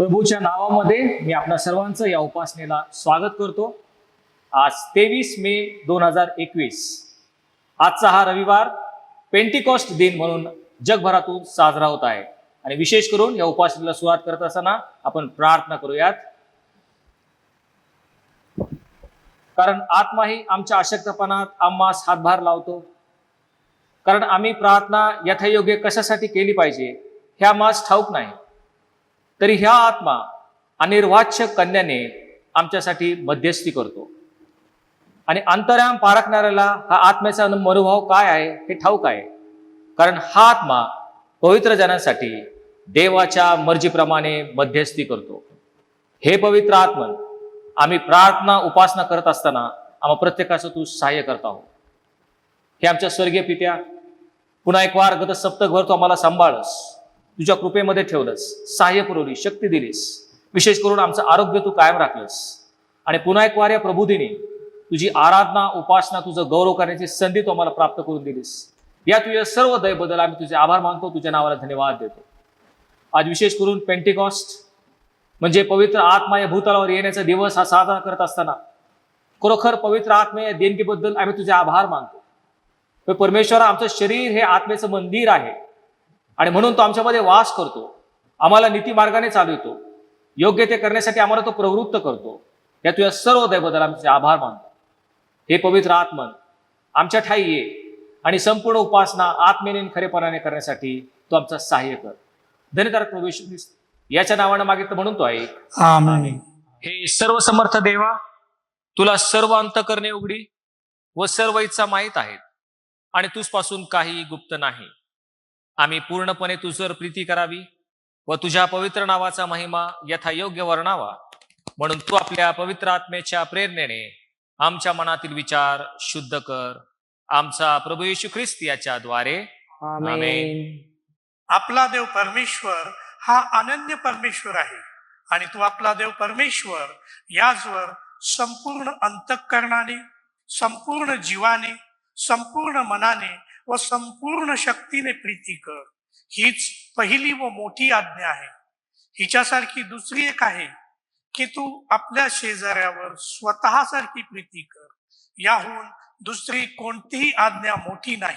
प्रभूच्या नावामध्ये मी आपल्या सर्वांचं या उपासनेला स्वागत करतो। आज 23 मे 2021 आजचा हा रविवार पेंटिकॉस्ट दिन म्हणून जगभरातून साजरा होत आहे आणि विशेष करून या उपासनेला सुरुवात करत असताना आपण प्रार्थना करूयात। कारण आत्मा ही आमच्या अशक्तपणात आम्हास हातभार लावतो, कारण आम्ही प्रार्थना यथायोग्य कशासाठी केली पाहिजे हे आम्हास ठाऊक नाही, तरी ह्या आत्मा अनिर्वाच्य कन्याने आमच्यासाठी मध्यस्थी करतो आणि अंतराम पारखणाऱ्याला हा आत्म्याचा मनोभाव काय आहे हे ठाऊक आहे, कारण हा आत्मा पवित्र जनांसाठी देवाच्या मर्जीप्रमाणे मध्यस्थी करतो। हे पवित्र आत्मन, आम्ही प्रार्थना उपासना करत असताना आम्हा प्रत्येकाचं तू सहाय्य करता हो। हे आमच्या स्वर्गीय पित्या, पुन्हा एक वार गत सप्तकभर तू आम्हाला सांभाळस, तुझ्या कृपेमध्ये ठेवलंस, सहाय्य पुरवली, शक्ती दिलीस, विशेष करून आमचं आरोग्य तू कायम राखलंस आणि पुन्हा एक वार या प्रभुदिनी तुझी आराधना उपासना तुझं गौरव करण्याची संधी तू आम्हाला प्राप्त करून दिलीस। या तुझ्या सर्व दयेबद्दल आम्ही तुझे आभार मानतो, तुझ्या नावाला धन्यवाद देतो। आज विशेष करून पेंटिकॉस्ट म्हणजे पवित्र आत्मा या भूतलावर येण्याचा दिवस हा साजरा करत असताना खरोखर पवित्र आत्मा या देणगीबद्दल आम्ही तुझे आभार मानतो। परमेश्वर, आमचं शरीर हे आत्मेचं मंदिर आहे आणि म्हणून तो आमच्यामध्ये वास करतो, आम्हाला नीती मार्गाने चालवतो, योग्य ते करण्यासाठी आम्हाला तो प्रवृत्त करतो। या तुझ्या सर्व दयेबद्दल आम्ही तुझे आभार मानतो। हे पवित्र आत्मन, आमच्या ठाई ये आणि संपूर्ण उपासना आत्मेने खरेपणाने करण्यासाठी तू आमचा सहाय्य कर। धन्यकारक प्रभू येशू ख्रिस्त याच्या नावानं मागितलं म्हणून तो ऐक। आमेन। हे सर्व समर्थ देवा, तुला सर्व अंतःकरणे उघडी व सर्व इच्छा माहीत आहेत आणि तुझपासून काही गुप्त नाही। आम्ही पूर्णपणे तुझवर प्रीती करावी व तुझ्या पवित्र नावाचा महिमा यथायोग्य वर्णावा, म्हणून तू आपल्या पवित्र आत्म्याच्या प्रेरणेने आमच्या मनातील विचार शुद्ध कर। आमचा प्रभू येशू ख्रिस्त याच्याद्वारे आमेन। आपला देव परमेश्वर हा अनन्य परमेश्वर आहे आणि तू आपला देव परमेश्वर याचवर संपूर्ण अंतःकरणाने, संपूर्ण जीवाने, संपूर्ण मनाने व संपूर्ण शक्तीने प्रीती कर। हीच पहिली व मोठी आज्ञा आहे। हिच्यासारखी दुसरी एक आहे की तू आपल्या शेजाऱ्यावर स्वतःसारखी प्रीती कर। याहून दुसरी कोणतीही आज्ञा मोठी नाही।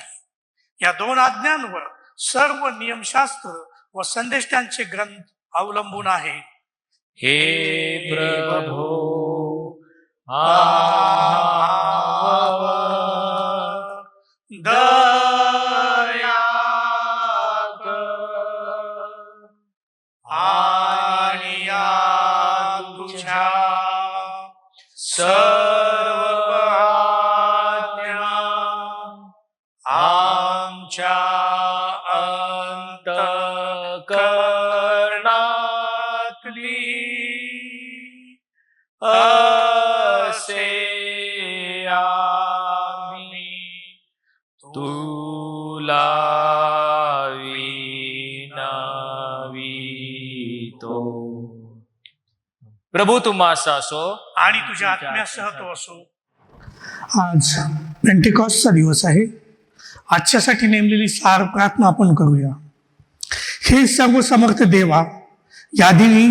या दोन आज्ञांवर सर्व नियमशास्त्र व संदेष्टांचे ग्रंथ अवलंबून आहे। हे प्रभो दया कर आणि या तुझ्या सर्व आज्ञा आमच्या अंतःकरणातली असे आम्ही तुला विनवितो। प्रभू तुम्हास असो आणि तुझ्या आत्म्यासह तो असो। आज पेंटिकॉस्टचा दिवस आहे। आजच्यासाठी नेमलेली सार प्रार्थना आपण करूया। हे सर्व समर्थ देवा, या दिनी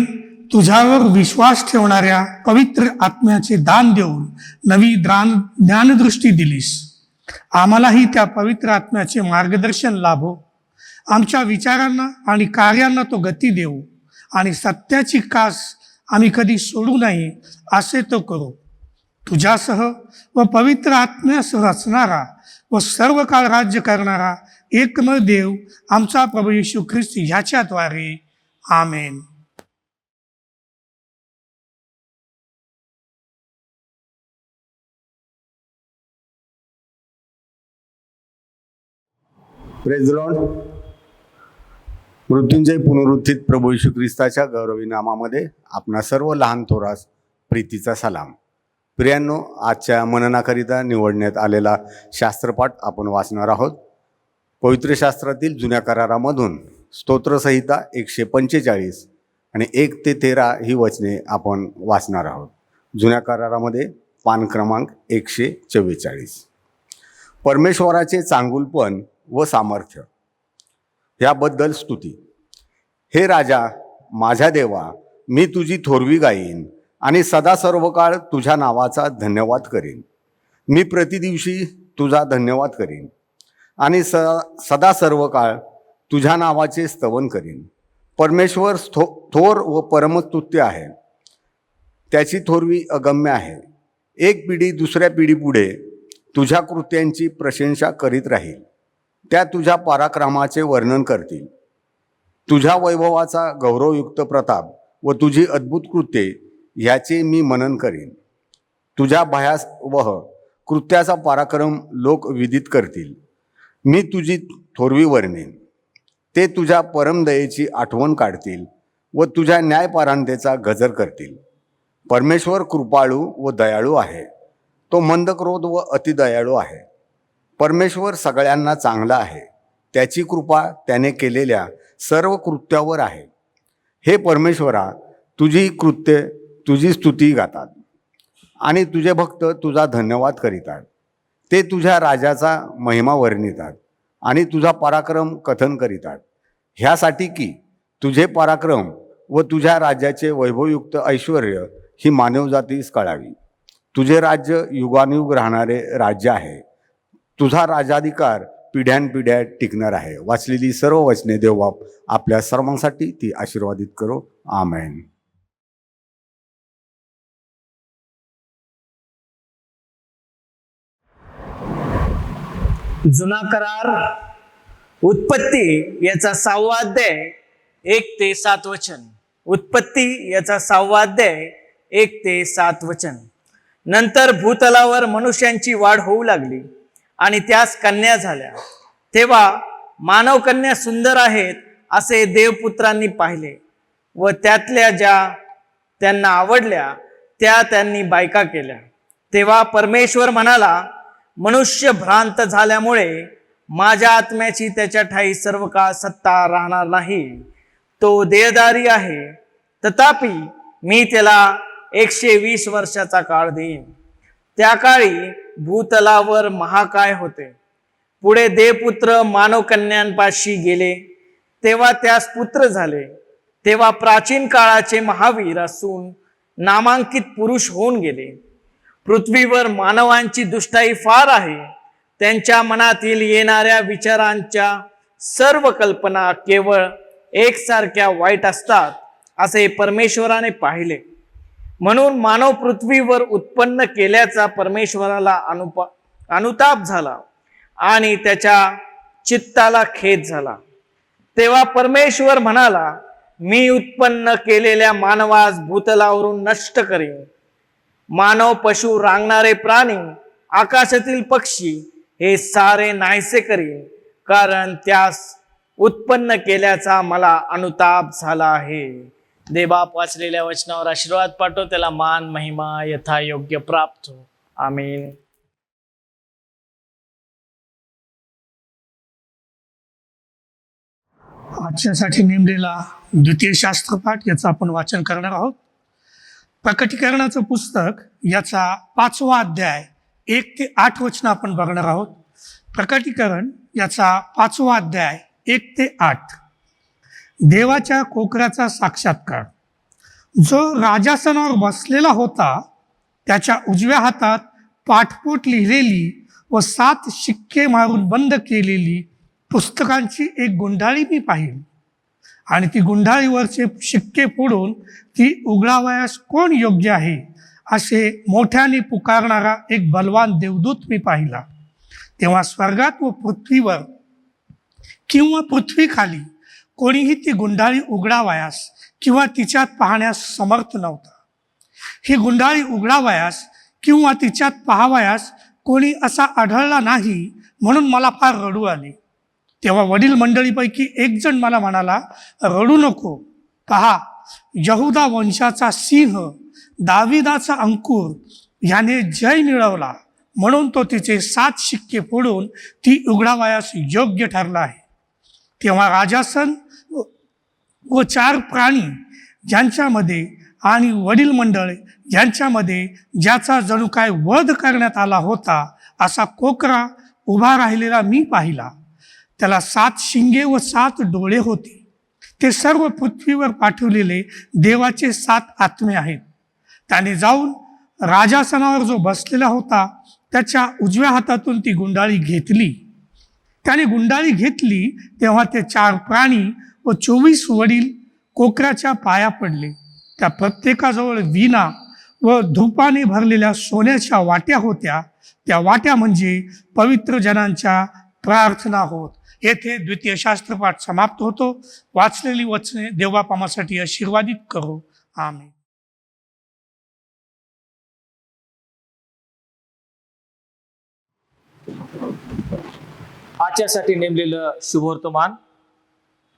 तुझ्यावर विश्वास ठेवणाऱ्या पवित्र आत्म्याचे दान देऊन नवी ज्ञानदृष्टी दिलीस। आम्हालाही त्या पवित्र आत्म्याचे मार्गदर्शन लाभो। आमच्या विचारांना आणि कार्यांना तो गती देऊ आणि सत्याची कास आम्ही कधी सोडू नये असे तो करू। तुझ्यासह व पवित्र आत्म्यासह असणारा व सर्व काळ राज्य करणारा एकमेव देव आमचा प्रभू येशू ख्रिस्त ह्याच्याद्वारे आमेन। Praise the lord. मृत्युंजय पुनरुत्थित प्रभू येशू ख्रिस्ताच्या गौरवी नामामध्ये आपणा सर्व लहान थोरास प्रीतीचा सलाम। प्रियांनो, आजच्या मननाकरिता निवडण्यात आलेला शास्त्रपाठ आपण वाचणार आहोत। पवित्र शास्त्रातील जुन्या करारामधून स्तोत्रसंहिता 145 आणि 1 ते 13 ही वचने आपण वाचणार आहोत। जुन्या करारामध्ये पान क्रमांक 144। परमेश्वराचे चांगुलपण व सामर्थ्य याबद्दल स्तुती। हे राजा, माझ्या देवा, मी तुझी थोरवी गाईन आणि सदा सर्व काळ तुझ्या नावाचा धन्यवाद करीन. मी प्रतिदिवशी तुझा धन्यवाद करीन आणि सदा सर्व काळ तुझ्या नावाचे स्तवन करीन. परमेश्वर थोर व परमस्तुत्य आहे. त्याची थोरवी अगम्य आहे. एक पिढी दुसऱ्या पिढीपुढे तुझ्या कृत्यांची प्रशंसा करीत राहील. त्या तुझ्या पराक्रमाचे वर्णन करतील. तुझ्या वैभवाचा गौरवयुक्त प्रताप व तुझी अद्भुत कृत्ये ह्याचे मी मनन करीन. तुझ्या भयावह कृत्याचा पराक्रम लोक विदित करतील. मी तुझी थोरवी वर्णेन. ते तुझ्या परमदयेची आठवण काढतील व तुझ्या न्यायपारांतेचा गजर करतील. परमेश्वर कृपाळू व दयाळू आहे. तो मंदक्रोध व अतिदयाळू आहे. परमेश्वर सगळ्यांना चांगला आहे. त्याची कृपा त्याने केलेल्या सर्व कृत्यावर आहे. हे परमेश्वरा, तुझी कृत्ये तुझी स्तुती गातात आणि तुझे भक्त तुझा धन्यवाद करीतात. ते तुझ्या राजाचा महिमा वर्णितात आणि तुझा पराक्रम कथन करीतात. ह्यासाठी की तुझे पराक्रम व तुझ्या राज्याचे वैभवयुक्त ऐश्वर ही मानवजातीस कळावी. तुझे राज्य युगानुयुग राहणारे राज्य आहे. तुझा राजाधिकार पिढ्यानपिढ्या टिकणार आहे. वाचलेली सर्व वचने देवबाप आपल्या सर्वांसाठी ती आशीर्वादित करो. आमेन. जुना करार उत्पत्ती याचा 6वा अध्याय 1 ते 7 वचन. उत्पत्ती याचा 6वा अध्याय 1 ते 7 वचन. नंतर भूतलावर मनुष्यांची वाढ होऊ लागली आणि त्यास कन्या झाल्या. तेव्हा मानव कन्या सुंदर आहेत असे देवपुत्रांनी पाहिले व त्यातल्या ज्या त्यांना आवडल्या त्या त्यांनी बायका केल्या. तेव्हा परमेश्वर म्हणाला, मनुष्य भ्रांत झाल्यामुळे माझ्या आत्म्याची त्याच्या ठाई सर्व काळ सत्ता राहणार नाही. तो देहधारी आहे, तथापि मी त्याला 120 वर्षाचा काळ देईन. त्या काळी भूतलावर महाकाय होते. पुढे देवपुत्र मानवकन्यांपाशी गेले, तेव्हा त्यास पुत्र झाले. तेव्हा प्राचीन काळाचे महावीर असून नामांकित पुरुष होऊन गेले. पृथ्वीवर मानवांची दुष्टाई फार आहे. त्यांच्या मनातील येणाऱ्या विचारांच्या सर्व कल्पना केवळ एकसारख्या वाईट असतात असे परमेश्वराने पाहिले. म्हणून मानव पृथ्वीवर उत्पन्न केल्याचा परमेश्वराला अनुताप झाला आणि त्याच्या चित्ताला खेद झाला. तेव्हा परमेश्वर म्हणाला, मी उत्पन्न केलेल्या मानवास भूतलावरून नष्ट करेन. मानव, पशु, रांगणारे प्राणी, आकाशातील पक्षी हे सारे नाहीसे करीन, कारण त्यास उत्पन्न केल्याचा मला अनुताप झाला आहे. देवबाप वाचलेल्या वचनावर आशीर्वाद पाठव. त्याला मान महिमा यथायोग्य प्राप्त हो. आमीन. आजच्यासाठी नेमलेला द्वितीय शास्त्रपाठ याचं आपण वाचन करणार आहोत. प्रकटीकरणाचं पुस्तक याचा 5वा अध्याय 1 ते 8 वचन आपण बघणार आहोत. प्रकटीकरण याचा 5वा अध्याय 1 ते 8. देवाच्या कोकराचा साक्षात्कार. जो राजासनावर बसलेला होता त्याच्या उजव्या हातात पाठपोट लिहिलेली व 7 शिक्के मारून बंद केलेली पुस्तकांची एक गुंडाळी मी पाहिली. आणि ती गुंडाळीवरचे शिक्के फोडून ती उघडावयास कोण योग्य आहे असे मोठ्याने पुकारणारा एक बलवान देवदूत मी पाहिला. तेव्हा स्वर्गात व पृथ्वीवर किंवा पृथ्वीखाली कोणीही ती गुंडाळी उघडावयास किंवा तिच्यात पाहण्यास समर्थ नव्हता. ही गुंडाळी उघडावयास किंवा तिच्यात पाहावयास कोणी असा आढळला नाही, म्हणून मला फार रडू आले. तेव्हा वडील मंडळीपैकी एक जण मला म्हणाला, रडू नको, पहा, यहुदा वंशाचा सिंह, दाविदाचा अंकुर याने जय मिळवला, म्हणून तो तिचे 7 शिक्के फोडून ती उघडावयास योग्य ठरला आहे. तेव्हा राजासन व 4 प्राणी ज्यांच्यामध्ये आणि वडील मंडळ यांच्यामध्ये ज्याचा जणू काय वध करण्यात आला होता असा कोकरा उभा राहिलेला मी पाहिला. त्याला 7 शिंगे व 7 डोळे होते. ते सर्व पृथ्वीवर पाठवलेले देवाचे 7 आत्मे आहेत. त्याने जाऊन राजासनावर जो बसलेला होता त्याच्या उजव्या हातातून ती गुंडाळी घेतली. त्याने गुंडाळी घेतली तेव्हा ते 4 प्राणी व 24 वडील कोकराच्या पाया पडले. त्या प्रत्येकाजवळ वीणा व धूपाने भरलेल्या सोन्याच्या वाट्या होत्या. त्या वाट्या म्हणजे पवित्र जनांच्या प्रार्थना होत. येथे द्वितीय शास्त्रपाठ समाप्त होतो. वाचलेली वचने देवबापामासाठी आशीर्वादित करो. आमेन. आजच्यासाठी नेमलेलं शुभवर्तमान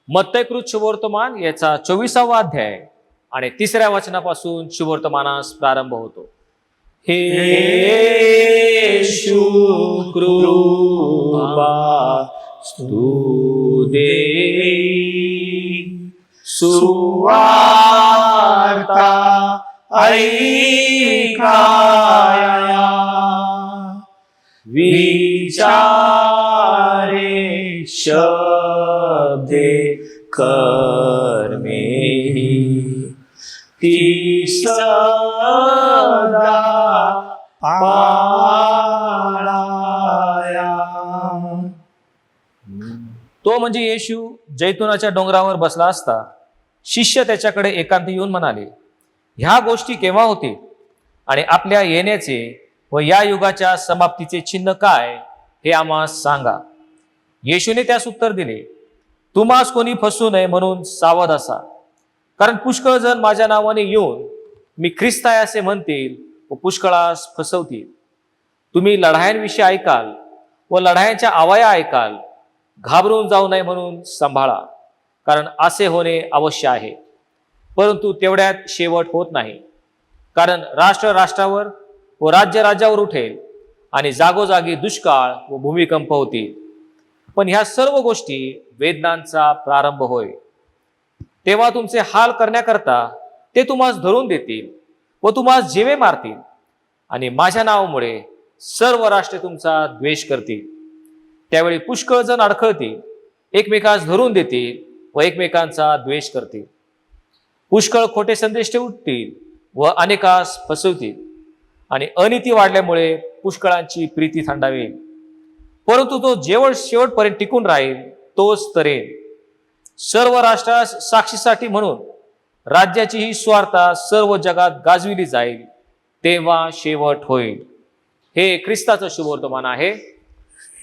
मत्तयकृत शुभवर्तमान याचा 24वा अध्याय आणि 3ऱ्या वचनापासून शुभवर्तमानास प्रारंभ होतो. हे कृपा स्तुते सुवार्ता ऐकाया विचारे शब्दे कर्मे ती सदा पाळाया. तो म्हणजे येशू जैतुनाच्या डोंगरावर बसला असता शिष्य त्याच्याकडे एकांत येऊन म्हणाले, ह्या गोष्टी केव्हा होतील आणि आपल्या येण्याचे व या युगाच्या समाप्तीचे चिन्ह काय हे आम्हास सांगा. येशूने त्यास उत्तर दिले, तुम्हास कोणी फसवू नये म्हणून सावध असा. कारण पुष्कळ जण माझ्या नावाने येऊन मी ख्रिस्त आहे असे म्हणतील व पुष्कळास फसवतील. तुम्ही लढायांविषयी ऐकाल व लढायांच्या आवाया ऐकाल. घाबरून जाऊ नये म्हणून सांभाळा, कारण असे होणे अवश्य आहे, परंतु तेवढ्यात शेवट होत नाही. कारण राष्ट्र राष्ट्रावर व राज्य राज्यावर उठेल आणि जागोजागी दुष्काळ व भूमिकंप होतील. पण ह्या सर्व गोष्टी वेदनांचा प्रारंभ होय. तेव्हा तुमचे हाल करण्याकरता ते तुम्हास धरून देतील व तुम्हास जीवे मारतील आणि माझ्या नावामुळे सर्व राष्ट्रे तुमचा द्वेष करतील. त्यावेळी पुष्कळ जण अडखळतील, एकमेकांस धरून देतील व एकमेकांचा द्वेष करतील. पुष्कळ खोटे संदेश उठतील व अनेकास फसवतील आणि अनिती वाढल्यामुळे पुष्कळांची प्रीती थंडावेल. परंतु तो शेवटपर्यंत टिकून राहील तोच तरेल. सर्व राष्ट्रास साक्षीसाठी म्हणून राज्याची ही स्वार्था सर्व जगात गाजविली जाईल, तेव्हा शेवट होईल. हे ख्रिस्ताचं शुभवर्तमान आहे.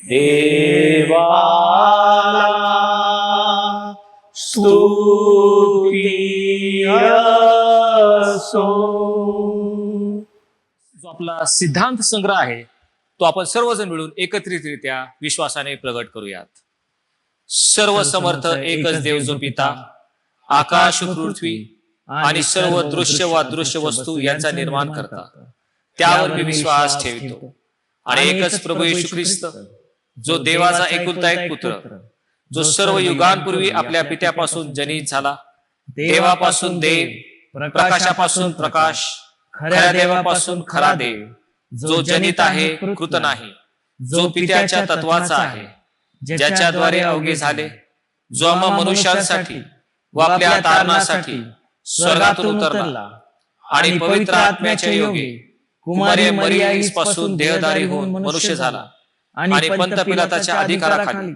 देवाला स्तुती असो. जो आपला सिद्धांत संग्रह आहे तो आपण सर्वजण मिळून एकत्रितरित्या विश्वासाने प्रगट करूयात. सर्व समर्थ एकच देव जो पिता, आकाश पृथ्वी आणि सर्व दृश्य व अदृश्य वस्तू यांचा निर्माण करता, त्यावर मी विश्वास ठेवतो. आणि एकच प्रभू येशू ख्रिस्त, जो देवाचा एकुलता एक पुत्र, जो सर्व युगांपूर्वी आपल्या पित्यापासून जनित झाला, देवापासून देव, प्रकाशापासून प्रकाश, खऱ्या देवापासून खरा देव, जो जनित आहे कृत नाही, जो पित्याच्या तत्वाचा आहे, ज्याच्याद्वारे अवघे झाले, जो आम्हा मनुष्यांसाठी व आपल्या तारणासाठी स्वर्गातून उतरला आणि पवित्र आत्म्याच्या योगे कुमारी मरियाईस पासून देहधारी होऊन मनुष्य झाला आणि पंत पिलाताच्या अधिकाराखाली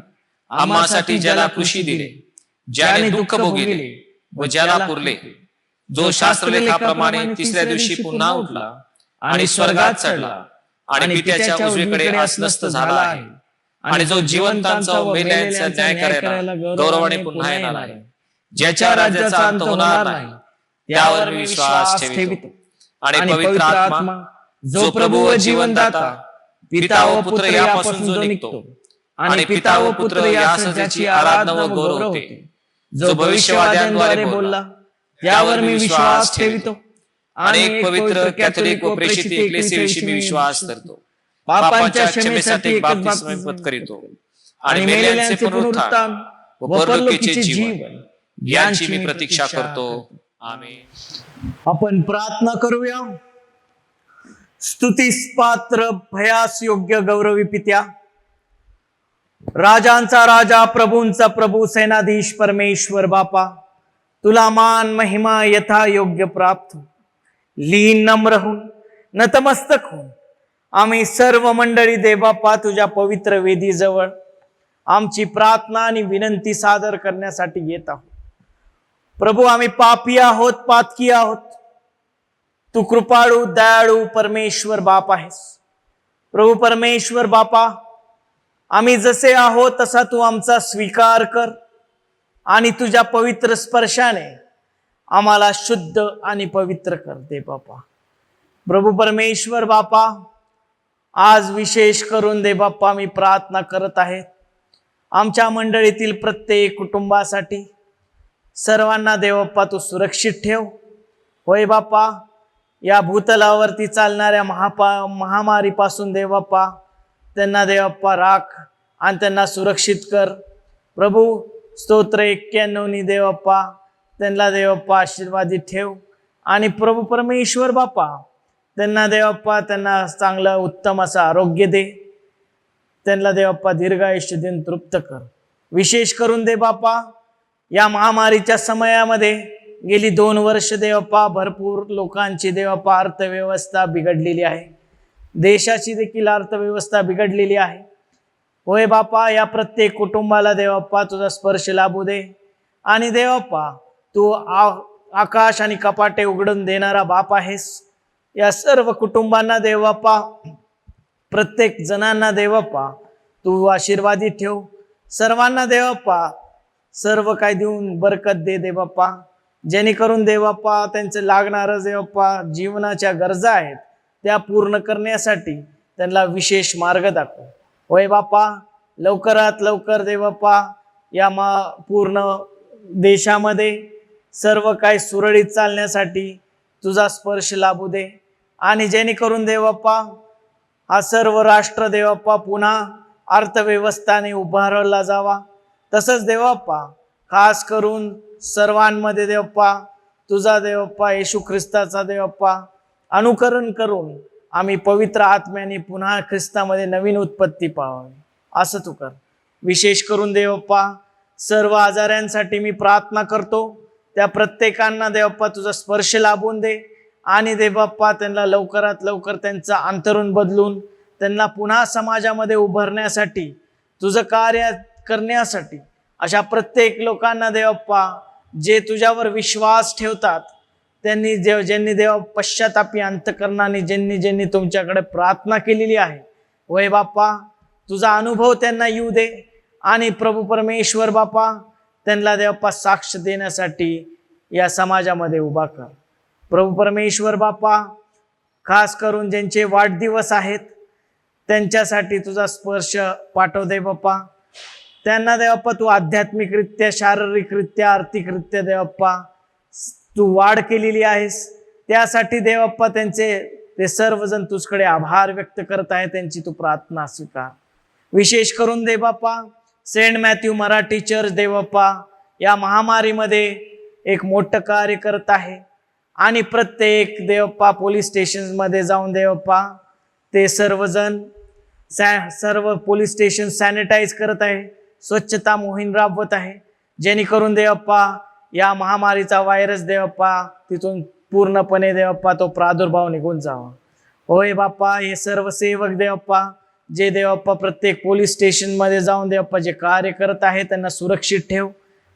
आम्हासाठी ज्याला कृषी दिले, ज्याने दुःख भोगिले व ज्याला पुरले, जो शास्त्रलेखाप्रमाणे तिसऱ्या दिवशी पुन्हा उठला आणि स्वर्गात चढला आणि पित्याच्या उजवीकडे आसनस्थ झाला आहे, आणि जो जिवंतांचा व मेल्यांचा न्याय करायला गौरवाने पुन्हा येणार आहे, ज्याच्या राज्याचा अंत होणार नाही, त्यावर मी विश्वास ठेवितो. आणि पवित्र आत्मा, जो प्रभू व जीवनदाता, पिता व पुत्र यापासून जो निघतो आणि पिता व पुत्र यास ज्याची आराधना व गौरव होते, जो भविष्यवाद्यांद्वारे बोलला, त्यावर मी विश्वास ठेवितो. आणि एक पवित्र कॅथोलिक व प्रेषित एकलेसीयाविषयी मी विश्वास करतो. पापांच्या क्षमेसाठी बाप्तिस्म करीतो आणि मेलेल्यांचे पुनरुत्थान व परलोकीचे जीवन यांची मी प्रतीक्षा करतो. आमेन. आपण प्रार्थना करूया. स्तुतीस पात्र, भयास योग्य, गौरवी पित्या, राजांचा राजा, प्रभूंचा प्रभू, सेनाधीश परमेश्वर बापा, तुला मान महिमा यथा योग्य प्राप्त हो. लीन नम्र होऊन नतमस्तक होऊन आम्ही सर्व मंडळी देवबापा तुझ्या पवित्र वेदीजवळ आमची प्रार्थना आणि विनंती सादर करण्यासाठी येत आहोत. प्रभू, आम्ही पापी आहोत, पातकी आहोत. तू कृपाळू दयाळू परमेश्वर बाप आहेस. प्रभू परमेश्वर बापा, आम्ही जसे आहोत तसा तू आमचा स्वीकार कर आणि तुझ्या पवित्र स्पर्शाने आम्हाला शुद्ध आणि पवित्र कर दे बापा. प्रभू परमेश्वर बापा, आज विशेष करून दे बाप्पा मी प्रार्थना करत आहे आमच्या मंडळीतील प्रत्येक कुटुंबासाठी. सर्वांना देवप्पा तू सुरक्षित ठेव. होय बाप्पा, या भूतलावरती चालणाऱ्या महामारीपासून देवप्पा त्यांना देवप्पा राख आणि त्यांना सुरक्षित कर. प्रभू, स्तोत्र 91 देवप्पा त्यांना देवप्पा आशीर्वादित ठेव. आणि प्रभू परमेश्वर बापा, त्यांना देवप्पा त्यांना चांगलं उत्तम असं आरोग्य दे. त्यांना देवप्पा दीर्घायुष्य दिन तृप्त कर. विशेष करून दे बापा, या महामारीच्या समयामध्ये गेली 2 वर्ष देवप्पा भरपूर लोकांची देवप्पा अर्थव्यवस्था बिघडलेली आहे. देशाची देखील अर्थव्यवस्था बिघडलेली आहे. होय बापा, या प्रत्येक कुटुंबाला देवप्पा तुझा स्पर्श लाभू दे. आणि देवप्पा, तू आकाश आणि कपाटे उघडून देणारा बाप आहेस. या सर्व कुटुंबांना देवप्पा, प्रत्येक जणांना देवप्पा तू आशीर्वादित ठेव. सर्वांना देवप्पा सर्व काय देऊन बरकत दे देवप्पा, जेणेकरून देवप्पा त्यांचं लागणारं देवप्पा जीवनाच्या गरजा आहेत त्या पूर्ण करण्यासाठी त्यांना विशेष मार्ग दाखव. होय बापा, लवकरात लवकर देवप्पा या पूर्ण देशामध्ये सर्व काय सुरळीत चालण्यासाठी तुझा स्पर्श लाभू दे. आणि जेणेकरून देवप्पा हा सर्व राष्ट्र देवप्पा पुन्हा अर्थव्यवस्थाने उभारला जावा. तसंच देवप्पा खास करून सर्वांमध्ये देवप्पा तुझा देवप्पा येशू ख्रिस्ताचा देवप्पा अनुकरण करून आम्ही पवित्र आत्म्याने पुन्हा ख्रिस्तामध्ये नवीन उत्पत्ती पाहावी असं तू कर. विशेष करून देवप्पा सर्व आजाऱ्यांसाठी मी प्रार्थना करतो. त्या प्रत्येकांना देवप्पा तुझा स्पर्श लाभून दे. आणि देवबाप्पा त्यांना लवकरात लवकर त्यांचं अंतरून बदलून त्यांना पुन्हा समाजामध्ये उभारण्यासाठी तुझं कार्य करण्यासाठी अशा प्रत्येक लोकांना देवप्पा जे तुझ्यावर विश्वास ठेवतात ज्यांनी देव पश्चातापी अंतकरणाने ज्यांनी तुमच्याकडे प्रार्थना केलेली आहे, वय बाप्पा तुझा अनुभव त्यांना येऊ दे. आणि प्रभू परमेश्वर बाप्पा त्यांना देवप्पा साक्ष देण्यासाठी या समाजामध्ये उभा कर. प्रभू परमेश्वर बाप्पा खास करून ज्यांचे वाढदिवस आहेत त्यांच्यासाठी तुझा स्पर्श पाठव दे बाप्पा. त्यांना देवप्पा तू आध्यात्मिकरित्या, शारीरिकरित्या, आर्थिकरित्या देवप्पा तू वाढ केलेली आहेस. त्यासाठी देवप्पा ते सर्वजण तुझकडे आभार व्यक्त करत आहे. त्यांची तू प्रार्थना स्वीकार. विशेष करून दे बाप्पा सेंट मॅथ्यू मराठी चर्च देवप्पा या महामारीमध्ये एक मोठं कार्य करत आहे. आणि प्रत्येक देवप्पा पोलीस स्टेशनमध्ये जाऊन देवप्पा ते सर्वजण सर्व पोलीस स्टेशन सॅनिटाईज करत आहे, स्वच्छता मोहीम राबवत आहे, जेणेकरून देवप्पा या महामारीचा व्हायरस देवप्पा तिथून पूर्णपणे देवप्पा तो प्रादुर्भाव निघून जावा. होय बाप्पा, हे सर्व सेवक देवप्पा जे देवप्पा प्रत्येक पोलीस स्टेशनमध्ये जाऊन देवप्पा जे कार्य करत आहे त्यांना सुरक्षित ठेव.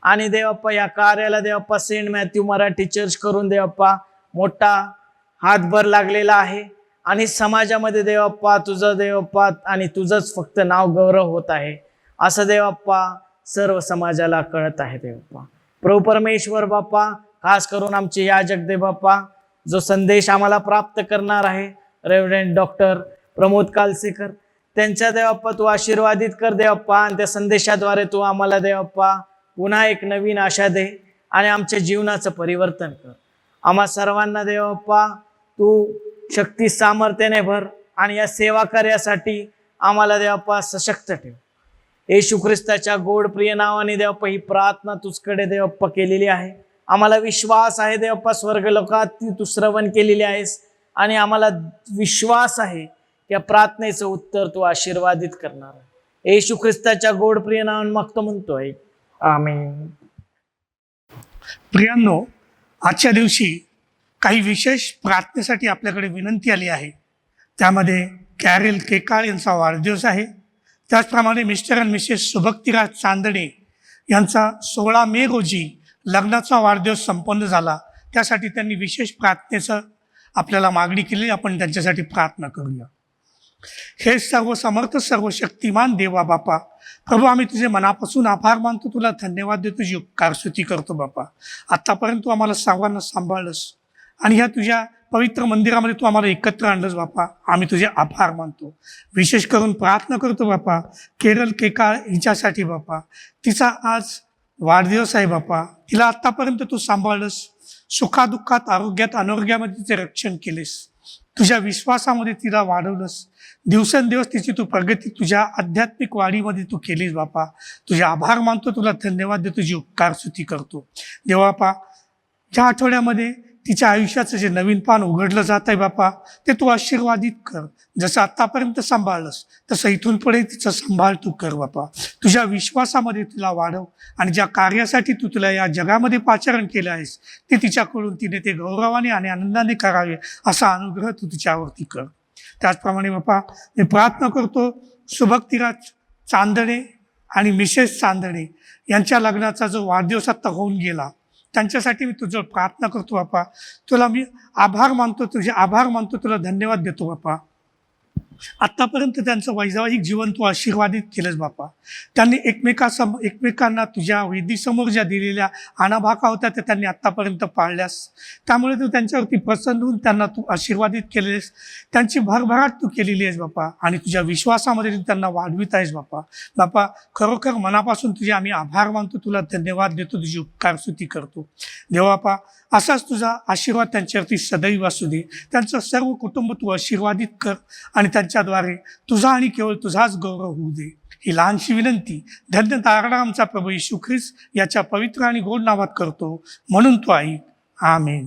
आणि देवप्पा या कार्याला देवप्पा सेंट मॅथ्यू मराठी चर्च करून देवप्पा मोठा हातभार लागलेला आहे. आणि समाजामध्ये देवप्पा तुझं देवप्पा आणि तुझंच फक्त नाव गौरव होत आहे असं देवप्पा सर्व समाजाला कळत आहे. देवप्पा प्रभू परमेश्वर बाप्पा खास करून आमचे याजक देवप्पा जो संदेश आम्हाला प्राप्त करणार आहे रेव्हरंड डॉक्टर प्रमोद कालसेकर, त्यांच्या देवप्पा तू आशीर्वादित कर देवप्पा. आणि त्या संदेशाद्वारे तू आम्हाला देवप्पा पुन्हा एक नवीन आशा दे आणि आमच्या जीवनाचं परिवर्तन कर. आम्हा सर्वांना देवप्पा तू शक्ती सामर्थ्याने भर आणि या सेवा कार्यासाठी आम्हाला देवप्पा सशक्त ठेव. येशू ख्रिस्ताच्या गोड प्रिय नावाने देवप्पा ही प्रार्थना तुझकडे देवप्पा केलेली आहे. आम्हाला विश्वास आहे देवप्पा स्वर्ग लोकात तू श्रवण केलेली आहेस आणि आम्हाला विश्वास आहे या प्रार्थनेचं उत्तर तू आशीर्वादित करणार आहे. येशू ख्रिस्ताच्या गोड प्रिय नावाने मागतो म्हणतोय, आमेन. प्रियांनो, आजच्या दिवशी काही विशेष प्रार्थनेसाठी आपल्याकडे विनंती आली आहे. त्यामध्ये कॅरेल केकाळ यांचा वाढदिवस आहे. त्याचप्रमाणे मिस्टर अँड मिसेस सुभक्तिराज चांदणे यांचा 16 मे रोजी लग्नाचा वाढदिवस संपन्न झाला. त्यासाठी त्यांनी विशेष प्रार्थनेचं आपल्याला मागणी केली. आपण त्यांच्यासाठी प्रार्थना करूया. हे सर्व समर्थ सर्व शक्तिमान देवा बापा, प्रभू, आम्ही तुझे मनापासून आभार मानतो, तुला धन्यवाद देतो, तुझी उपकारस्तुती करतो बापा. आत्तापर्यंत तू आम्हाला सर्वांना सांभाळलंस आणि ह्या तुझ्या पवित्र मंदिरामध्ये तू आम्हाला एकत्र आणलंस बापा. आम्ही तुझे आभार मानतो. विशेष करून प्रार्थना करतो बापा केरल केकाळ हिच्यासाठी बापा. तिचा आज वाढदिवस आहे बापा. तिला आत्तापर्यंत तू सांभाळलंस, सुखादुःखात, आरोग्यात, अनारोग्यामध्ये तिचे रक्षण केलेस. तुझ्या विश्वासामध्ये तिला वाढवलंस. दिवसेंदिवस तिची तू प्रगती तुझ्या आध्यात्मिक वाढीमध्ये तू केलीस बापा. तुझे आभार मानतो, तुला धन्यवाद देतो, तुझी उपकारस्तुती करतो देवा बापा. ज्या आठवड्यामध्ये तिच्या आयुष्याचं जे नवीन पान उघडलं जात आहे बापा, ते तू आशीर्वादित कर. जसं आत्तापर्यंत सांभाळलंस तसं इथून पुढे तिचं सांभाळ तू कर बापा. तुझ्या विश्वासामध्ये तिला वाढव आणि ज्या कार्यासाठी तू तुला या जगामध्ये पाचारण केलं आहेस ते तिच्याकडून तिने ते गौरवाने आणि आनंदाने करावे असा अनुग्रह तू तिच्यावरती कर. त्याचप्रमाणे बापा मी प्रार्थना करतो सुभक्तिराज चांदणे आणि मिसेस चांदणे यांच्या लग्नाचा जो वाढदिवस आत्ता होऊन गेला, त्यांच्यासाठी मी तुझं प्रार्थना करतो बापा. तुला मी आभार मानतो, तुझे आभार मानतो, तुला धन्यवाद देतो बापा. आत्तापर्यंत त्यांचं वैवाहिक जीवन तू आशीर्वादित केलंस बापा. त्यांनी एकमेकांना तुझ्या वेदीसमोर ज्या दिलेल्या आणाभाका होत्या त्या त्यांनी आत्तापर्यंत पाळल्यास. त्यामुळे तू त्यांच्यावरती प्रसन्न होऊन त्यांना तू आशीर्वादित केलेस. त्यांची भरभराट तू केलेली आहेस बापा आणि तुझ्या विश्वासामध्ये तू त्यांना वाढवित आहेस बापा. बापा, खरोखर मनापासून तुझे आम्ही आभार मानतो, तुला धन्यवाद देतो, तुझी उपकारस्तुती करतो देवा बापा. असाच तुझा आशीर्वाद त्यांच्यावरती सदैव असू दे. त्यांचं सर्व कुटुंब तू आशीर्वादित कर आणि त्यांच्याद्वारे तुझा आणि केवळ तुझाच गौरव होऊ दे. ही लहानशी विनंती धन्य तारणा आमचा प्रभू येशू ख्रिस्त याच्या पवित्र आणि गोड नावात करतो, म्हणून तो ऐक. आमेन.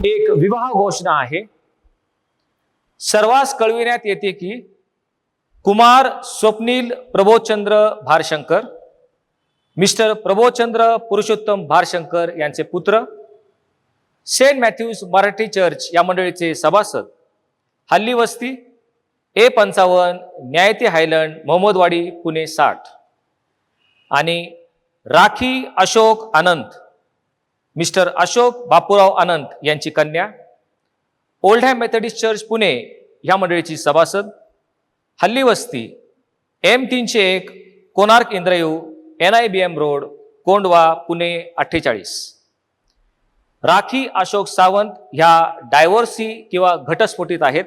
एक विवाह घोषणा आहे. सर्वांस कळविण्यात येते की कुमार स्वप्नील प्रबोधचंद्र भारशंकर, मिस्टर प्रबोधचंद्र पुरुषोत्तम भारशंकर यांचे पुत्र, सेंट मॅथ्यूज मराठी चर्च या मंडळीचे सभासद, हल्ली वस्ती A55 न्यायती हायलंड, मोहम्मदवाडी, पुणे 60, आणि राखी अशोक अनंत, मिस्टर अशोक बापूराव अनंत यांची कन्या, ओल्डहॅम मेथडिस्ट चर्च पुणे या मंडळीची सभासद, हल्ली वस्ती M301 कोणार्क इंद्रयू, NIBM रोड, कोंडवा, पुणे 48. राखी अशोक सावंत ह्या डायव्होर्सी किंवा घटस्फोटीत आहेत.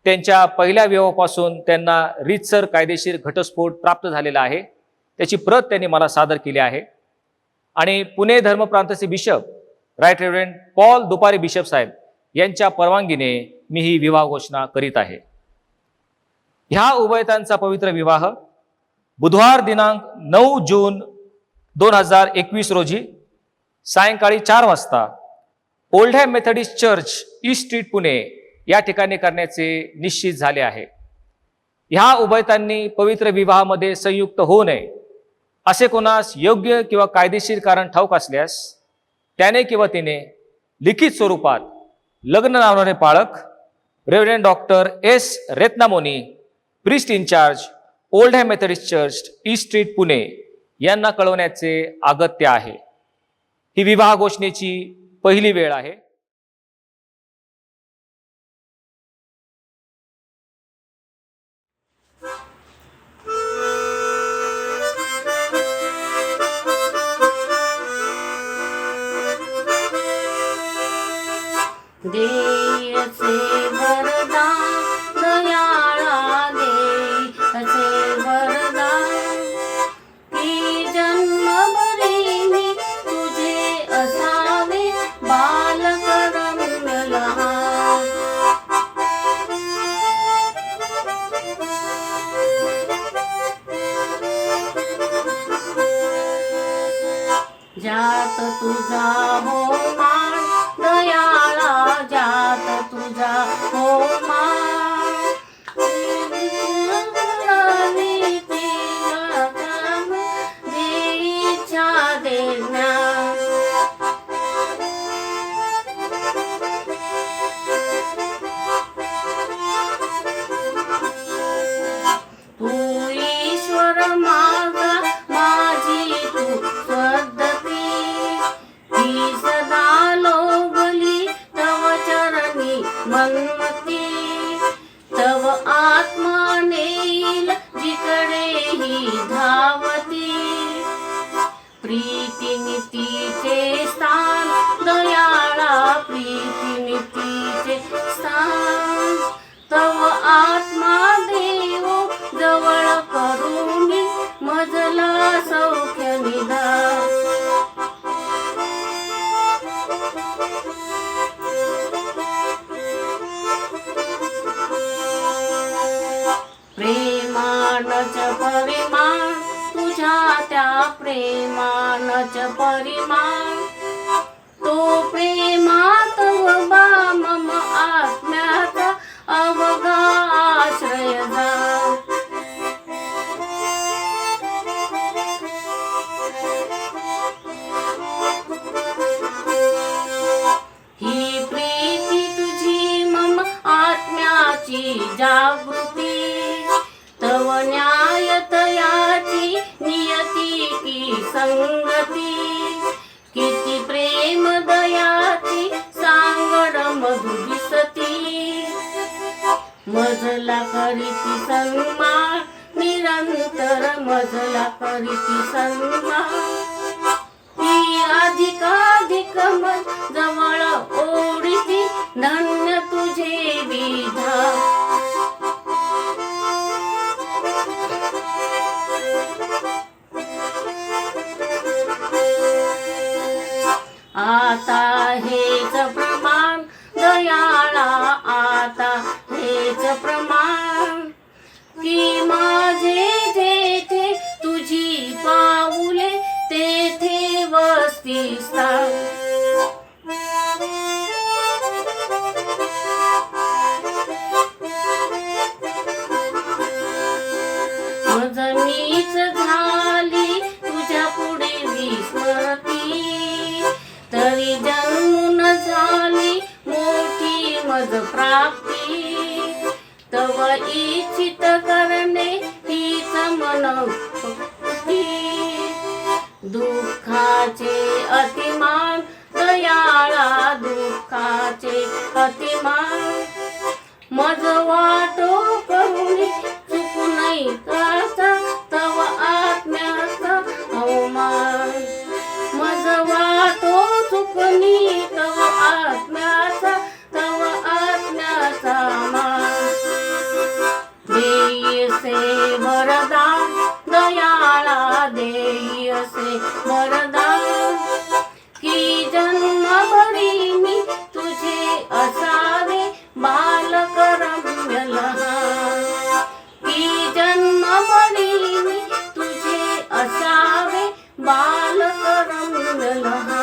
त्यांच्या पहिल्या विवाहापासून त्यांना रीतसर कायदेशीर घटस्फोट प्राप्त झालेला आहे. त्याची प्रत त्यांनी मला सादर केली आहे. आणि पुणे धर्मप्रांताचे बिशप राईट रेव्हरंड पॉल दुपारी बिशप साहेब यांच्या परवानगीने मी ही विवाह घोषणा करीत आहे. ह्या उभयतांचा पवित्र विवाह बुधवार दिनांक 9 जून 2021 रोजी सायंकाळी 4 वाजता Oldham Methodist church East Street Pune या ठिकाणी करण्याचे निश्चित झाले आहे. ह्या उभयतांनी पवित्र विवाहामध्ये संयुक्त होऊ नये असे कोणास योग्य किंवा कायदेशीर कारण ठाऊक असल्यास त्याने किंवा तिने लिखित स्वरूपात लग्न लावणारे पाळक reverend doctor S Retnamony, priest in charge Oldham Methodist church East Street Pune यांना कळवण्याचे अगत्य आहे. ही विवाह घोषणेची पहिली वेळ आहे. देयचे वरदान दयाळा देयचे वरदान की जन्मभरी मी तुझे असावे बालक रम्य लहान. ज्यात तुझा हो मान दयाळा, ज्यात तुझा हो मान देयचे प्रेमानच परिमाण तुझ्या त्या प्रेमानच परिमाण तो प्रेमात वबा मम आत्म्याचा अवघा आश्रय जा ही प्रीती तुझी मम आत्म्याची जागृती तव न्याय तयाची नियती की संगती किती प्रेम दयाची सांगड मधु दिसती मजला करीती सन्मान निरंतर मजला करीती सन्मान ती अधिकाधिक मज जवळ ओढीती धन्य तुझे विधान आता हेच प्रमाण दयाळा आता हेच प्रमाण की माझे जेथे तुझी पाऊले तेथे वस्ती स्थान मज मीच झाली तुझ्या पुढे विस्मरती तरी जन्मून झाली मोठी मज प्राप्ती तव इच्छित करणे हीच मनोक्ती दुःखाचे अतिमान दयाळा दुःखाचे अतिमान मज वाटो करुणी चुकू नाही करता तव आत्म्याचा अवमान मज वाटो चुकणी तव आत्म्याचा मान देईसे वरदान दयाळा देईसे वरदान की जन्मभरी मी तुझे असावे बालक रम्य लहान की जन्मभरी मी तुझे असावे बालक रम्य लहान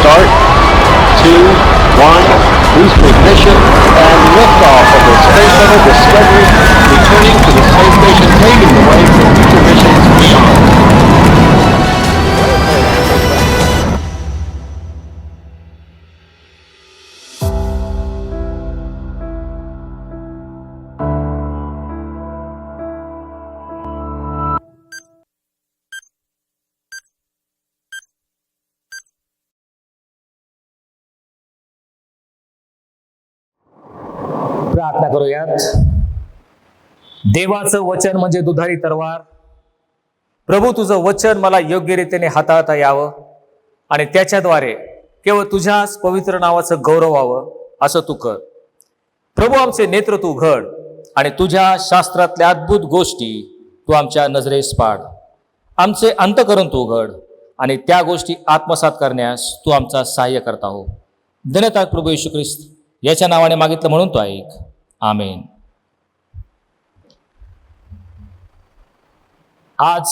Start. 2, 1, boost ignition, and liftoff of the Space प्रार्थना करूयात. देवाचं वचन म्हणजे दुधारी तलवार. प्रभू, तुझं वचन मला योग्य रीतीने हाताळता यावं आणि त्याच्याद्वारे केवळ तुझ्याच पवित्र नावाचं गौरव व्हावं असं तू कर. प्रभू, आमचे नेत्र तू उघड आणि तुझ्या शास्त्रातल्या अद्भुत गोष्टी तू आमच्या नजरेस पाड. आमचे अंतःकरण तू उघड आणि त्या गोष्टी आत्मसात करण्यास तू आमचा सहाय्य करता हो. धन्यवाद प्रभू येशू ख्रिस्त, याच्या नावाने मागितलं म्हणून तो ऐक. आमेन. आज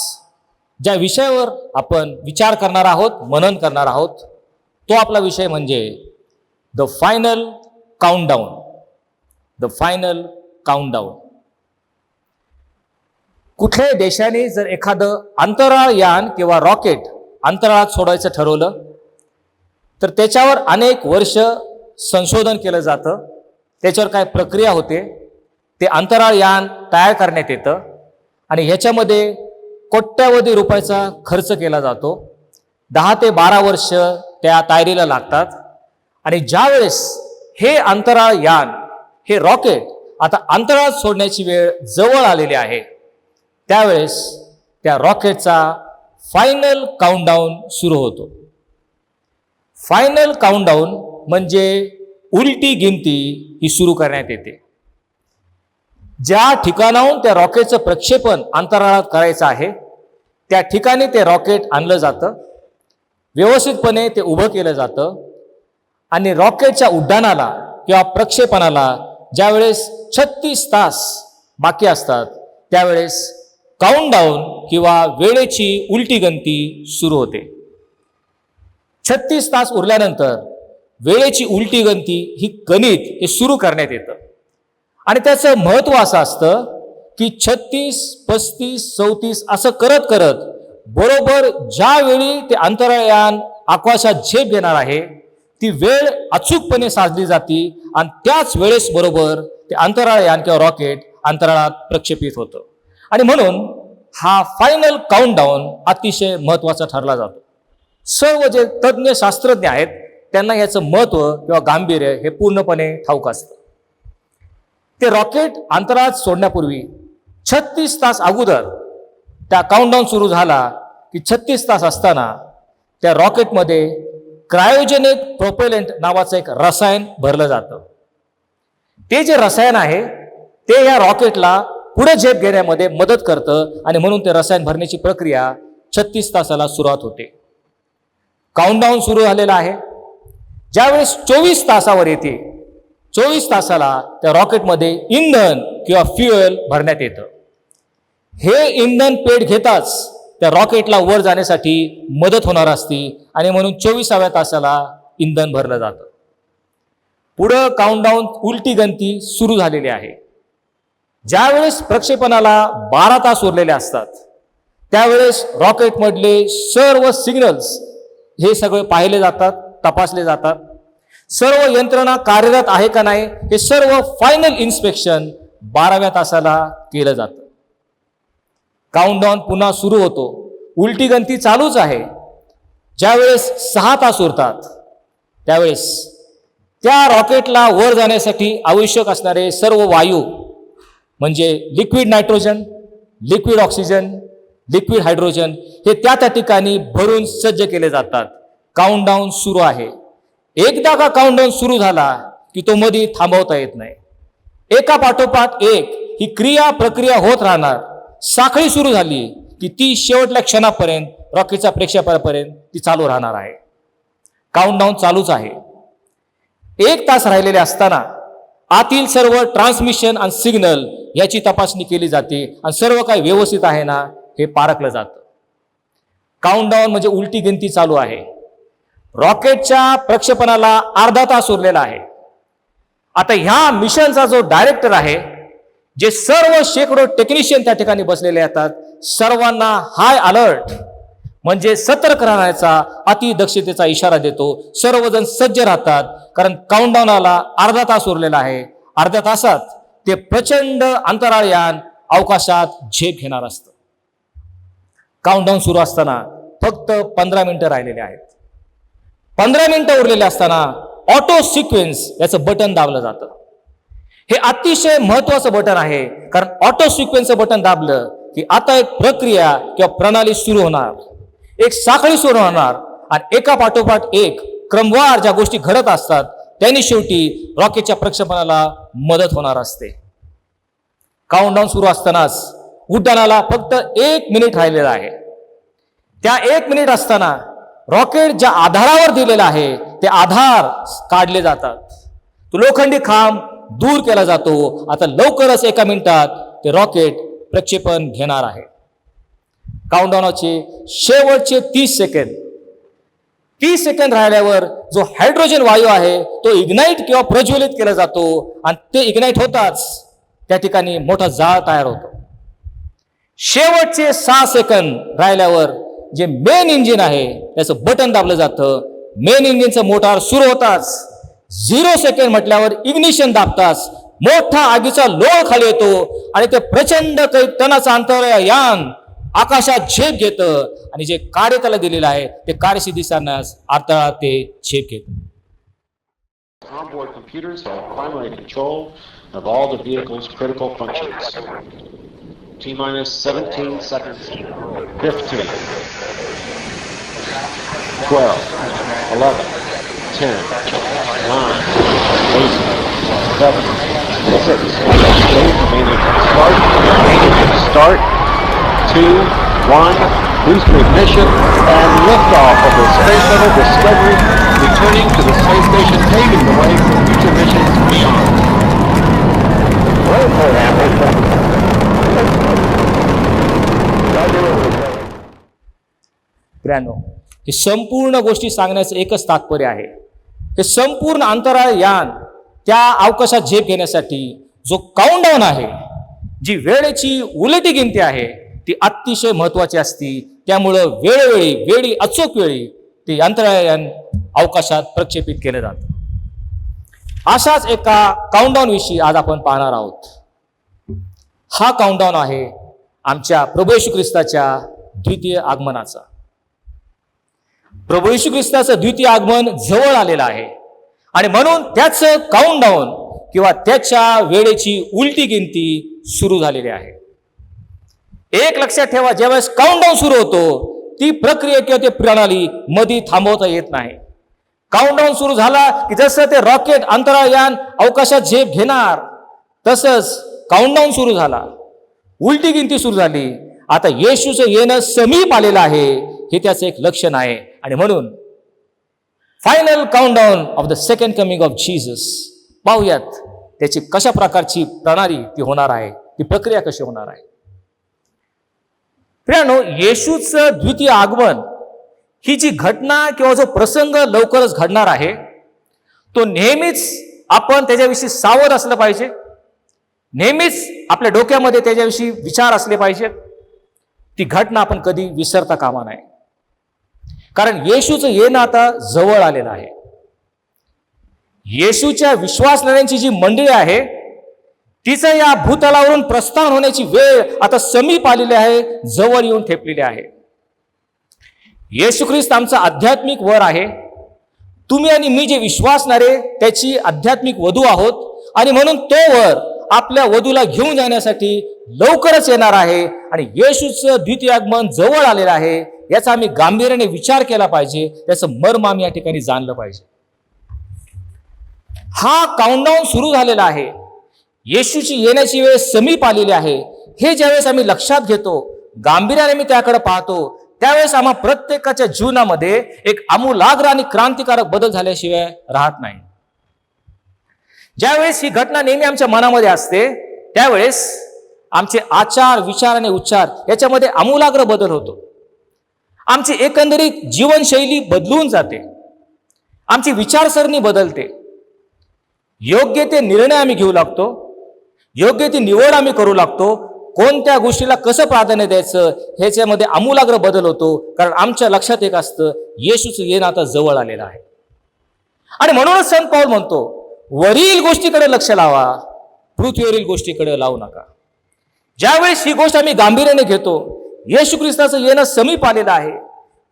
ज्या विषयावर आपण विचार करणार आहोत, मनन करणार आहोत, तो आपला विषय म्हणजे the final countdown. The final countdown. कुठल्याही देशाने जर एखादं अंतराळ यान किंवा रॉकेट अंतराळात सोडायचं ठरवलं तर त्याच्यावर अनेक वर्ष संशोधन केलं जातं. त्याच्यावर काय प्रक्रिया होते, ते अंतराळ यान तयार करण्यात येतं आणि ह्याच्यामध्ये कोट्यावधी रुपयाचा खर्च केला जातो. 10 ते 12 वर्ष त्या तयारीला लागतात. आणि ज्यावेळेस हे अंतराळ यान, हे रॉकेट आता अंतराळात सोडण्याची वेळ जवळ आलेली आहे, त्यावेळेस त्या रॉकेटचा फायनल काउंटडाऊन सुरू होतो. फायनल काउंटडाऊन म्हणजे उलटी गिनती ही सुरू करण्यात येते. ज्या ठिकाणाहून त्या रॉकेटचं प्रक्षेपण अंतराळात करायचं आहे त्या ठिकाणी ते रॉकेट आणलं जातं, व्यवस्थितपणे ते उभं केलं जातं आणि रॉकेटच्या उड्डाणाला किंवा प्रक्षेपणाला ज्यावेळेस 36 तास बाकी असतात त्यावेळेस काउंटडाऊन किंवा वेळेची उलटी गणती सुरू होते. 36 तास उरल्यानंतर वेळेची उलटी गणती ही गणित हे सुरू करण्यात येतं. आणि त्याचं महत्व असं असतं की 36, 35, 34 असं करत करत बरोबर ज्यावेळी ते अंतराळयान आकाशात झेप घेणार आहे ती वेळ अचूकपणे साधली जाते आणि त्याच वेळेस बरोबर ते अंतराळयान किंवा रॉकेट अंतराळात प्रक्षेपित होतं. आणि म्हणून हा फायनल काउंटडाऊन अतिशय महत्वाचा ठरला जातो. सर्व जे तज्ज्ञ शास्त्रज्ञ आहेत त्यांना याचं महत्व किंवा गांभीर्य हे पूर्णपणे ठाऊक असतं. ते रॉकेट अंतराळात सोडण्यापूर्वी 36 तास अगोदर त्या काउंटडाऊन सुरू झाला की 36 तास असताना त्या रॉकेटमध्ये क्रायोजेनिक प्रोपेलंट नावाचं एक रसायन भरलं जातं. ते जे रसायन आहे ते या रॉकेटला पुढे झेप घेण्यामध्ये मदत करतं आणि म्हणून ते रसायन भरण्याची प्रक्रिया 36 तासाला सुरुवात होते. काउंटडाऊन सुरू झालेला आहे. ज्यावेळेस 24 तासावर येते, 24 तासाला त्या रॉकेटमध्ये इंधन किंवा फ्युएल भरण्यात येतं. हे इंधन पेट घेताच त्या रॉकेटला वर जाण्यासाठी मदत होणार असते आणि म्हणून 24व्या तासाला इंधन भरलं जातं. पुढं काउंटडाऊन उलटी गणती सुरू झालेली आहे. ज्यावेळेस प्रक्षेपणाला 12 तास उरलेले असतात त्यावेळेस रॉकेटमधले सर्व सिग्नल्स हे सगळे पाहिले जातात, तपासले जातात. सर्व यंत्रणा कार्यरत आहे का नाही हे सर्व फायनल इन्स्पेक्शन 12व्या तासाला केलं जातं. काउंटडाऊन पुन्हा सुरू होतो. उलटी गणती चालूच आहे. ज्यावेळेस 6 तास उरतात त्यावेळेस त्या रॉकेटला वर जाण्यासाठी आवश्यक असणारे सर्व वायू म्हणजे liquid nitrogen, liquid oxygen, liquid hydrogen हे त्या ठिकाणी भरून सज्ज केले जातात. काउंटडाऊन सुरू आहे. एकदा का काउंटडाऊन सुरू झाला की तो मध्ये थांबवता येत नाही. एका पाठोपाठ एक ही क्रिया प्रक्रिया होत राहणार. साखळी सुरू झाली की ती शेवटल्या क्षणापर्यंत रॉकेटच्या प्रक्षेपणापर्यंत ती चालू राहणार आहे. काउंटडाऊन चालूच आहे. 1 तास राहिलेले असताना आतील सर्व ट्रान्समिशन आणि सिग्नल याची तपासणी केली जाते आणि सर्व काही व्यवस्थित आहे ना हे पारखलं जातं. काउंटडाऊन म्हणजे उलटी गिनती चालू आहे. रॉकेटच्या प्रक्षेपणाला अर्धा तास उरलेला आहे. आता ह्या मिशनचा जो डायरेक्टर आहे, जे सर्व शेकडो टेक्निशियन त्या ठिकाणी बसलेले असतात, सर्वांना हाय अलर्ट म्हणजे सतर्क राहण्याचा अतिदक्षतेचा इशारा देतो. सर्वजण सज्ज राहतात कारण काउंटडाऊनला अर्धा तास उरलेला आहे. अर्ध्या तासात ते प्रचंड अंतराळयान अवकाशात झेप घेणार असतं. काउंटडाऊन सुरू असताना फक्त 15 मिनिटं राहिलेले आहेत. 15 मिनिटं उरलेले असताना ऑटो सिक्वेन्स याचं बटन दाबलं जातं. हे अतिशय महत्वाचं बटन आहे, कारण ऑटो सिक्वेन्सचं बटन दाबलं की आता एक प्रक्रिया किंवा प्रणाली सुरू होणार, एक साखळी सुरू होणार आणि एका पाठोपाठ एक क्रमवार ज्या गोष्टी घडत असतात त्यांनी शेवटी रॉकेटच्या प्रक्षेपणाला मदत होणार असते. काउंटडाऊन सुरू असतानाच उड्डाणाला फक्त 1 मिनिट राहिलेला आहे. त्या 1 मिनिट असताना रॉकेट ज्या आधारावर दिलेला आहे ते आधार काढले जातात. तो लोखंडी खांब दूर केला जातो. आता लवकरच 1 मिनिटात ते रॉकेट प्रक्षेपण घेणार आहे. काउंटडाऊनचे शेवटचे 30 सेकंद राहिल्यावर जो हायड्रोजन वायू आहे तो इग्नाइट किंवा प्रज्वलित केला जातो आणि ते इग्नाइट होताच त्या ठिकाणी मोठा जाळ तयार होतो. शेवटचे 6 सेकंद राहिल्यावर जे मेन इंजिन आहे त्याचं बटन दाबलं जातं. मेन इंजिनचं मोटार सुरू होताच 0 सेकंड म्हटल्यावर इग्निशन दाबताच मोठा आगीचा लोळ खाली येतो आणि ते प्रचंड काही टनाचं अंतराळयान आकाशात झेप घेतं आणि जे कार्य त्याला दिलेलं आहे ते कार्यशी दिसण्यास अडथळा ते झेप घेतं. Onboard computers have primary control of all the vehicle's critical functions. T-minus 17 seconds. 15, 12, 11, 10, 9, 8, 7, 6, 5, start, 2, 1, booster ignition, and liftoff of the Space Shuttle Discovery, returning to the space station, paving the way for future missions beyond. प्रियांनो, हे संपूर्ण गोष्टी सांगण्याचं एकच तात्पर्य आहे. हे संपूर्ण अंतराळ यान त्या अवकाशात झेप घेण्यासाठी जो काउंटडाऊन आहे, जी वेळेची उलटी गिनती आहे ती अतिशय महत्वाची असती. त्यामुळं वेळी अचूक वेळी ते अंतराळ यान अवकाशात प्रक्षेपित केलं जातं. अशाच एका काउंटडाऊन विषयी आज आपण पाहणार आहोत. हा काउंटडाऊन आहे आमच्या प्रभू येशू ख्रिस्ताच्या द्वितीय आगमनाचा. प्रभू येशू ख्रिस्ताचं द्वितीय आगमन जवळ आलेलं आहे आणि म्हणून त्याचं काउंटडाऊन किंवा त्याच्या वेळेची उलटी गिनती सुरू झालेली आहे. एक लक्षात ठेवा, ज्यावेळेस काउंटडाऊन सुरू होतो ती प्रक्रिया किंवा ती प्रणाली मध्ये थांबवता येत नाही. काउंटडाऊन सुरू झाला की जसं ते रॉकेट अंतराळयान अवकाशात झेप घेणार तसंच काउंटडाऊन सुरू झाला, उलटी गिनती सुरू झाली. आता येशूचं येणं समीप आलेलं आहे हे त्याचं एक लक्षण आहे आणि म्हणून final countdown of the second coming of Jesus पाहूयात त्याची कशा प्रकारची प्रणाली ती होणार आहे, ती प्रक्रिया कशी होणार आहे. प्रियानो, येशूचं द्वितीय आगमन ही जी घटना किंवा जो प्रसंग लवकरच घडणार आहे तो नेहमीच आपण त्याच्याविषयी सावध असलं पाहिजे. नेहमीच आपल्या डोक्यामध्ये त्याच्याविषयी विचार असले पाहिजेत. ती घटना आपण कधी विसरता कामा नये, कारण येशूचं येणं आता जवळ आलेलं आहे. येशूच्या विश्वासणाऱ्यांची जी मंडळी आहे तिचं या भूतलावरून प्रस्थान होण्याची वेळ आता समीप आलेली आहे, जवळ येऊन ठेपलेली आहे. येशू ख्रिस्त आमचा आध्यात्मिक वर आहे. तुम्ही आणि मी जे विश्वासणारे त्याची आध्यात्मिक वधू आहोत आणि म्हणून तो वर आपल्या वधूला घेऊन जाण्यासाठी लवकरच येणार आहे आणि येशूचं द्वितीय आगमन जवळ आलेलं आहे याचा आम्ही गांभीर्याने विचार केला पाहिजे. त्याचं मर्म आम्ही या ठिकाणी जाणलं पाहिजे. हा काउंटडाऊन सुरू झालेला आहे, येशूची येण्याची वेळ समीप आलेली आहे हे ज्यावेळेस आम्ही लक्षात घेतो, गांभीर्याने मी त्याकडे पाहतो, त्यावेळेस आम्हा प्रत्येकाच्या जीवनामध्ये एक आमूलाग्र आणि क्रांतिकारक बदल झाल्याशिवाय राहत नाही. ज्यावेळेस ही घटना नेहमी आमच्या मनामध्ये असते त्यावेळेस आमचे आचार, विचार आणि उच्चार याच्यामध्ये आमूलाग्र बदल होतो. आमची एकंदरीत जीवनशैली बदलून जाते, आमची विचारसरणी बदलते, योग्य ते निर्णय आम्ही घेऊ लागतो, योग्य ती निवड आम्ही करू लागतो, कोणत्या गोष्टीला कसं प्राधान्य द्यायचं ह्याच्यामध्ये आमूलाग्र बदल होतो. कारण आमच्या लक्षात एक असतं, येशूचं येणं आता जवळ आलेलं आहे. आणि म्हणूनच संत पाऊल म्हणतो, वरील गोष्टीकडे लक्ष लावा, पृथ्वीवरील गोष्टीकडे लावू नका. ज्यावेळेस ही गोष्ट आम्ही गांभीर्याने घेतो, येशू ख्रिस्ताचं येणं समीप आलेलं आहे,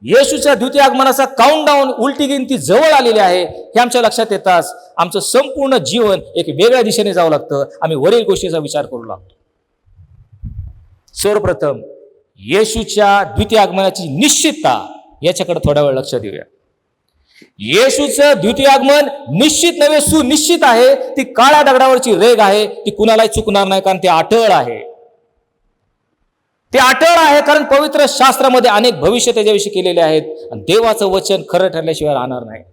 येशूच्या द्वितीय आगमनाचा काउंटडाऊन, उलटी गिनती जवळ आलेली आहे हे आमच्या लक्षात येताच आमचं संपूर्ण जीवन एक वेगळ्या दिशेने जावं लागतं. आम्ही वरील गोष्टीचा विचार करू लागतो. सर्वप्रथम येशूच्या द्वितीय आगमनाची निश्चितता याच्याकडे थोडा वेळ लक्ष देऊया. येशूचं द्वितीय आगमन निश्चित नव्हे सुनिश्चित आहे. ती काळ्या दगडावरची रेघ आहे, ती कुणालाही चुकणार नाही, कारण ती अटळ आहे. ते अटळ आहे कारण पवित्र शास्त्रामध्ये अनेक भविष्य त्याच्याविषयी केलेले आहेत आणि देवाचं वचन खरं ठरल्याशिवाय राहणार नाही.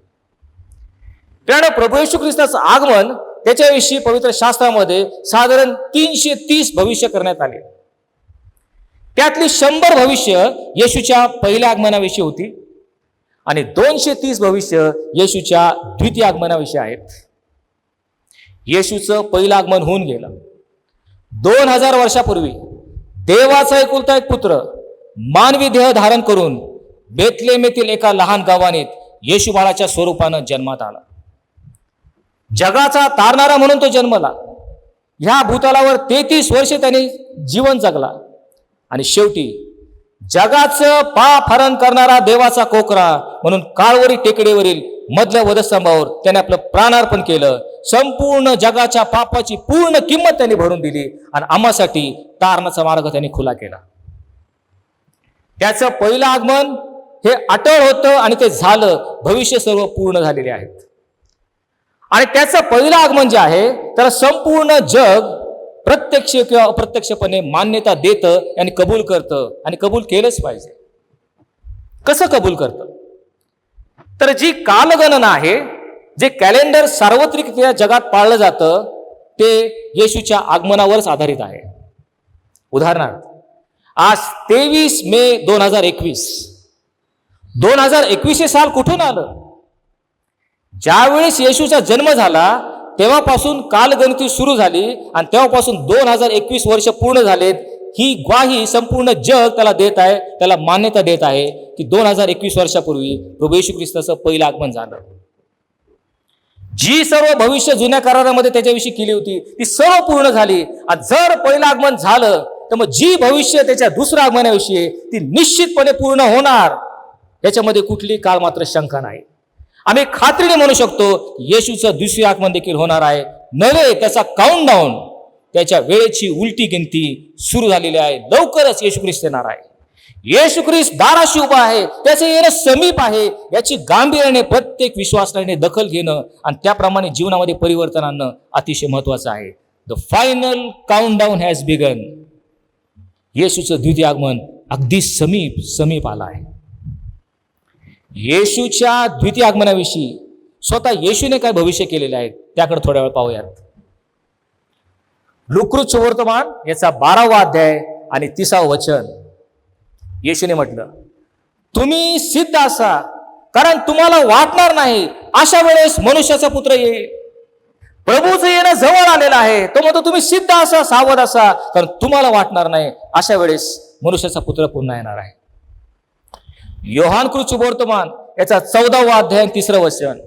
त्यामुळे प्रभू येशू ख्रिस्ताचं आगमन त्याच्याविषयी पवित्र शास्त्रामध्ये साधारण 330 भविष्य करण्यात आले. त्यातली 100 भविष्य येशूच्या पहिल्या आगमनाविषयी होती आणि 230 भविष्य येशूच्या द्वितीय आगमनाविषयी आहेत. येशूचं पहिलं आगमन होऊन गेलं. 2000 वर्षापूर्वी देवाचा एकुलता एक पुत्र मानवी देह धारण करून बेथलेम येथील एका लहान गावानेत येशू बाळाच्या स्वरूपानं जन्मात आला. जगाचा तारणारा म्हणून तो जन्मला. ह्या भूतलावर 33 वर्षे त्याने जीवन जगला आणि शेवटी जगाचं पाप हरण करणारा देवाचा कोकरा म्हणून काळवरी टेकडीवरील मधल्या वधस्तंभावर त्याने आपलं प्राणार्पण केलं. संपूर्ण जगाच्या पापाची पूर्ण किंमत त्यांनी भरून दिली आणि आम्हासाठी तारणाचा मार्ग त्यांनी खुला केला. त्याचं पहिलं आगमन हे अटळ होतं आणि ते झालं. भविष्य सर्व पूर्ण झालेले आहेत. आणि त्याचं पहिलं आगमन जे आहे त्याला संपूर्ण जग प्रत्यक्ष किंवा अप्रत्यक्षपणे मान्यता देतं आणि कबूल करतं आणि कबूल केलंच पाहिजे. कसं कबूल करतं? तर जी कालगणना आहे, जे कॅलेंडर सार्वत्रिकरित्या जगात पाळलं जातं ते येशूच्या आगमनावरच आधारित आहे. उदाहरणार्थ आज 23 मे 2021. 2021 हे साल कुठून आलं? ज्यावेळेस येशूचा जन्म झाला तेव्हापासून कालगणती सुरू झाली आणि तेव्हापासून 2021 वर्ष पूर्ण झालेत. ही ग्वाही संपूर्ण जग त्याला देत आहे, त्याला मान्यता देत आहे की 2021 वर्षापूर्वी प्रभू येशू ख्रिस्ताचं पहिलं आगमन झालं. जी सर्व भविष्य जुन्या करारामध्ये त्याच्याविषयी केली होती ती सर्व पूर्ण झाली. आणि जर पहिलं आगमन झालं तर मग जी भविष्य त्याच्या दुसऱ्या आगमनाविषयी ती निश्चितपणे पूर्ण होणार, त्याच्यामध्ये कुठली काळ मात्र शंका नाही. आम्ही खात्रीने म्हणू शकतो येशूचं दुसरे आगमन देखील होणार आहे. नव्हे त्याचा काउंटडाऊन, त्याच्या वेळेची उलटी गिनती सुरू झालेली आहे. लवकरच येशू ख्रिस्त येणार आहे. येशू ख्रिस्त दाराशी उभा आहे, त्याचे येणं समीप आहे. याची गांभीर्याने प्रत्येक विश्वासाने दखल घेणं आणि त्याप्रमाणे जीवनामध्ये परिवर्तन आणणं अतिशय महत्वाचं आहे. The final countdown has begun. येशूचं द्वितीय आगमन अगदी समीप आला आहे. येशूच्या द्वितीय आगमनाविषयी स्वतः येशूने काय भविष्य केलेले आहे त्याकडे थोड्या वेळ पाहूयात. लुकरूच वर्तमान याचा 12वा अध्याय आणि 30वा वचन. येशूने म्हटलं, तुम्ही सिद्ध असा, कारण तुम्हाला वाटणार नाही अशा वेळेस मनुष्याचा पुत्र येईल. प्रभूचं येणं जवळ आलेलं आहे. तो म्हणतो तुम्ही सिद्ध असा, सावध असा, कारण तुम्हाला वाटणार नाही अशा वेळेस मनुष्याचा पुत्र पुन्हा येणार आहे. योहान कृत वर्तमान याचा 14वा अध्याय 3रं वचन.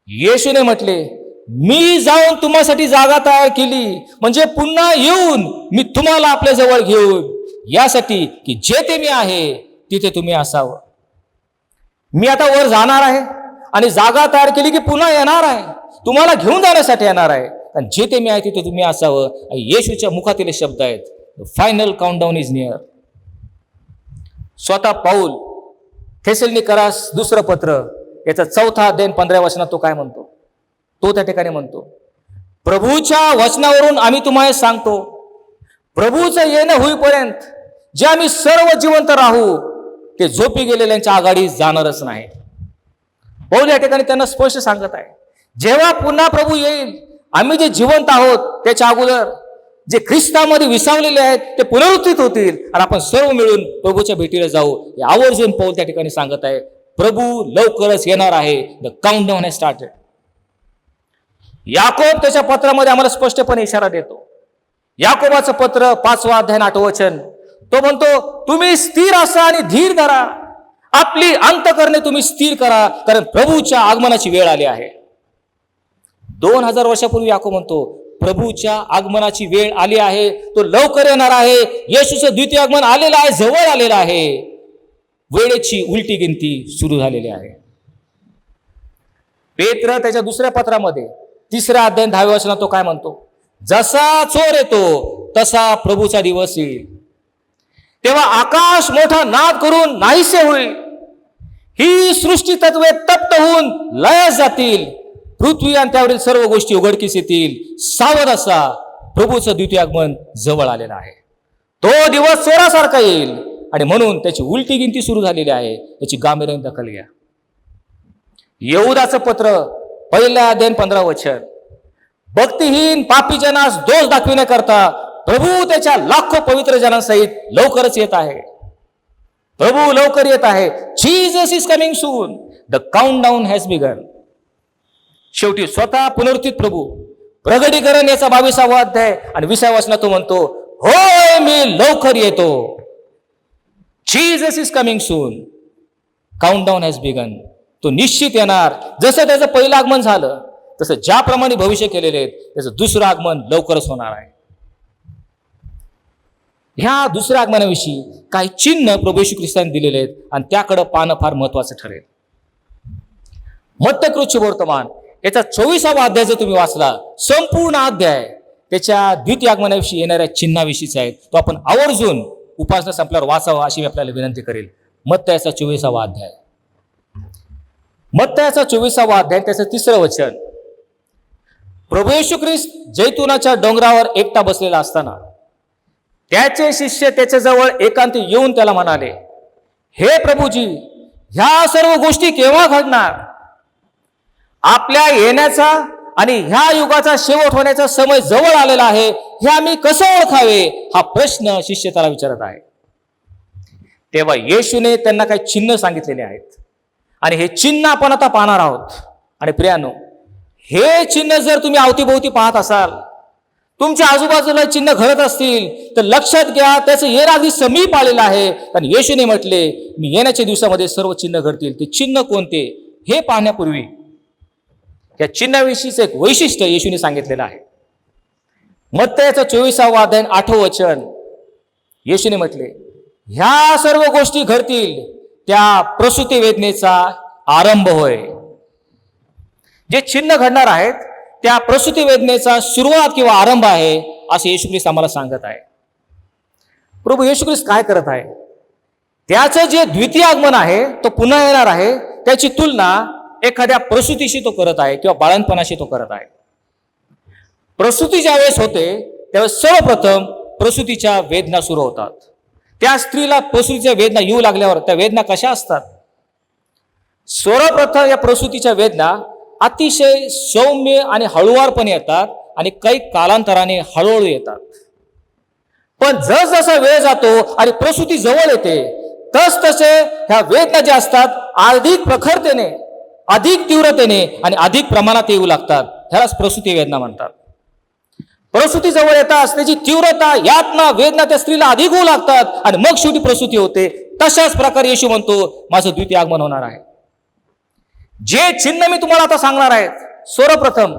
येशूने म्हटले, मी जाऊन तुम्हासाठी जागा तयार केली, म्हणजे पुन्हा येऊन मी तुम्हाला आपल्या जवळ घेऊन, यासाठी की जेथे मी आहे तिथे तुम्ही असावं. मी आता वर जाणार आहे आणि जागा तयार केली की पुन्हा येणार आहे, तुम्हाला घेऊन जाण्यासाठी येणार आहे. आणि जेथे मी आहे तिथे तुम्ही असावं. येशूच्या मुखातील शब्द आहेत. Final countdown is near. स्वतः पाऊल थेसलोनिकरास दुसरं पत्र याचा 4था अध्याय 15व्या वचनात तो काय म्हणतो? तो त्या ठिकाणी म्हणतो, प्रभूच्या वचनावरून आम्ही तुम्हाला सांगतो, प्रभूचं येणं होईपर्यंत जे आम्ही सर्व जिवंत राहू ते झोपी गेलेल्यांच्या आघाडी जाणारच नाही. पाऊल या ठिकाणी त्यांना स्पष्ट सांगत आहे, जेव्हा पुन्हा प्रभू येईल आम्ही जे जिवंत आहोत त्याच्या अगोदर जे ख्रिस्तामध्ये विसावलेले आहेत ते पुनरुत्थित होतील आणि आपण सर्व मिळून प्रभूच्या भेटीला जाऊ. हे आवर्जून पाऊल त्या ठिकाणी सांगत आहे. प्रभू लवकरच येणार आहे. The countdown has started. Yakob त्याच्या पत्रामध्ये आम्हाला स्पष्टपणे इशारा देतो. याकोबाचं पत्र 5वा अध्याय 8वं वचन. तो म्हणतो, तुम्ही स्थिर असा आणि धीर धरा, आपली अंतःकरणे तुम्ही स्थिर करा, कारण प्रभूच्या आगमनाची वेळ आली आहे. 2000 वर्षापूर्वी याकोब म्हणतो प्रभूच्या आगमनाची वेळ आली आहे, तो लवकर येणार आहे. येशूचं द्वितीय आगमन आलेलं आहे, जवळ आलेलं आहे. वेळेची उलटी गिनती सुरू झालेली आहे. पेत्र त्याच्या दुसऱ्या पत्रामध्ये 3 अध्याय 10 वचनात तो काय म्हणतो? जसा चोर येतो तसा प्रभूचा दिवस येईल, तेव्हा आकाश मोठा नाद करून नाहीसे होईल, ही सृष्टी तत्वे तप्त होऊन लयास जातील, पृथ्वी आणि त्यावरील सर्व गोष्टी उघडकीस येतील. सावध असा, प्रभूचं द्वितीय आगमन जवळ आलेलं आहे. तो दिवस चोरासारखा येईल आणि म्हणून त्याची उलटी गिनती सुरू झालेली आहे. याची गांभीर्याने दखल घ्या. यहूदाचं पत्र 1 अध्याय 15 वचन. भक्तिहीन पापी जनास दोष दाखविण्याकरता प्रभू त्याच्या लाखो पवित्र जनांसहित लवकरच येत आहे. प्रभू लवकर येत आहे. Jesus is coming soon. The countdown has begun. शेवटी स्वतः पुनरुत्थित प्रभू प्रगटीकरण याचा 22वा अध्याय आणि 20व्या वचनात तो म्हणतो, होय मी लवकर येतो. Jesus is coming soon. Countdown has begun. तो निश्चित येणार. जसं त्याचं पहिलं आगमन झालं तसं ज्याप्रमाणे भविष्य केलेले आहेत त्याचं दुसरं आगमन लवकरच होणार आहे. ह्या दुसऱ्या आगमनाविषयी काही चिन्ह प्रभू येशू ख्रिस्ताने दिलेले आहेत आणि त्याकडे पाहणं फार महत्वाचं ठरेल. मत्तकृत्य वर्तमान याचा 24वा अध्याय जर तुम्ही वाचला, संपूर्ण अध्याय त्याच्या द्वितीय आगमनाविषयी येणाऱ्या चिन्हाविषयीचा आहे. तो आपण आवर्जून उपासना संपल्यावर वाचावा अशी मी आपल्याला विनंती करेल. मत्तयाचा 24वा अध्याय. मत्तयाचा 24वा अध्याय त्याचं 3रं वचन. प्रभू येशू ख्रिस्त जैतुनाच्या डोंगरावर एकटा बसलेला असताना त्याचे शिष्य त्याच्या जवळ एकांती येऊन त्याला म्हणाले, हे प्रभूजी, ह्या सर्व गोष्टी केव्हा घडणार? आपल्या येण्याचा आणि ह्या युगाचा शेवट होण्याचा समय जवळ आलेला आहे, हे आम्ही कसं ओळखावे? हा प्रश्न शिष्य त्याला विचारत आहे. तेव्हा येशूने त्यांना काही चिन्ह सांगितलेले आहेत आणि हे चिन्ह आपण आता पाहणार आहोत. आणि प्रियानो, हे चिन्ह जर तुम्ही अवतीभोवती पाहत असाल, तुमच्या आजूबाजूला चिन्ह घडत असतील, तर लक्षात घ्या त्याचं येणं अगदी समीप आलेलं आहे. कारण येशूने म्हटले, मी येण्याच्या दिवसामध्ये सर्व चिन्ह घडतील. ते चिन्ह कोणते हे पाहण्यापूर्वी या चिन्हाविषयीचं एक वैशिष्ट्य येशूने सांगितलेलं आहे. मत्तयाचा 24वा अध्याय 8वं वचन. येशूने म्हटले, ह्या सर्व गोष्टी घडतील त्या प्रसूती वेदनेचा आरंभ होय. जे चिन्ह घडणार आहेत त्या प्रसूती वेदनेचा सुरुवात किंवा आरंभ आहे असं येशू ख्रिस्त आम्हाला सांगत आहे. प्रभू येशू ख्रिस्त काय करत आहे? त्याचं जे द्वितीय आगमन आहे, तो पुन्हा येणार आहे, त्याची तुलना एखाद्या प्रसूतीशी तो करत आहे किंवा बाळंतपणाशी तो करत आहे. प्रसूती ज्या वेळेस होते त्यावेळेस सर्वप्रथम प्रसूतीच्या वेदना सुरू होतात. त्या स्त्रीला प्रसूतीच्या वेदना येऊ लागल्यावर त्या वेदना कशा असतात? सर्वप्रथम या प्रसूतीच्या वेदना अतिशय सौम्य आणि हळुवारपणे येतात आणि काही कालांतराने हळूहळू येतात. पण जसजसा वेळ जातो आणि प्रसूती जवळ येते तसतसे ह्या वेदना ज्या असतात अधिक प्रखरतेने, अधिक तीव्रतेने आणि अधिक प्रमाणात येऊ लागतात. ह्यालाच प्रसूती वेदना म्हणतात. प्रसूती जवळ येतात त्याची तीव्रता, यातना, वेदना त्या स्त्रीला अधिक होऊ लागतात आणि मग शेवटी प्रसूती होते. तशाच प्रकारे येशू म्हणतो, माझं द्वितीय आगमन होणार आहे. जे चिन्ह मी तुम्हाला आता सांगणार आहेत, सर्वप्रथम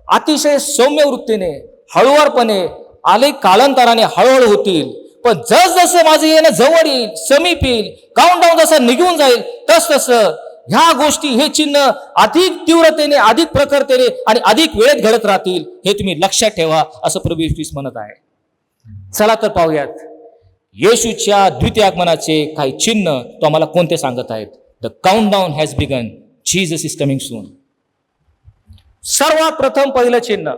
अतिशय सौम्य वृत्तीने, हळुवारपणे, अनेक कालांतराने हळूहळू होतील. पण जसजसं माझं येणं जवळ येईल, समीप येईल, काउंटडाऊन जसं निघून जाईल तसतसं ह्या गोष्टी, हे चिन्ह अधिक तीव्रतेने, अधिक प्रखरतेने आणि अधिक वेळेत घडत राहतील. हे तुम्ही लक्षात ठेवा असं प्रभू येशू ख्रिस्त म्हणत आहे. चला तर पाहूयात येशूच्या द्वितीय आगमनाचे काही चिन्ह तो आम्हाला कोणते सांगत आहेत. The countdown has begun. Jesus is coming soon. सर्वात प्रथम पहिलं चिन्ह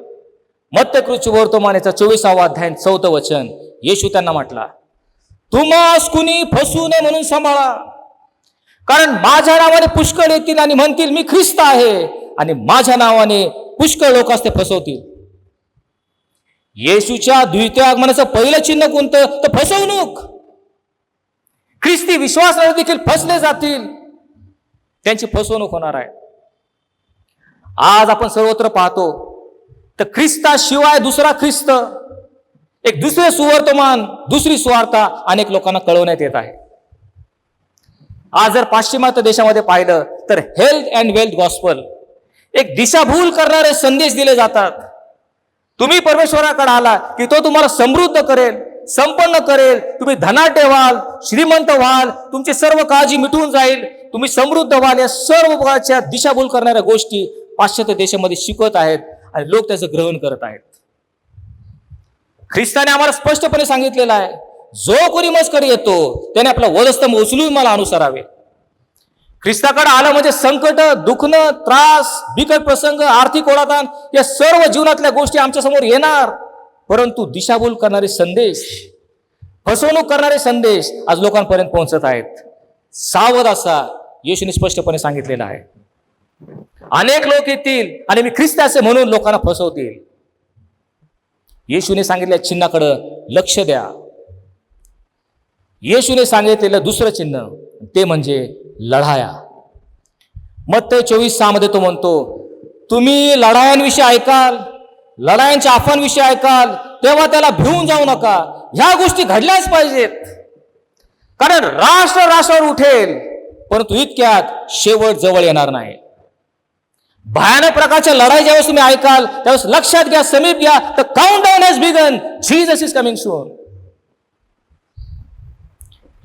मत्तकृत्य वर्तमानाचा 24वा अध्याय 4थं वचन. येशू त्यांना म्हटला, तुम्हास कुणी फसवू नये म्हणून सांभाळा, कारण माझ्या नावाने पुष्कळ येतील आणि म्हणतील मी ख्रिस्त आहे, आणि माझ्या नावाने पुष्कळ लोकांस ते फसवतील. येशूच्या द्वितीय आगमनाचं पहिलं चिन्ह कोणतं? तर फसवणूक. ख्रिस्ती विश्वासाला देखील फसले जातील, त्यांची फसवणूक होणार आहे. आज आपण सर्वत्र पाहतो तर ख्रिस्ताशिवाय दुसरा ख्रिस्त, एक दुसरे सुवर्तमान, दुसरी सुवार्ता अनेक लोकांना कळवण्यात येत आहे. आज जर पाश्चिमात्य देशामध्ये पाहिलं तर हेल्थ अँड वेल्थ गॉस्पल, एक दिशाभूल करणारे संदेश दिले जातात. तुम्ही परमेश्वराकडे आला की तो तुम्हाला समृद्ध करेल, संपन्न करेल, तुम्ही धनाढ्य व्हाल, श्रीमंत व्हाल, तुमची सर्व काळजी मिटून जाईल, तुम्ही समृद्ध व्हाल. या सर्व प्रकारच्या दिशाभूल करणाऱ्या गोष्टी पाश्चात्य देशामध्ये शिकवत आहेत आणि लोक त्याचं ग्रहण करत आहेत. ख्रिस्ताने आम्हाला स्पष्टपणे सांगितलेलं आहे, जो कोणी माझ्याकडे येतो त्याने आपला वधस्तंभ उचलून मला अनुसरावे. ख्रिस्ताकडे आलं म्हणजे संकट, दुखणं, त्रास, बिकट प्रसंग, आर्थिक ओढाताण या सर्व जीवनातल्या गोष्टी आमच्या समोर येणार. परंतु दिशाभूल करणारे संदेश, फसवणूक करणारे संदेश आज लोकांपर्यंत पोहोचत आहेत. सावध असा, येशूने स्पष्टपणे सांगितलेलं आहे. अनेक लोक येतील आणि मी ख्रिस्त असे म्हणून लोकांना फसवतील. येशूने सांगितलेल्या चिन्हाकडे लक्ष द्या. येशूने सांगितलेलं दुसरं चिन्ह ते म्हणजे लढाया. मत्तई 24:6 मध्ये तो म्हणतो, तुम्ही लढायांविषयी ऐकाल, लढायांच्या अफवांविषयी ऐकाल, तेव्हा त्याला भिवून जाऊ नका. ह्या गोष्टी घडल्याच पाहिजेत, कारण राष्ट्र राष्ट्रावर उठेल, परंतु इतक्यात शेवट जवळ येणार नाही. भयानक प्रकारच्या लढाई ज्यावेळेस तुम्ही ऐकाल त्यावेळेस लक्षात घ्या, समीप घ्या, तर count down has begun, Jesus is coming soon.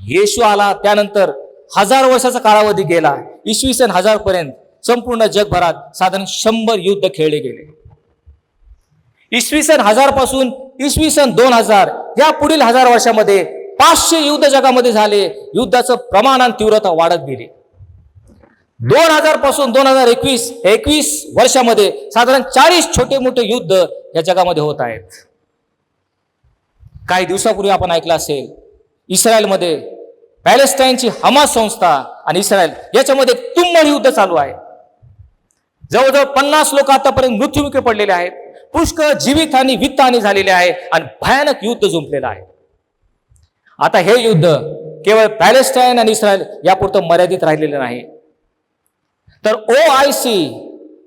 येशू आला, त्यानंतर 1000 वर्षाचा कालावधी गेला. इसवी सन 1000 पर्यंत संपूर्ण जगभरात साधारण 100 युद्ध खेळले गेले. इसवी सन 1000 पासून इसवी सन 2000 या पुढील 1000 वर्षामध्ये 500 युद्ध जगामध्ये झाले. युद्धाचं प्रमाण आणि तीव्रता वाढत गेली. 2000 पासून 2021 वर्षामध्ये साधारण 40 छोटे मोठे युद्ध या जगामध्ये होत आहेत. काही दिवसापूर्वी आपण ऐकलं असेल, इस्रायलमध्ये पॅलेस्टाईनची हमास संस्था आणि इस्रायल याच्यामध्ये तुंबळ युद्ध चालू आहे. जवळजवळ 50 लोक आतापर्यंत मृत्युमुखी पडलेले आहेत. पुष्कळ जीवितहानी, वित्तहानी झालेली आहे आणि भयानक युद्ध जुंपलेलं आहे. आता हे युद्ध केवळ पॅलेस्टाईन आणि इस्रायल यापुरतं मर्यादित राहिलेलं नाही, तर OIC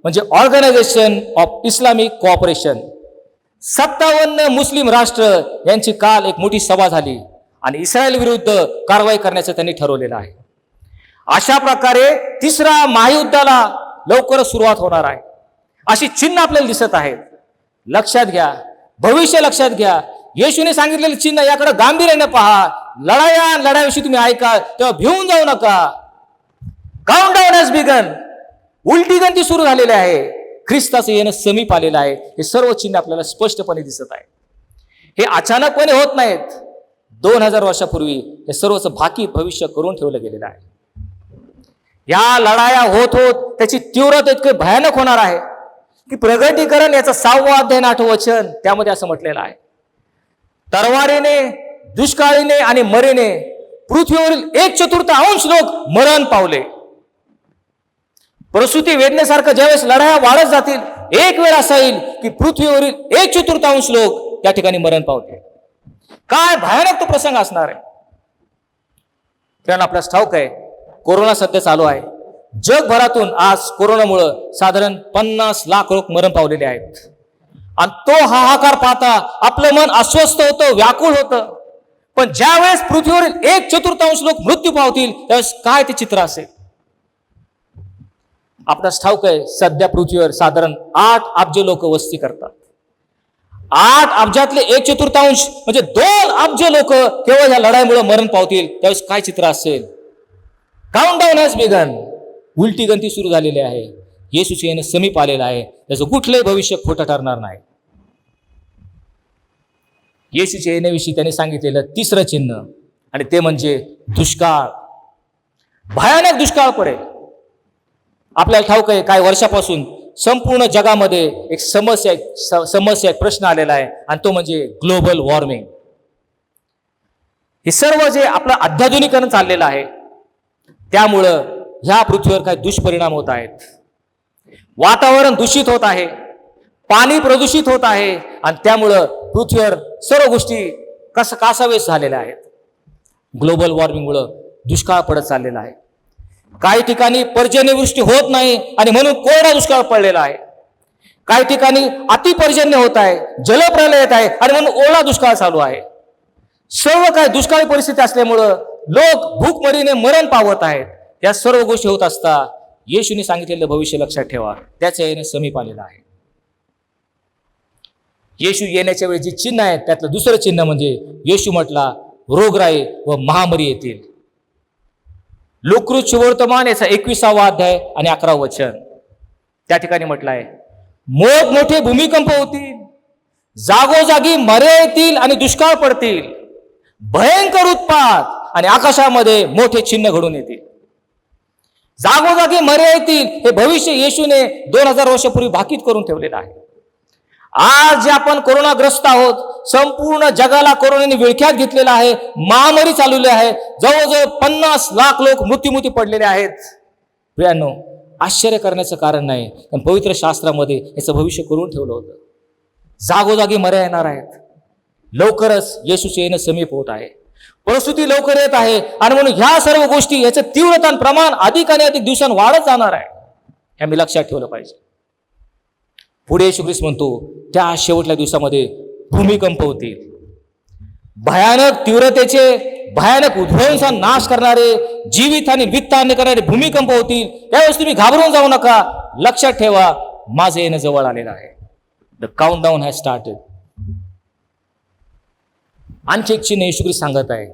म्हणजे ऑर्गनायझेशन ऑफ इस्लामिक कोऑपरेशन, 57 मुस्लिम राष्ट्र यांची काल एक मोठी सभा झाली आणि इस्रायल विरुद्ध कारवाई करण्याचं त्यांनी ठरवलेलं आहे. अशा प्रकारे तिसरा महायुद्धाला लवकरच सुरुवात होणार आहे, अशी चिन्ह आपल्याला दिसत आहेत. लक्षात घ्या, भविष्य लक्षात घ्या. येशूने सांगितलेले चिन्ह याकडे गांभीर्याने पहा. लढाईविषयी तुम्ही ऐका तेव्हा भिवून जाऊ नका. काउंट डाऊन हॅज बिगन, उलटी गणती सुरू झालेली आहे. ख्रिस्ताचं येणं समीप आलेलं आहे. हे सर्व चिन्ह आपल्याला स्पष्टपणे दिसत आहे. हे अचानकपणे होत नाहीत. 2000 वर्षापूर्वी हे सर्वच भाकीत भविष्य करून ठेवलं गेलेलं आहे. या लढाया होत होत त्याची तीव्रता इतकी भयानक होणार आहे की प्रगतीकरण याचा 6वा अध्याय 8वे वचन त्यामध्ये असं म्हटलेलं आहे, तरवारीने, दुष्काळीने आणि मरेने पृथ्वीवरील 1/4 लोक मरण पावले. प्रसूती वेदनेसारखं ज्यावेळेस लढाया वाढत जातील, एक वेळ असा येईल की पृथ्वीवरील 1/4 लोक त्या ठिकाणी मरण पावतील. काय भयानक तो प्रसंग असणार आहे. कारण आपल्याला ठाऊक आहे, कोरोना सध्या चालू आहे. जगभरातून आज कोरोनामुळं साधारण 50 लाख लोक मरण पावलेले आहेत. आणि तो हाहाकार पाहता आपलं मन अस्वस्थ होतं, व्याकुळ होतं. पण ज्या वेळेस पृथ्वीवरील 1/4 लोक मृत्यू पावतील त्यावेळेस काय ते चित्र असेल. आपल्यास ठाऊक आहे, सध्या पृथ्वीवर साधारण 8 अब्ज लोक वस्ती करतात. 8 अब्जातले 1/4 म्हणजे 2 अब्ज लोक केवळ या लढाईमुळे मरण पावतील त्यावेळेस काय चित्र असेल. काउंट डाऊन हॅज बिगन, उलटी गणती सुरू झालेली आहे. येशूचे येणं समीप आलेलं आहे. त्याचं कुठलंही भविष्य खोटं ठरणार नाही. येशूच्या येण्याविषयी त्याने सांगितलेलं तिसरं चिन्ह आणि ते म्हणजे दुष्काळ. भयानक दुष्काळ पडेल. आपल्याला ठाऊक आहे, काही वर्षापासून संपूर्ण जगामध्ये एक समस्या एक प्रश्न आलेला आहे आणि तो म्हणजे ग्लोबल वॉर्मिंग. हे सर्व जे आपलं अत्याधुनिकरण चाललेलं आहे त्यामुळं ह्या पृथ्वीवर काही दुष्परिणाम होत आहेत. वातावरण दूषित होत आहे, पाणी प्रदूषित होत आहे आणि त्यामुळं पृथ्वीवर सर्व गोष्टी कासावेस झालेल्या आहेत. ग्लोबल वॉर्मिंगमुळं दुष्काळ पडत चाललेला आहे. काही ठिकाणी पर्जन्यवृष्टी होत नाही आणि म्हणून कोरडा दुष्काळ पडलेला आहे. काही ठिकाणी अतिपर्जन्य होत आहे, जलप्रलय येत आहे आणि म्हणून ओला दुष्काळ चालू आहे. सर्व काही दुष्काळी परिस्थिती असल्यामुळं लोक भूकमरीने मरण पावत आहेत. या सर्व गोष्टी होत असता येशूने सांगितलेलं भविष्य लक्षात ठेवा, त्याचं येणं समीप आलेलं आहे. येशू येण्याच्या वेळी जे चिन्ह आहे त्यातलं दुसरं चिन्ह म्हणजे येशू म्हटला रोगराई व महामारी येतील. लोककृत शुभवर्तमान याचा 21वा अध्याय आणि 11 वचन. त्या ठिकाणी म्हटलं आहे, मोठमोठे भूमिकंप होतील, जागोजागी मरे येतील आणि दुष्काळ पडतील, भयंकर उत्पात आणि आकाशामध्ये मोठे चिन्ह घडून येतील. जागोजागी मरे येतील हे भविष्य येशूने 2000 वर्षापूर्वी भाकीत करून ठेवलेलं आहे. आज जे आपण कोरोनाग्रस्त आहोत, संपूर्ण जगाला कोरोनाने विळख्यात घेतलेला आहे, महामारी चालवली आहे, जवळजवळ 50 लाख लोक मृत्युमुखी पडलेले आहेत. प्रियांनो, आश्चर्य करण्याचं कारण नाही, पण पवित्र शास्त्रामध्ये याचं भविष्य करून ठेवलं होतं. जागोजागी मर्या येणार आहेत. लवकरच येशूचे येणं समीप होत आहे. परिस्थिती लवकर येत आहे आणि म्हणून ह्या सर्व गोष्टी याचं तीव्रता आणि प्रमाण अधिक आणि अधिक दिवसांनी वाढत जाणार आहे. हे मी लक्षात ठेवलं पाहिजे. पुढे येशू ख्रिस्त म्हणतो, त्या शेवटल्या दिवसामध्ये भूमिकंप होतील, भयानक तीव्रतेचे, भयानक उद्भवांचा नाश करणारे, जीवित आणि वित्तहानी करणारे भूमिकंप होतील. त्यावेळेस तुम्ही घाबरून जाऊ नका. लक्षात ठेवा, माझं येणं जवळ आलेलं आहे. The countdown has started. आणखी एक चिन्ह येशू ख्रिस्त सांगत आहे.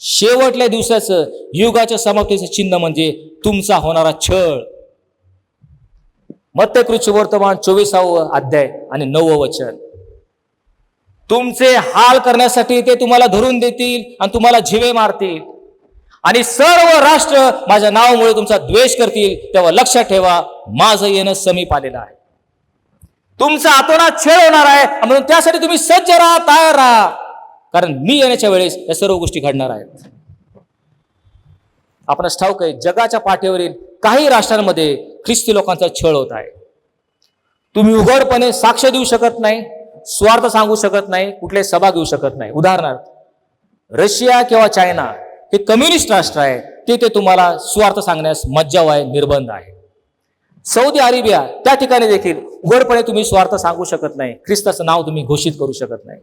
शेवटल्या दिवसाचं, युगाच्या समाप्तीचं चिन्ह म्हणजे तुमचा होणारा छळ. मत्तकृत वर्तमान 24वा अध्याय आणि 9व वचन. तुमचे हाल करण्यासाठी ते तुम्हाला धरून देतील आणि तुम्हाला झिवे मारतील आणि सर्व राष्ट्र माझ्या नावामुळे तुमचा द्वेष करतील. तेव्हा लक्षात ठेवा, माझं येणं समीप आलेलं आहे. तुमचा आतोनात छळ होणार आहे, म्हणून त्यासाठी तुम्ही सज्ज राहा, तयार राहा, कारण मी येण्याच्या वेळेस या सर्व गोष्टी घडणार आहेत. आपणास ठाऊक आहे, जगाच्या पाठीवरील काही राष्ट्रांमध्ये ख्रिस्ती लोकांचा छळ होत आहे. तुम्ही उघडपणे साक्ष देऊ शकत नाही, स्वार्थ सांगू शकत नाही, कुठले सभा घेऊ शकत नाही. उदाहरणार्थ रशिया किंवा चायना हे कम्युनिस्ट राष्ट्र आहे, ते तुम्हाला स्वार्थ सांगण्यास मज्जाव आहे, निर्बंध आहे. सौदी अरेबिया, त्या ठिकाणी देखील उघडपणे तुम्ही स्वार्थ सांगू शकत नाही, ख्रिस्ताचं नाव तुम्ही घोषित करू शकत नाही.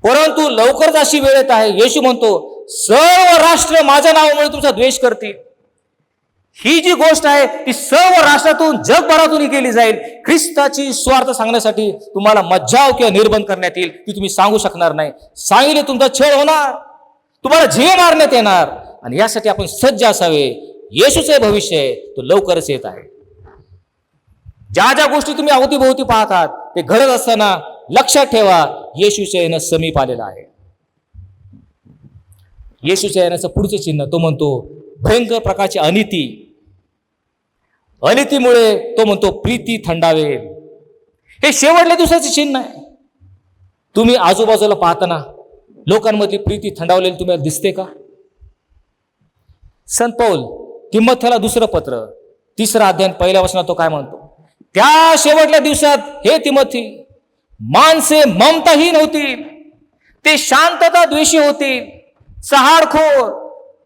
परंतु लवकरच अशी वेळ येत आहे, येशू म्हणतो, सर्व राष्ट्र माझ्या नावामुळे तुमचा द्वेष करतील. ही जी गोष्ट आहे ती सर्व राष्ट्रातून, जगभरातून केली जाईल. ख्रिस्ताची स्वार्थ सांगण्यासाठी तुम्हाला मज्जाव किंवा निर्बंध करण्यात येईल, ती तुम्ही सांगू शकणार नाही. सांगितले तुमचा छळ होणार, तुम्हाला झिवे मारण्यात येणार, आणि यासाठी आपण सज्ज असावे. येशूचे भविष्य आहे, तो लवकरच येत आहे. ज्या ज्या गोष्टी तुम्ही अवतीभोवती पाहतात ते घडत असताना लक्षात ठेवा, येशूच्या येणं समीप आलेलं आहे. येशूच्या येण्याचं पुढचं चिन्ह, तो म्हणतो भयंकर प्रकारची अनिती. अनितीमुळे तो म्हणतो प्रीती थंडावेल. हे शेवटल्या दिवसाचे चिन्ह आहे. तुम्ही आजूबाजूला पाहताना लोकांमधली प्रीती थंडावलेली तुम्हाला दिसते का? संत पौल तिमोथेला 2 पत्र 3 अध्याय 1 वचनात तो काय म्हणतो? त्या शेवटल्या दिवसात हे तिमोथी, माणसे ममताहीन होतील, ते शांतता द्वेषी होतील, चहाडखोर,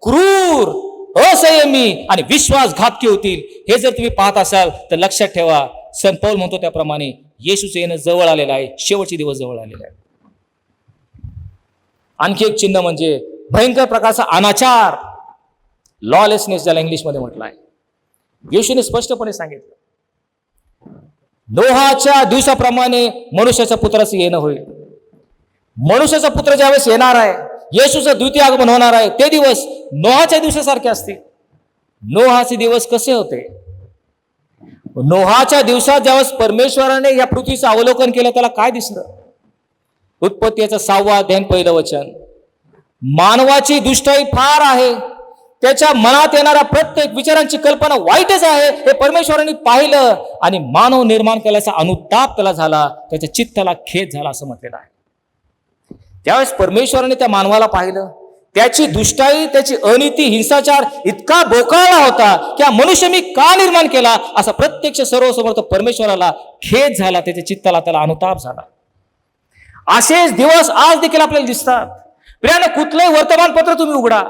क्रूर, असंयमी आणि विश्वासघातकी होतील. हे जर तुम्ही पाहत असाल तर लक्षात ठेवा, संत पौल म्हणतो त्याप्रमाणे येशूचं येणं जवळ आलेलं आहे, शेवटचे दिवस जवळ आलेले आहे. आणखी एक चिन्ह म्हणजे भयंकर प्रकारचा अनाचार, लॉलेसनेस, ज्याला इंग्लिशमध्ये म्हटलं आहे. येशूने स्पष्टपणे सांगितलं, नोहाच्या दिवसाप्रमाणे मनुष्याच्या पुत्राचं येणं होईल. मनुष्याचा पुत्र ज्यावेळेस येणार आहे, येशूचं द्वितीय आगमन होणार आहे, ते दिवस नोहाच्या दिवसासारखे असतील. नोहाचे दिवस कसे होते? नोहाच्या दिवसात ज्यावेळेस परमेश्वराने या पृथ्वीचं अवलोकन केलं, त्याला काय दिसलं? उत्पत्ती याचा 6वा अध्याय 1 वचन. मानवाची दुष्टाई फार आहे, त्याच्या मनात येणाऱ्या प्रत्येक विचारांची कल्पना वाईटच आहे, हे परमेश्वराने पाहिलं आणि मानव निर्माण केल्याचा अनुताप त्याला झाला, त्याच्या चित्ताला खेद झाला, असं म्हटलेलं आहे. त्यावेळेस परमेश्वराने त्या मानवाला पाहिलं, त्याची दुष्टाई, त्याची अनिती, हिंसाचार इतका बोकाळला होता की हा मनुष्य मी का निर्माण केला, असा प्रत्यक्ष सर्वसमर्थ परमेश्वराला खेद झाला, त्याच्या चित्ताला त्याला अनुताप झाला. असेच दिवस आज देखील आपल्याला दिसतात. प्रियानं, कुठलंही वर्तमानपत्र तुम्ही उघडा,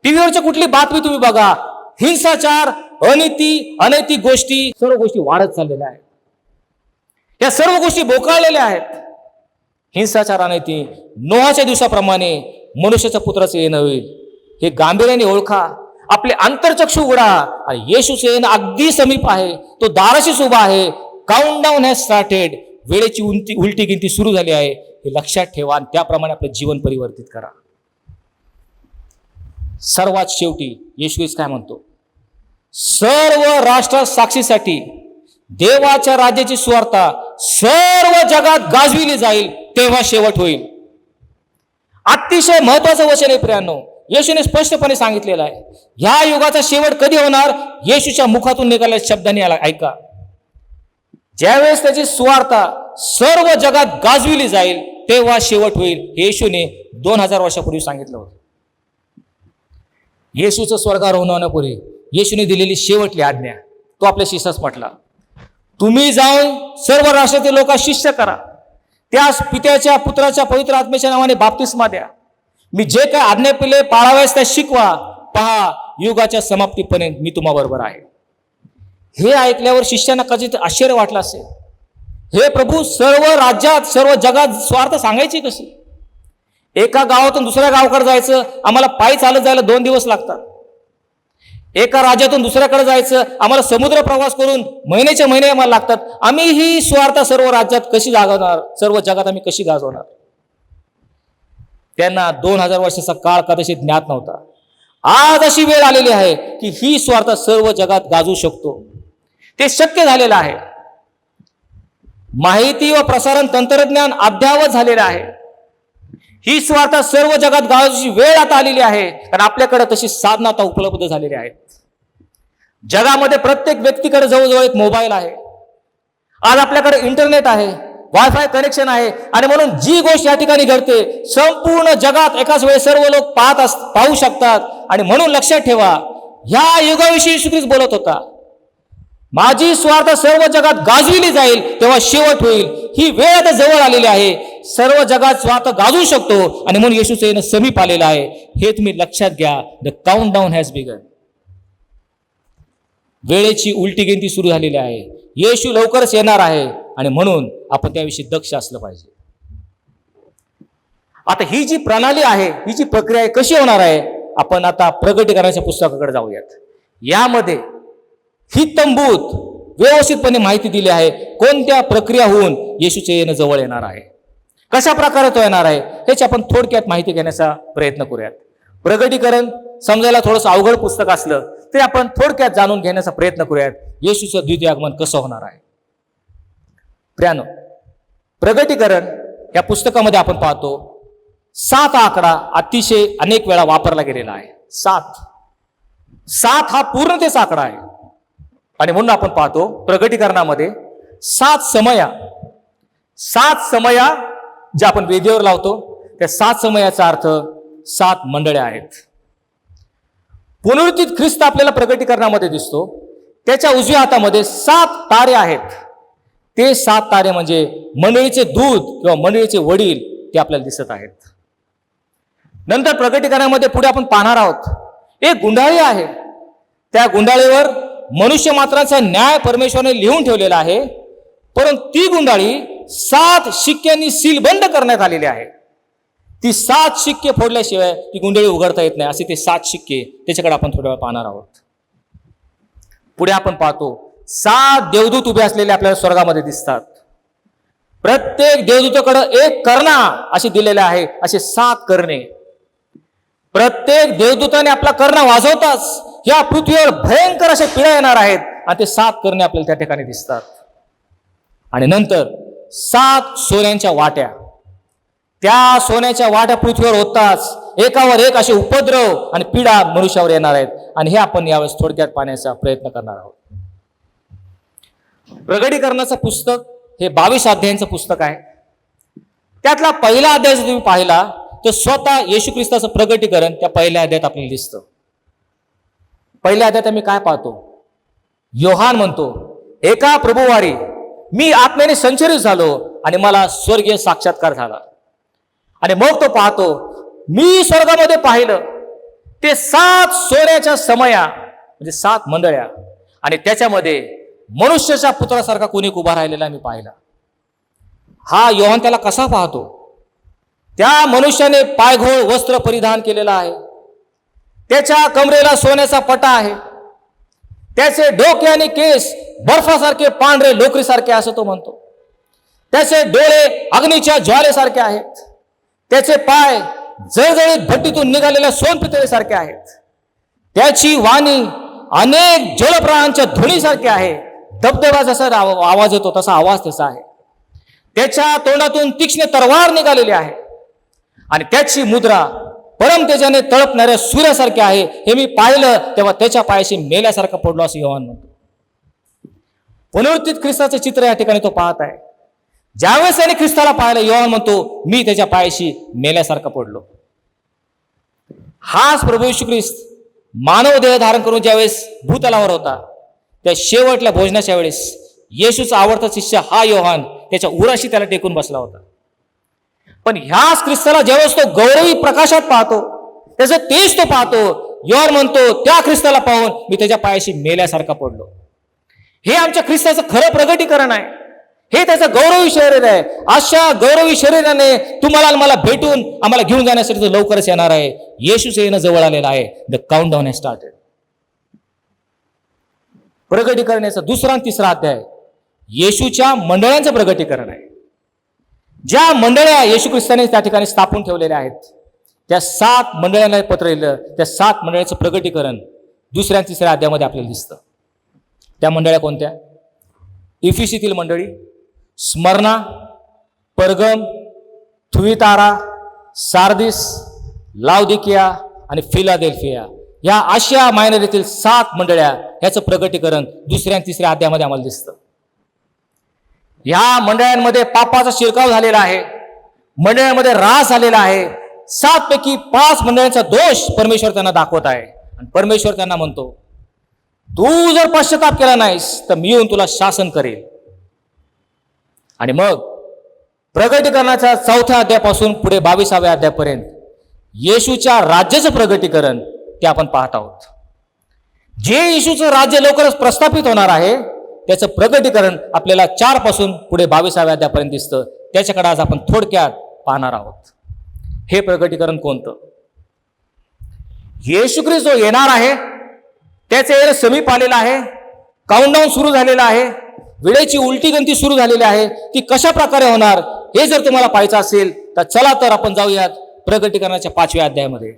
टीव्हीवरची कुठली बातमी तुम्ही बघा, हिंसाचार, अनिती, अनैतिक गोष्टी, सर्व गोष्टी वाढत चाललेल्या आहेत. या सर्व गोष्टी बोकाळलेल्या आहेत. हिंसाचार, अनैती. नोहाच्या दिवसाप्रमाणे मनुष्याच्या पुत्राचं येणं होईल, हे गांभीर्याने ओळखा. आपले अंतरचक्षु उघडा आणि येशूचं येणं अगदी समीप आहे, तो दाराशीच उभा आहे. Countdown has started. वेळेची उलटी गिनती सुरू झाली आहे हे लक्षात ठेवा आणि त्याप्रमाणे आपलं जीवन परिवर्तित करा. सर्वात शेवटी येशू काय म्हणतो, सर्व राष्ट्र साक्षीसाठी देवाच्या राज्याची सुवार्ता सर्व जगात गाजविली जाईल तेव्हा शेवट होईल. अतिशय महत्वाचं वचन आहे प्रियांनो. येशूने स्पष्टपणे सांगितलेलं आहे. ह्या युगाचा शेवट कधी होणार? येशूच्या मुखातून निघालेल्या शब्दांनी ऐका. ज्यावेळेस त्याची सुवार्ता सर्व जगात गाजविली जाईल तेव्हा शेवट होईल. येशूने 2000 वर्षापूर्वी सांगितलं होतं. येशूचं स्वर्गारोहण होण्यापूर्वी येशूने दिलेली शेवटली आज्ञा तो आपल्या शिष्यास म्हटला, तुम्ही जाऊन सर्व राष्ट्रातील लोकांना शिष्य करा, त्यास पित्याच्या पुत्राच्या पवित्र आत्म्याच्या नावाने बाप्तिस्मा द्या, मी जे काय आज्ञा पिले पाळाव्यास त्या शिकवा, पहा युगाच्या समाप्तीपर्यंत मी तुम्हा बरोबर आहे. हे ऐकल्यावर शिष्यांना कदाचित आश्चर्य वाटलं असेल. हे प्रभू, सर्व राज्यात सर्व जगात स्वार्थ सांगायची कशी? एका गावातून दुसऱ्या गावाकडे जायचं आम्हाला पायी चालत जायला 2 दिवस लागतात. एका राज्यातून दुसऱ्याकडे जायचं आम्हाला समुद्र प्रवास करून महिन्याचे महिने आम्हाला लागतात. आम्ही ही स्वार्थ सर्व राज्यात कशी गाजवणार? सर्व जगात आम्ही कशी गाजवणार? त्यांना 2000 वर्षाचा काळ कदाचित ज्ञात नव्हता. आज अशी वेळ आलेली आहे की ही स्वार्थ सर्व जगात गाजवू शकतो. ते शक्य झालेलं आहे. माहिती व प्रसारण तंत्रज्ञान अद्ययावत झालेलं आहे. ही स्वार्थ सर्व जगात गाजवायची वेळ आता आलेली आहे, कारण आपल्याकडे तशी साधनं आता उपलब्ध झालेली आहेत. जगामध्ये प्रत्येक व्यक्तीकडे जवळजवळ एक मोबाईल आहे. आज आपल्याकडे इंटरनेट आहे, वायफाय कनेक्शन आहे, आणि म्हणून जी गोष्ट या ठिकाणी घडते संपूर्ण जगात एकाच वेळेस सर्व लोक पाहू शकतात. आणि म्हणून लक्षात ठेवा, ह्या युगाविषयी येशू ख्रिस्त बोलत होता. माझी स्वार्थ सर्व जगात गाजविली जाईल तेव्हा शेवट होईल. ही वेळ आता जवळ आलेली आहे. सर्व जगात स्वार्थ गाजवू शकतो आणि म्हणून येशूचं येणं समीप आलेलं आहे. हे तुम्ही लक्षात घ्या. The count down has begun. वेळेची उलटी गिनती सुरू झालेली आहे. येशू लवकरच येणार आहे आणि म्हणून आपण त्याविषयी दक्ष असलं पाहिजे. आता ही जी प्रणाली आहे, ही जी प्रक्रिया आहे, कशी होणार आहे? आपण आता प्रगटीकरणाच्या पुस्तकाकडे जाऊयात. यामध्ये हितंभूत व्यवस्थितपणे माहिती दिली आहे. कोणत्या प्रक्रिया होऊन येशूचे येणं जवळ येणार आहे, कशा प्रकारे तो येणार आहे, ह्याची आपण थोडक्यात माहिती घेण्याचा प्रयत्न करूयात. प्रगटीकरण समजायला थोडंसं अवघड पुस्तक असलं ते आपण थोडक्यात जाणून घेण्याचा प्रयत्न करूयात. येशूचं द्वितीय आगमन कसं होणार आहे? प्रियानो, प्रगटीकरण या पुस्तकामध्ये आपण पाहतो 7 आकडा अतिशय अनेक वेळा वापरला गेलेला आहे. 7 हा पूर्णतेचा आकडा आहे. आणि म्हणून आपण पाहतो प्रगटीकरणामध्ये 7 समया ज्या आपण वेदीवर लावतो, त्या 7 समयाचा अर्थ 7 मंडळ्या आहेत. पुनरुत्थित ख्रिस्त आपल्याला प्रगटीकरणामध्ये दिसतो. त्याच्या उजव्या हातामध्ये 7 तारे आहेत. ते 7 तारे म्हणजे मंडळीचे दूत किंवा मंडळीचे वडील, ते आपल्याला दिसत आहेत. नंतर प्रगटीकरणामध्ये पुढे आपण पाहणार आहोत एक गुंडाळी आहे. त्या गुंडाळीवर मनुष्य मात्रांचा न्याय परमेश्वराने लिहून ठेवलेला आहे. परंतु ती गुंडाळी 7 शिक्क्यांनी सीलबंद करण्यात आलेली आहे. ती 7 शिक्के फोडल्याशिवाय ती गुंडाळी उघडता येत नाही. असे ते 7 शिक्के, त्याच्याकडे आपण थोड्या वेळ पाहणार आहोत. पुढे आपण पाहतो 7 देवदूत उभे असलेले आपल्याला स्वर्गामध्ये दिसतात. प्रत्येक देवदूताकडे एक कर्णा असे दिलेले आहे. असे 7 कर्णे. प्रत्येक देवदूताने आपला कर्ण वाजवताच या पृथ्वीवर भयंकर अशा पिढ्या येणार आहेत आणि ते 7 कर्णे आपल्याला त्या ठिकाणी दिसतात. आणि नंतर 7 सोन्यांच्या वाट्या. त्या सोन्याच्या वाट्या पृथ्वीवर होताच एकावर एक असे उपद्रव आणि पीडा मनुष्यावर येणार आहेत. आणि हे आपण यावेळेस थोडक्यात पाहण्याचा प्रयत्न करणार आहोत. प्रगटीकरणाचं पुस्तक हे 22 अध्यायांचं पुस्तक आहे. त्यातला पहिला अध्याय जर तुम्ही पाहिला तर स्वतः येशू ख्रिस्ताचं प्रगटीकरण त्या पहिल्या अध्यायात आपल्याला दिसतं. पहिल्या अध्यायात आम्ही काय पाहतो? योहान म्हणतो, एका प्रभुवारी मी आत्म्याने संचरित झालो आणि मला स्वर्गीय साक्षात्कार झाला. आणि मग तो पाहतो, मी स्वर्गामध्ये पाहिलं ते 7 सोन्याच्या समया म्हणजे 7 मंडळ्या, आणि त्याच्यामध्ये मनुष्याच्या पुत्रासारखा कोणी उभा राहिलेला मी पाहिला. हा योहान त्याला कसा पाहतो? त्या मनुष्याने पायघोळ वस्त्र परिधान केलेलं आहे. त्याच्या कमरेला सोन्याचा पटा आहे. त्याचे डोके आणि केस बर्फासारखे पांढरे लोकरीसारखे असं तो म्हणतो. त्याचे डोळे अग्नीच्या ज्वालेसारखे आहेत, त्याचे पाय जळजळीत भट्टीतून निघालेल्या सोनपितळेसारखे आहेत, त्याची वाणी अनेक जलप्रवाहांच्या ध्वनीसारखी आहे. धबधबा जसा आवाज येतो तसा आवाज त्याचा आहे. त्याच्या तोंडातून तीक्ष्ण तलवार निघालेली आहे आणि त्याची मुद्रा परमतेजाने तळपणाऱ्या सूर्यासारखी आहे. हे मी पाहिलं तेव्हा त्याच्या पायाशी मेल्यासारखा पडलो असं योहान म्हणतो. पुनरुत्थित ख्रिस्ताचं चित्र या ठिकाणी तो पाहत आहे. ज्यावेळेस त्याने ख्रिस्ताला पाहिलं, योहान म्हणतो मी त्याच्या पायाशी मेल्यासारखा पडलो. हाच प्रभू येशू ख्रिस्त मानव देह धारण करून ज्यावेळेस भूतलावर होता, त्या शेवटल्या भोजनाच्या वेळेस येशूचा आवडता शिष्य हा योहान त्याच्या उराशी त्याला टेकून बसला होता. पण ह्याच ख्रिस्ताला ज्यावेळेस तो गौरवी प्रकाशात पाहतो, त्याचं तेज तो पाहतो, योहान म्हणतो त्या ख्रिस्ताला पाहून मी त्याच्या पायाशी मेल्यासारखा पडलो. हे आमच्या ख्रिस्ताचं खरं प्रगटीकरण आहे. हे त्याचं गौरवी शरीर आहे. अशा गौरवी शरीराने तुम्हाला मला भेटून आम्हाला घेऊन जाण्यासाठी तो लवकरच येणार आहे. येशूचं येणं जवळ आलेलं आहे. The countdown has started. प्रगटीकरणाचा दुसरा आणि तिसरा अध्याय येशूच्या मंडळांचं प्रगटीकरण आहे. ज्या मंडळ्या येशू ख्रिस्ताने त्या ठिकाणी स्थापून ठेवलेल्या आहेत, त्या 7 मंडळांना पत्र लिहिलं. त्या 7 मंडळांचं प्रगटीकरण दुसऱ्या आणि तिसऱ्या अध्यायामध्ये आपल्याला दिसतं. त्या मंडळ्या कोणत्या? इफिसीतील मंडळी, स्मरणा, परगम, थुईतारा, सार्दिस, लावदिकिया आणि फिलाडेल्फिया या आशिया मायनर येथील 7 मंडळ्या, ह्याचं प्रगटीकरण दुसऱ्या आणि तिसऱ्या अध्यायामध्ये आम्हाला दिसतं. ह्या मंडळांमध्ये पापाचा शिरकाव झालेला आहे, मंडळांमध्ये रास झालेला आहे. 7 पैकी 5 मंडळांचा दोष परमेश्वर त्यांना दाखवत आहे आणि परमेश्वर त्यांना म्हणतो तू जर पश्चाताप केला नाहीस तर मी येऊन तुला शासन करेल. आणि मग प्रगटीकरणाच्या 4थ्या अध्यायापासून पुढे 22व्या अध्यायापर्यंत येशूच्या राज्याचं प्रगटीकरण ते आपण पाहत आहोत. जे येशूचं राज्य लवकरच प्रस्थापित होणार आहे त्याचं प्रगटीकरण आपल्याला 4 पासून पुढे 22व्या अध्यायापर्यंत दिसतं. त्याच्याकडे आज आपण थोडक्यात पाहणार आहोत. हे प्रगटीकरण कोणतं? येशू ख्रिस्त जो येणार आहे त्याचे येणं समीप आलेलं आहे. काउंटडाऊन सुरू झालेला आहे. वेळेची उलटी गणती सुरू झालेली आहे. ती कशा प्रकारे होणार हे जर तुम्हाला पाहायचं असेल तर चला तर आपण जाऊयात प्रगटीकरणाच्या 5व्या अध्यायामध्ये.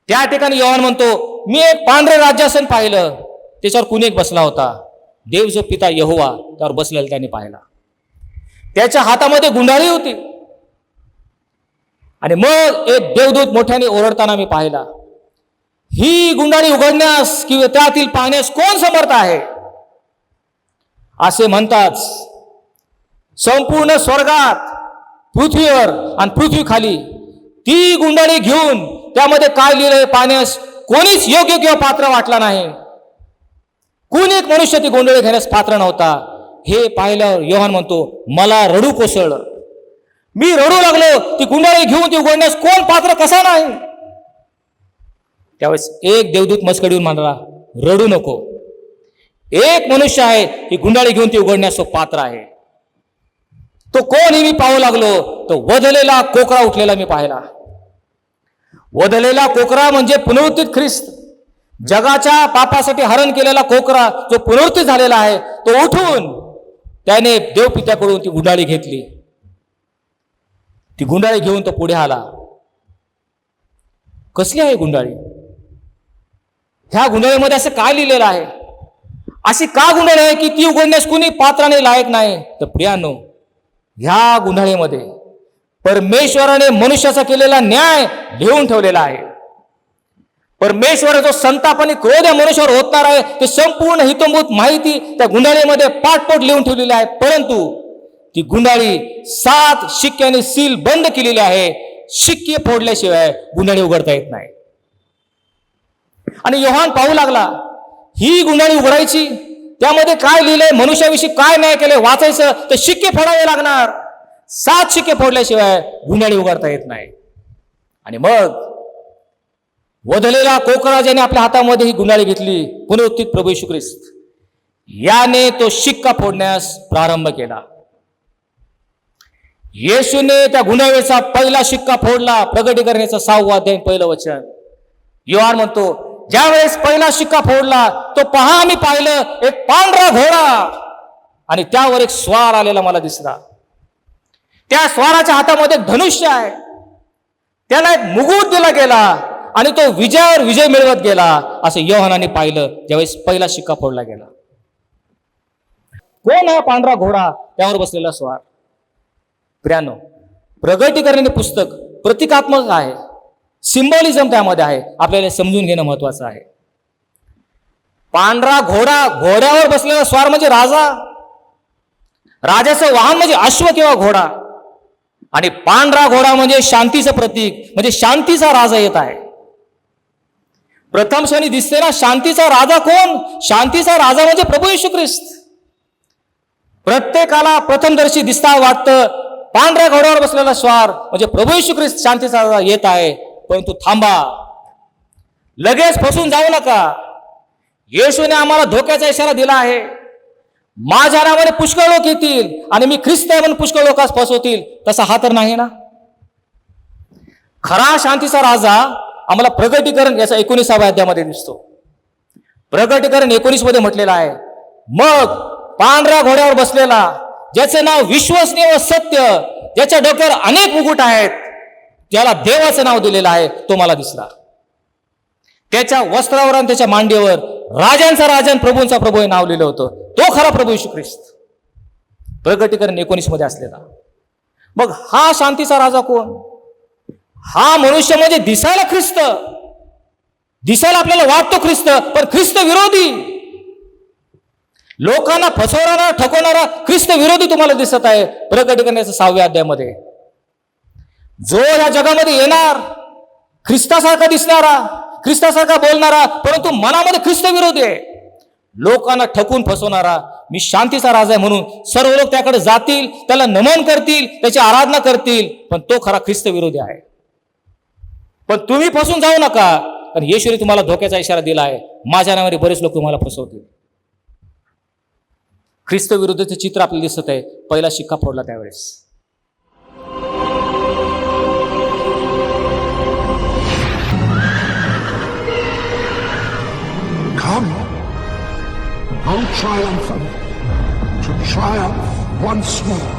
त्या ठिकाणी योहान म्हणतो मी एक पांढरे राज्यासन पाहिलं, त्याच्यावर कुणी एक बसला होता. देव जो पिता यहोवा त्यावर बसलेला त्यांनी पाहिला. त्याच्या हातामध्ये गुंडाळी होती. आणि मग एक देवदूत मोठ्याने ओरडताना मी पाहिला, ही गुंडाळी उघडण्यास किंवा त्यातील पाहण्यास कोण समर्थ आहे? असे म्हणताच संपूर्ण स्वर्गात, पृथ्वीवर आणि पृथ्वी खाली ती गुंडाळी घेऊन त्यामध्ये काय लिहिलंय पाहण्यास कोणीच योग्य किंवा पात्र वाटला नाही. कोणी एक मनुष्य ती गुंडाळी घेण्यास पात्र नव्हता. हे पाहिल्यावर योहान म्हणतो मला रडू कोसळलं. मी रडू लागलो. ती गुंडाळी घेऊन ती उघडण्यास कोण पात्र कसा नाही? त्यावेळेस एक देवदूत मस्कडीहून म्हणाला रडू नको. एक मनुष्य आहे ही गुंडाळी घेऊन ती उघडण्यास तो पात्र आहे. तो कोण हे मी पाहू लागलो. तो वधलेला कोकरा उठलेला मी पाहिला. वधलेला कोकरा म्हणजे पुनरुत्थित ख्रिस्त, जगाच्या पापासाठी हरण केलेला कोकरा जो पुनरुत्थित झालेला आहे. तो उठून त्याने देवपित्याकडून ती गुंडाळी घेतली. ती गुंडाळी घेऊन तो पुढे आला. कसली आहे गुंडाळी? ह्या गुंडाळीमध्ये असं काय लिहिलेलं आहे? अशी का गुंडाळी आहे की ती उघडण्यास कुणी पात्राने लायक नाही? तर प्रियानो, ह्या गुंडाळीमध्ये परमेश्वराने मनुष्याचा केलेला न्याय लिहून ठेवलेला आहे. परमेश्वर जो संताप आणि क्रोध या मनुष्यावर होतणार आहे ते संपूर्ण हितंभूत माहिती त्या गुंडाळीमध्ये पाठपोट लिहून ठेवलेली आहे. परंतु ती गुंडाळी 7 शिक्क्याने सील बंद केलेली आहे. शिक्के फोडल्याशिवाय गुंडाळी उघडता येत नाही. आणि योहान पाहू लागला ही गुंडाळी उघडायची, त्यामध्ये काय लिहिलंय, मनुष्याविषयी काय न्याय केलंय वाचायचं तर शिक्के फोडावे लागणार. 7 शिक्के फोडल्याशिवाय गुंडाळी उघडता येत नाही. आणि मग वधलेला कोकरा ज्याने आपल्या हातामध्ये ही गुंडाळी घेतली, पुनरुत्थित प्रभू येशू ख्रिस्त, याने तो शिक्का फोडण्यास प्रारंभ केला. येशूने त्या गुंडाळीचा पहिला शिक्का फोडला. प्रगटीकरणाचा 6वा अध्याय 1 वचन. योहान म्हणतो ज्यावेळेस पहिला शिक्का फोडला तो पहा आम्ही पाहिलं एक पांढरा घोडा आणि त्यावर एक स्वार आलेला मला दिसला. त्या स्वाराच्या हातामध्ये एक धनुष्य आहे. त्याला एक मुकुट दिला गेला आणि तो विजयावर विजय मिळवत गेला असं योहानाने पाहिलं ज्यावेळेस पहिला शिक्का फोडला गेला. कोण हा पांढरा घोडा, त्यावर बसलेला स्वार? प्रियानो, प्रगटीकरण पुस्तक प्रतिकात्मक आहे, सिम्बॉलिझम त्यामध्ये आहे, आपल्याला समजून घेणं महत्वाचं आहे. पांढरा घोडा, घोड्यावर बसलेला स्वार म्हणजे राजा, राजाचं वाहन म्हणजे अश्व किंवा घोडा, आणि पांढरा घोडा म्हणजे शांतीचं प्रतीक, म्हणजे शांतीचा राजा येत आहे. प्रथम क्षणी दिसते ना शांतीचा राजा कोण? शांतीचा राजा म्हणजे प्रभू येशू ख्रिस्त. प्रत्येकाला प्रथमदर्शी दिसता वाटतं पांढऱ्या घोड्यावर बसलेला स्वार म्हणजे प्रभू येशू ख्रिस्त शांतीचा राजा येत आहे. परंतु थांबा, लगेच फसून जाऊ नका. येशूने आम्हाला धोक्याचा इशारा दिला आहे. माझ्या नावाने पुष्कळ लोक येतील आणि मी ख्रिस्त आहे म्हणून पुष्कळ लोकांस फसवतील. तसा हा तर नाही ना. खरा शांतीचा राजा आम्हाला प्रगटीकरण याचा 19व्या अध्यायामध्ये दिसतो. प्रगटीकरण 19 मध्ये म्हटलेलं आहे, मग पांढऱ्या घोड्यावर बसलेला, ज्याचे नाव विश्वसनीय व सत्य, ज्याच्या डोक्यावर अनेक मुकुट आहेत, त्याला देवाचं नाव दिलेलं आहे, तो मला दिसला. त्याच्या वस्त्रावर आणि त्याच्या मांडीवर राजांचा राजा आणि प्रभूंचा प्रभू हे नाव लिहिलं होतं. तो खरा प्रभू येशू ख्रिस्त, प्रगटीकरण 19 मध्ये असलेला. मग हा शांतीचा राजा कोण? हा मनुष्य म्हणजे दिसायला ख्रिस्त, दिसायला आपल्याला वाटतो ख्रिस्त, पण ख्रिस्त विरोधी, लोकांना फसवणारा, ठकवणारा ख्रिस्त विरोधी तुम्हाला दिसत आहे प्रगटीकरणाच्या 6व्या अध्यायामध्ये. जो या जगामध्ये येणार ख्रिस्तासारखा दिसणारा, ख्रिस्तासारखा बोलणारा, परंतु मनामध्ये ख्रिस्त विरोधी आहे, लोकांना ठकून फसवणारा. मी शांतीचा राजा आहे म्हणून सर्व लोक त्याकडे जातील, त्याला नमन करतील, त्याची आराधना करतील, पण तो खरा ख्रिस्त विरोधी आहे. पण तुम्ही फसून जाऊ नका, कारण येशूने तुम्हाला धोक्याचा इशारा दिला आहे. माझ्या नावाने बरेच लोक तुम्हाला फसवतील. ख्रिस्त विरुद्धचे चित्र आपल्याला दिसत आहे पहिला शिक्का फोडला त्यावेळेस. Come, go triumphant, to triumph once more.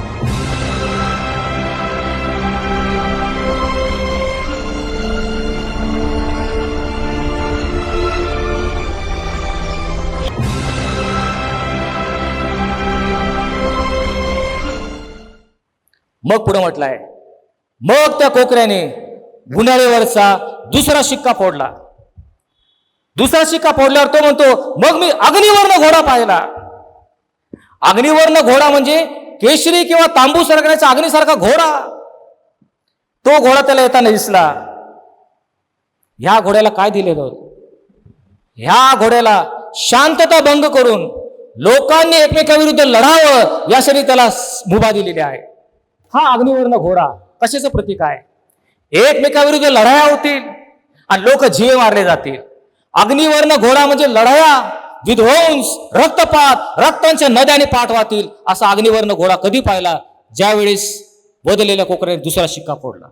मग पुढे म्हटलंय, मग त्या कोकऱ्याने गुन्ह्यावरचा दुसरा शिक्का फोडला. दुसरा शिक्का फोडल्यावर तो म्हणतो, मग मी अग्निवर्ण घोडा पाहिला. अग्निवर्ण घोडा म्हणजे केशरी किंवा तांबू सरकण्याचा अग्निसारखा घोडा. तो घोडा त्याला येताना दिसला. ह्या घोड्याला काय दिलेलं होतं? ह्या घोड्याला शांतता भंग करून लोकांनी एकमेकाविरुद्ध लढावं यासाठी त्याला मुभा दिलेली आहे. हा अग्निवर्ण घोडा कशाचं प्रतीक आहे? एकमेकाविरुद्ध लढाया होतील आणि लोक जीवे मारले जातील. अग्निवर्ण घोडा म्हणजे लढाया, विध्वंस, रक्तपात, रक्तांच्या नद्याने पाठ वाहतील. असा अग्निवर्ण घोडा कधी पाहिला? ज्यावेळेस बदललेल्या कोकऱ्याने दुसरा शिक्का फोडला.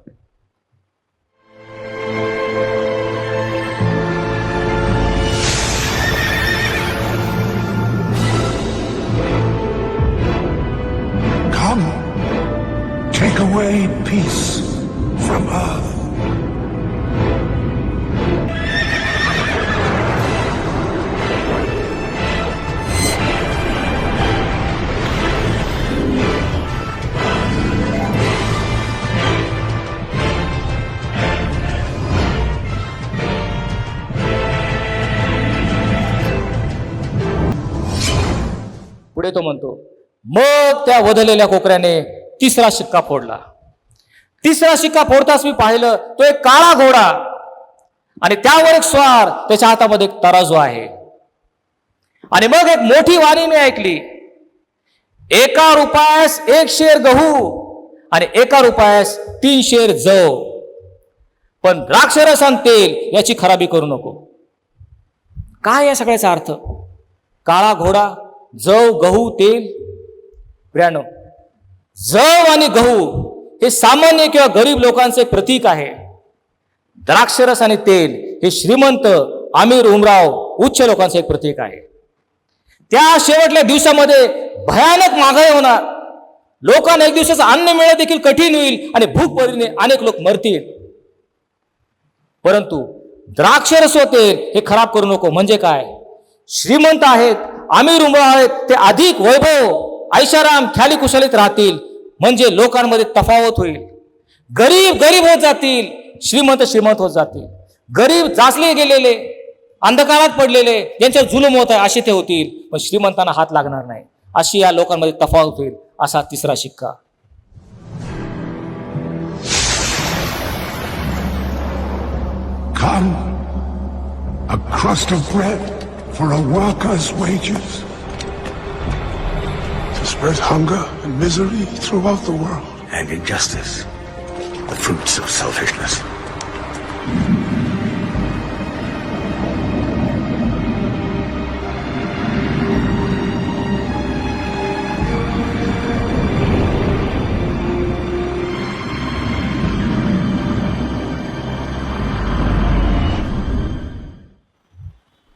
Come, take away peace from earth. पुढे तो म्हणतो, मग त्या वधलेल्या कोकऱ्याने तिसरा शिक्का फोडला. तिसरा शिक्का फोडताच मी पाहिलं, तो एक काळा घोडा आणि त्यावर एक स्वार, त्याच्या हातामध्ये एक तराजू आहे. आणि मग एक मोठी वाणी मी ऐकली, 1 रुपयास 1 शेर गहू आणि 1 रुपयास 3 शेर जव, पण द्राक्षरस आणि तेल याची खराबी करू नको. काय या सगळ्याचा अर्थ? काळा घोडा, जव, गहू, तेल. प्रियानो, जव आणि गहू हे सामान्य किंवा गरीब लोकांचे प्रतीक आहे. द्राक्षरस आणि तेल हे श्रीमंत, आमिर, उमराव, उच्च लोकांचे एक प्रतीक आहे. त्या शेवटल्या दिवसामध्ये भयानक महागाई होणार. लोकांना एक दिवसाचं अन्न मिळणं देखील कठीण होईल आणि भूक पडीने अनेक लोक मरतील. परंतु द्राक्षरस होते हे खराब करू नको. म्हणजे काय? श्रीमंत आहेत, अमीर उमरा आहेत, ते अधिक वैभव ऐशाराम ख्याली कुशलीत राहतील. म्हणजे लोकांमध्ये तफावत होईल. गरीब गरीब होत जातील, श्रीमंत श्रीमंत होत जातील. गरीब जाचले गेलेले, अंधकारात पडलेले, ज्यांच्या जुलूम होत आहे असे ते होतील, पण श्रीमंतांना हात लागणार नाही. अशी या लोकांमध्ये तफावत होईल. असा तिसरा शिक्का. Come, a crust of bread for a worker's wages, to spread hunger and misery throughout the world. And injustice, the fruits of selfishness.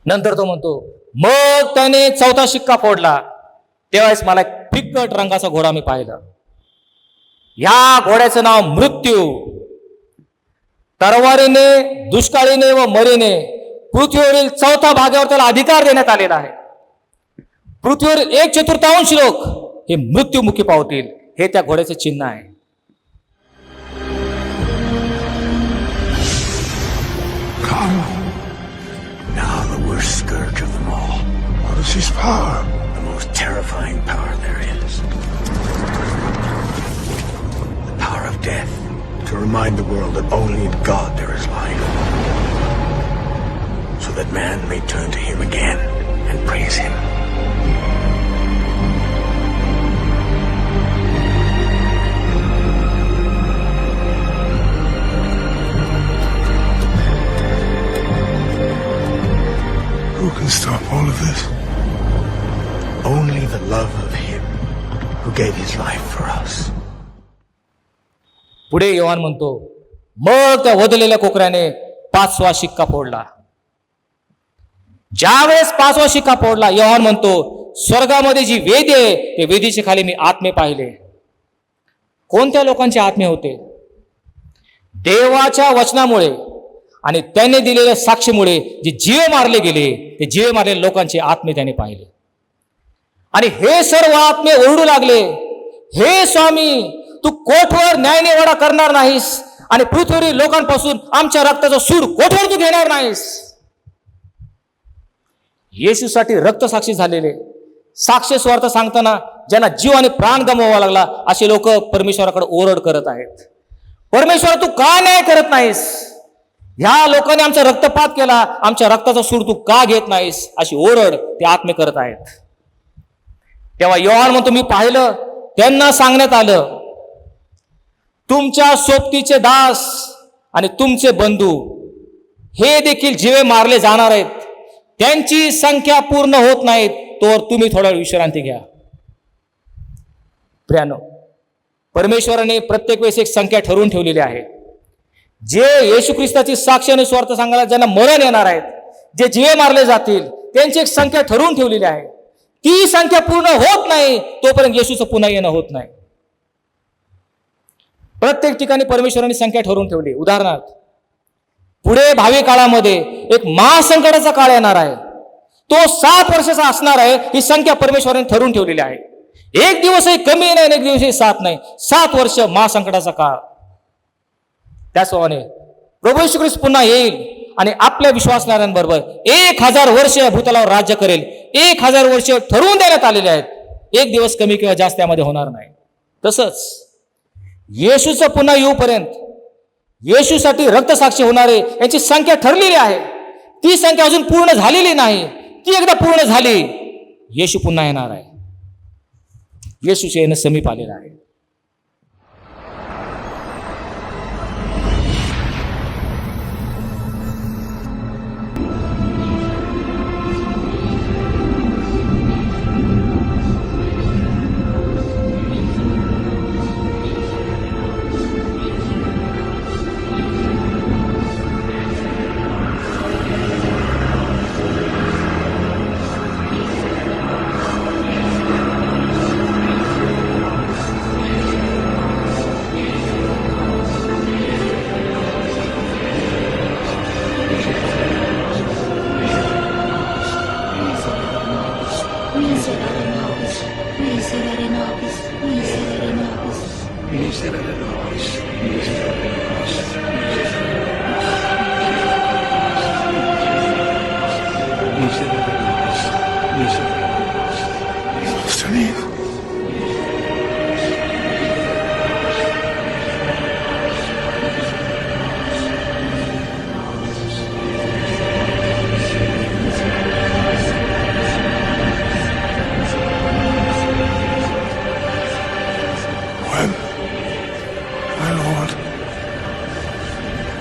नंतर तो म्हणतो, मग त्याने चौथा शिक्का फोडला. तेव्हाच मला एक फिक्कट रंगाचा घोडा मी पाहिला. या घोड्याचं नाव मृत्यू. तरवारीने, दुष्काळीने व मरीने पृथ्वीवरील चौथा भागावर त्याला अधिकार देण्यात आलेला आहे. पृथ्वीवरील 1/4 लोक हे मृत्युमुखी पावतील. हे त्या घोड्याचे चिन्ह आहे. Come, Now the worst scourge of them all. what is his power? The most terrifying power there is. The power of death. To remind the world that only in God there is life. So that man may turn to him again and praise him. Who can stop all of this? Only the love of him who gave his life for us. पुढे योहान म्हणतो, मग त्या वधलेल्या कोकऱ्याने 5वा शिक्का फोडला. ज्यावेळेस 5वा शिक्का फोडला, योहान म्हणतो, स्वर्गामध्ये जी वेदी आहे ते वेदीच्या खाली मी आत्मे पाहिले. कोणत्या लोकांचे आत्मे होते? देवाच्या वचनामुळे आणि त्याने दिलेल्या साक्षीमुळे जे जीवे मारले गेले, ते जीवे मारलेल्या लोकांचे आत्मे त्याने पाहिले. आणि हे सर्व आत्मे ओरडू लागले, हे स्वामी, तू कोठवर न्यायनिवाडा करणार नाहीस आणि पृथ्वीवरील लोकांपासून आमच्या रक्ताचा सूड कोठवर तू घेणार नाहीस. येशूसाठी रक्तसाक्षी झालेले, साक्ष स्वार्थ सांगताना ज्यांना जीव आणि प्राण गमवावा लागला असे लोक परमेश्वराकडे ओरड करत आहेत. परमेश्वर, तू का न्याय करत नाहीस? ह्या लोकांनी आमचा रक्तपात केला, आमच्या रक्ताचा सूड तू का घेत नाहीस? अशी ओरड ते आत्मे करत आहेत. तेव्हा योहान म्हणतो, मी पाहिलं, त्यांना सांगण्यात आलं, तुमच्या सोबतीचे दास आणि तुमचे बंधू हे देखील जीवे मारले जाणार आहेत. त्यांची संख्या पूर्ण होत नाहीत, तोवर तुम्ही थोडा वेळ विश्रांती घ्या. प्रियानो, परमेश्वराने प्रत्येक वेळेस एक संख्या ठरवून ठेवलेली आहे. जे येशू ख्रिस्ताची साक्ष आणि स्वार्थ सांगायला ज्यांना मरण येणार आहेत, जे जीवे मारले जातील, त्यांची एक संख्या ठरवून ठेवलेली आहे. ती संख्या पूर्ण होत नाही तोपर्यंत येशूचं पुन्हा येणं होत नाही. प्रत्येक ठिकाणी परमेश्वराने संख्या ठरवून ठेवली. उदाहरणार्थ, पुढे भावी काळामध्ये एक महासंकटाचा काळ येणार आहे, तो 7 वर्षाचा असणार आहे. ही संख्या परमेश्वराने ठरवून ठेवलेली आहे. एक दिवसही कमी नाही, एक दिवसही 7 नाही, 7 वर्ष महासंकटाचा काळ. त्याचप्रमाणे प्रभू येशू ख्रिस्त पुन्हा येईल आणि आपल्या विश्वासणाऱ्यांबरोबर 1000 वर्ष या भूतलावर राज्य करेल. 1000 वर्ष ठरवून देण्यात आलेले आहेत. एक दिवस कमी किंवा जास्त त्यामध्ये होणार नाही. तसंच येशूचं पुन्हा येऊपर्यंत येशूसाठी रक्तसाक्षी होणारे यांची संख्या ठरलेली आहे. ती संख्या अजून पूर्ण झालेली नाही. ती एकदा पूर्ण झाली, येशू पुन्हा येणार आहे. येशूचे येणं समीप आलेलं आहे.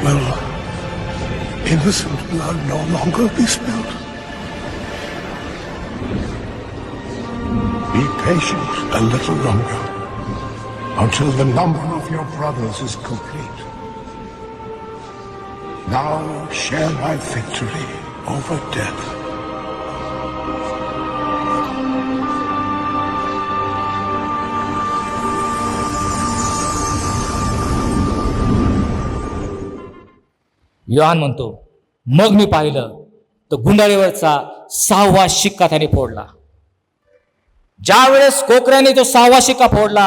will innocent blood no longer be spilled. Be patient a little longer, until the number of your brothers is complete. Now share my victory over death. Yohan म्हणतो, मग मी पाहिलं तर गुंडाळीवरचा 6वा शिक्का त्याने फोडला. ज्या वेळेस कोकऱ्याने तो 6वा शिक्का फोडला,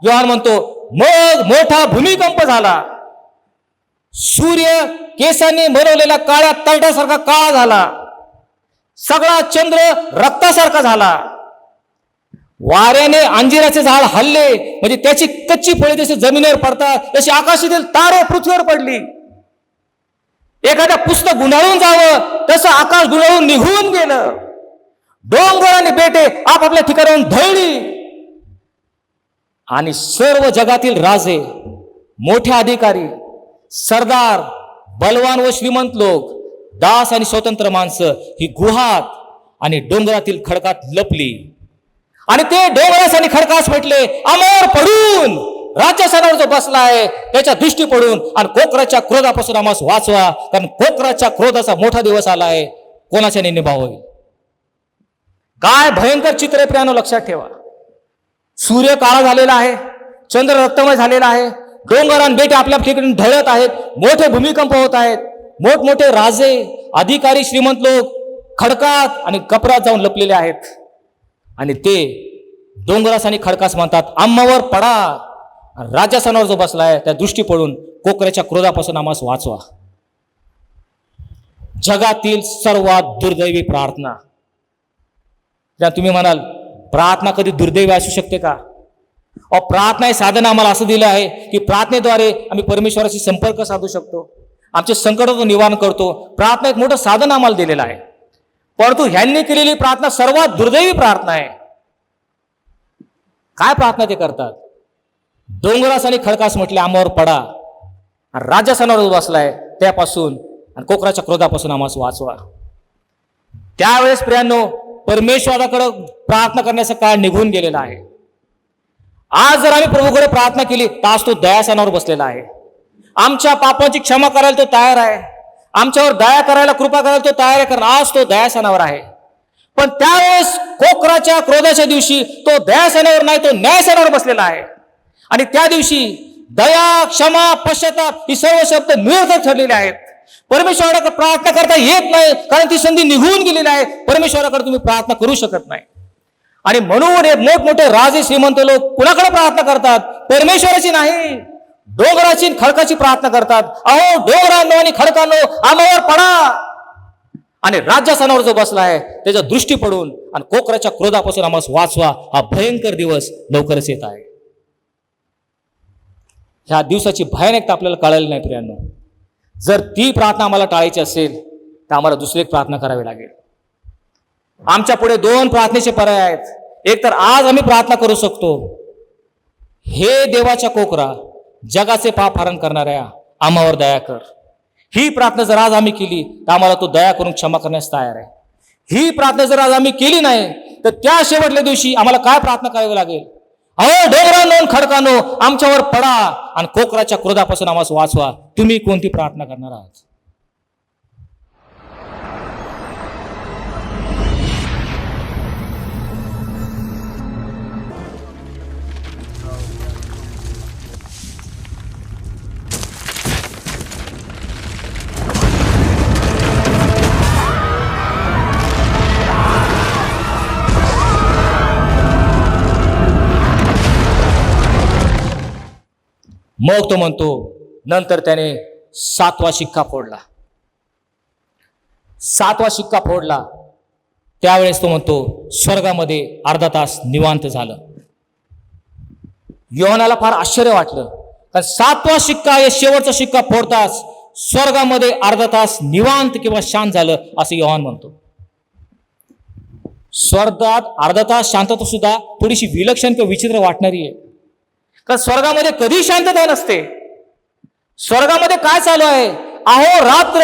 योहान म्हणतो, मग मोठा भूमिकंप झाला. सूर्य केसांनी बनवलेला काळ्या तळट्यासारखा काळा झाला. सगळा चंद्र रक्तासारखा झाला. वाऱ्याने अंजिराचे झाड हल्ले, म्हणजे त्याची कच्ची फळे जशी जमिनीवर पडतात तशी आकाशातील तारे पृथ्वीवर पडली. एखाद्या पुस्तक गुंडाळून जावं तसं आकाश गुंडाळून निघून गेलं. डोंगर आणि बेटे आपापल्या ठिकाणाहून ढळली. आणि सर्व जगातील राजे, मोठे अधिकारी, सरदार, बलवान व श्रीमंत लोक, दास आणि स्वतंत्र माणसं ही गुहात आणि डोंगरातील खडकात लपली. आणि ते डोंगरास आणि खडकास म्हटले, अमर पडून राज्यासनावर जो बसला आहे त्याच्या दृष्टी पडून आणि कोकराच्या क्रोधापासून आम्हाला वाचवा, कारण कोकराच्या क्रोधाचा मोठा दिवस आला आहे. कोणाच्या निभाव होईल. काय भयंकर चित्र आहे प्रियानो, लक्षात ठेवा. सूर्य काळा झालेला आहे, चंद्र रक्तमय झालेला आहे, डोंगर आणि बेटे आपल्या ठिकाणी ढळत आहेत, मोठे भूमिकंप होत आहेत, मोठमोठे राजे, अधिकारी, श्रीमंत लोक खडकात आणि कपरात जाऊन लपलेले आहेत. आणि ते डोंगरास आणि खडकास म्हणतात, आम्हावर पडा. राजासनावर जो बसलाय त्या दृष्टी पडून कोकऱ्याच्या क्रोधापासून आम्हाला वाचवा. जगातील सर्वात दुर्दैवी प्रार्थना. त्या तुम्ही म्हणाल, प्रार्थना कधी दुर्दैवी असू शकते का? प्रार्थना हे साधन आम्हाला असं दिलं आहे की प्रार्थनेद्वारे आम्ही परमेश्वराशी संपर्क साधू शकतो, आमचे संकटाचं निवारण करतो. प्रार्थना एक मोठं साधन आम्हाला दिलेलं आहे. परंतु ह्यांनी केलेली प्रार्थना सर्वात दुर्दैवी प्रार्थना आहे. काय प्रार्थना ते करतात? डोंगरास आणि खडकास म्हटले, आम्हावर पडा. आणि राजासनावर बसलाय त्यापासून आणि कोकराच्या क्रोधापासून आम्हाला वाचवा. त्यावेळेस प्रियांनो, परमेश्वराकडे प्रार्थना करण्याचा काळ निघून गेलेला आहे. आज जर आम्ही प्रभूकडे प्रार्थना केली तर आज तो दयासनावर बसलेला आहे. आमच्या पापांची क्षमा करायला तो तयार आहे, आमच्यावर दया करायला, कृपा करायला तो तयार आहे, कारण आज तो दयासनावर आहे. पण त्यावेळेस कोकराच्या क्रोधाच्या दिवशी तो दयासनावर नाही, तो न्यायसनावर बसलेला आहे. आणि त्या दिवशी दया, क्षमा, पश्चाताप ही सर्व शब्द निरर्थक ठरलेले आहेत. परमेश्वराकडे प्रार्थना करता येत नाही, कारण ती संधी निघून गेलेली आहे. परमेश्वराकडे तुम्ही प्रार्थना करू शकत नाही. आणि म्हणून हे मोठमोठे राजे, श्रीमंत लोक कुणाकडे प्रार्थना करतात? परमेश्वराची नाही, डोंगराची खडकाची प्रार्थना करतात. अहो डोंगरांनो आणि खडकांनो, आम्हावर पडा. आणि राज्यासनावर जो बसला आहे त्याच्या दृष्टी पडून आणि कोकराच्या क्रोधापासून आम्हाला वाचवा. हा भयंकर दिवस लवकरच येत आहे. ह्या दिवसाची भयानकता आपल्याला कळाली नाही प्रियांनो. जर ती प्रार्थना आम्हाला टाळायची असेल तर आम्हाला दुसरी एक प्रार्थना करावी लागेल. आमच्या पुढे 2 प्रार्थनेचे पर्याय आहेत. एक तर आज आम्ही प्रार्थना करू शकतो, हे देवाच्या कोकरा, जगाचे पाप हरण करणाऱ्या, आम्हावर दया कर. ही प्रार्थना जर आज आम्ही केली तर आम्हाला तो दया करून क्षमा करण्यास तयार आहे. ही प्रार्थना जर आज आम्ही केली नाही तर त्या शेवटल्या दिवशी आम्हाला काय प्रार्थना करावी लागेल? अहो डोंगरांनो, खडकांनो, आमच्यावर पडा आणि कोकराच्या क्रोधापासून आम्हाला वाचवा. तुम्ही कोणती प्रार्थना करणार आहात? मग तो म्हणतो, नंतर त्याने 7वा शिक्का फोडला. 7वा शिक्का फोडला त्यावेळेस तो म्हणतो, स्वर्गामध्ये अर्धा तास निवांत झालं. योहानाला फार आश्चर्य वाटलं, कारण 7वा शिक्का हे शेवटचा शिक्का फोडताच स्वर्गामध्ये अर्धा तास निवांत किंवा शांत झालं असं योहान म्हणतो. स्वर्गात अर्धा तास शांतता सुद्धा थोडीशी विलक्षण किंवा विचित्र वाटणारी आहे, कारण स्वर्गामध्ये कधी शांतता नसते. स्वर्गामध्ये काय चालू आहे? अहो रात्र